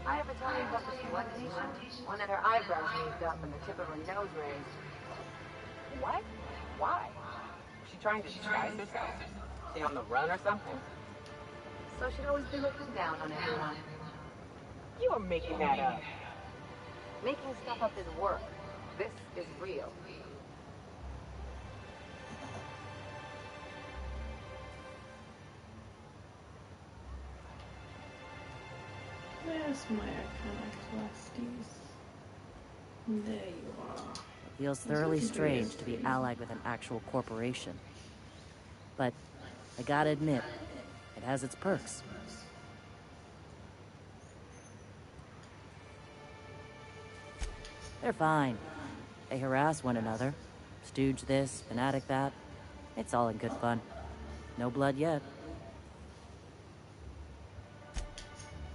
I ever tell you about this one patient? One of her eyebrows moved up and the tip of her nose raised. What? Why? Was she trying to disguise herself? She on the run or something? So she'd always be looking down on everyone. You are making that up. Making stuff up is work. This is real. There's my iconic lasties. There you are. It feels thoroughly strange to be allied with an actual corporation. But I gotta admit, it has its perks. They're fine. They harass one another. Stooge this, fanatic that. It's all in good fun. No blood yet.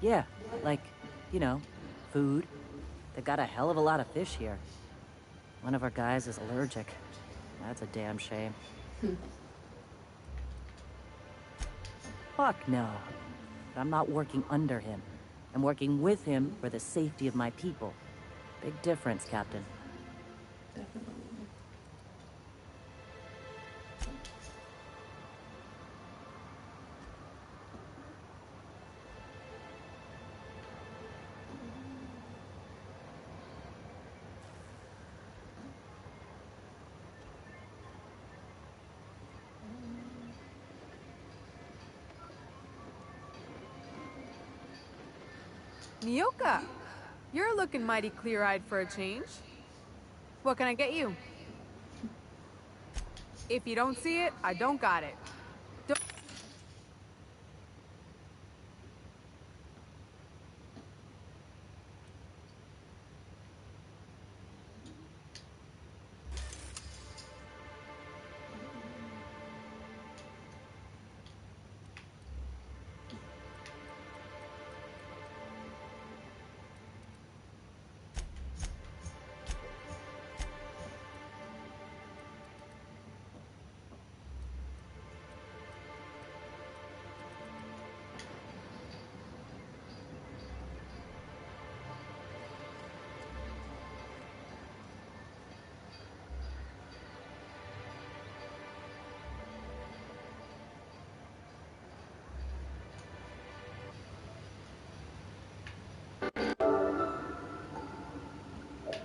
Yeah, like, you know, food. They got a hell of a lot of fish here. One of our guys is allergic. That's a damn shame. Fuck no. But I'm not working under him. I'm working with him for the safety of my people. Big difference, Captain. Definitely. Nyoka, you're looking mighty clear-eyed for a change. What can I get you? If you don't see it, I don't got it. Don't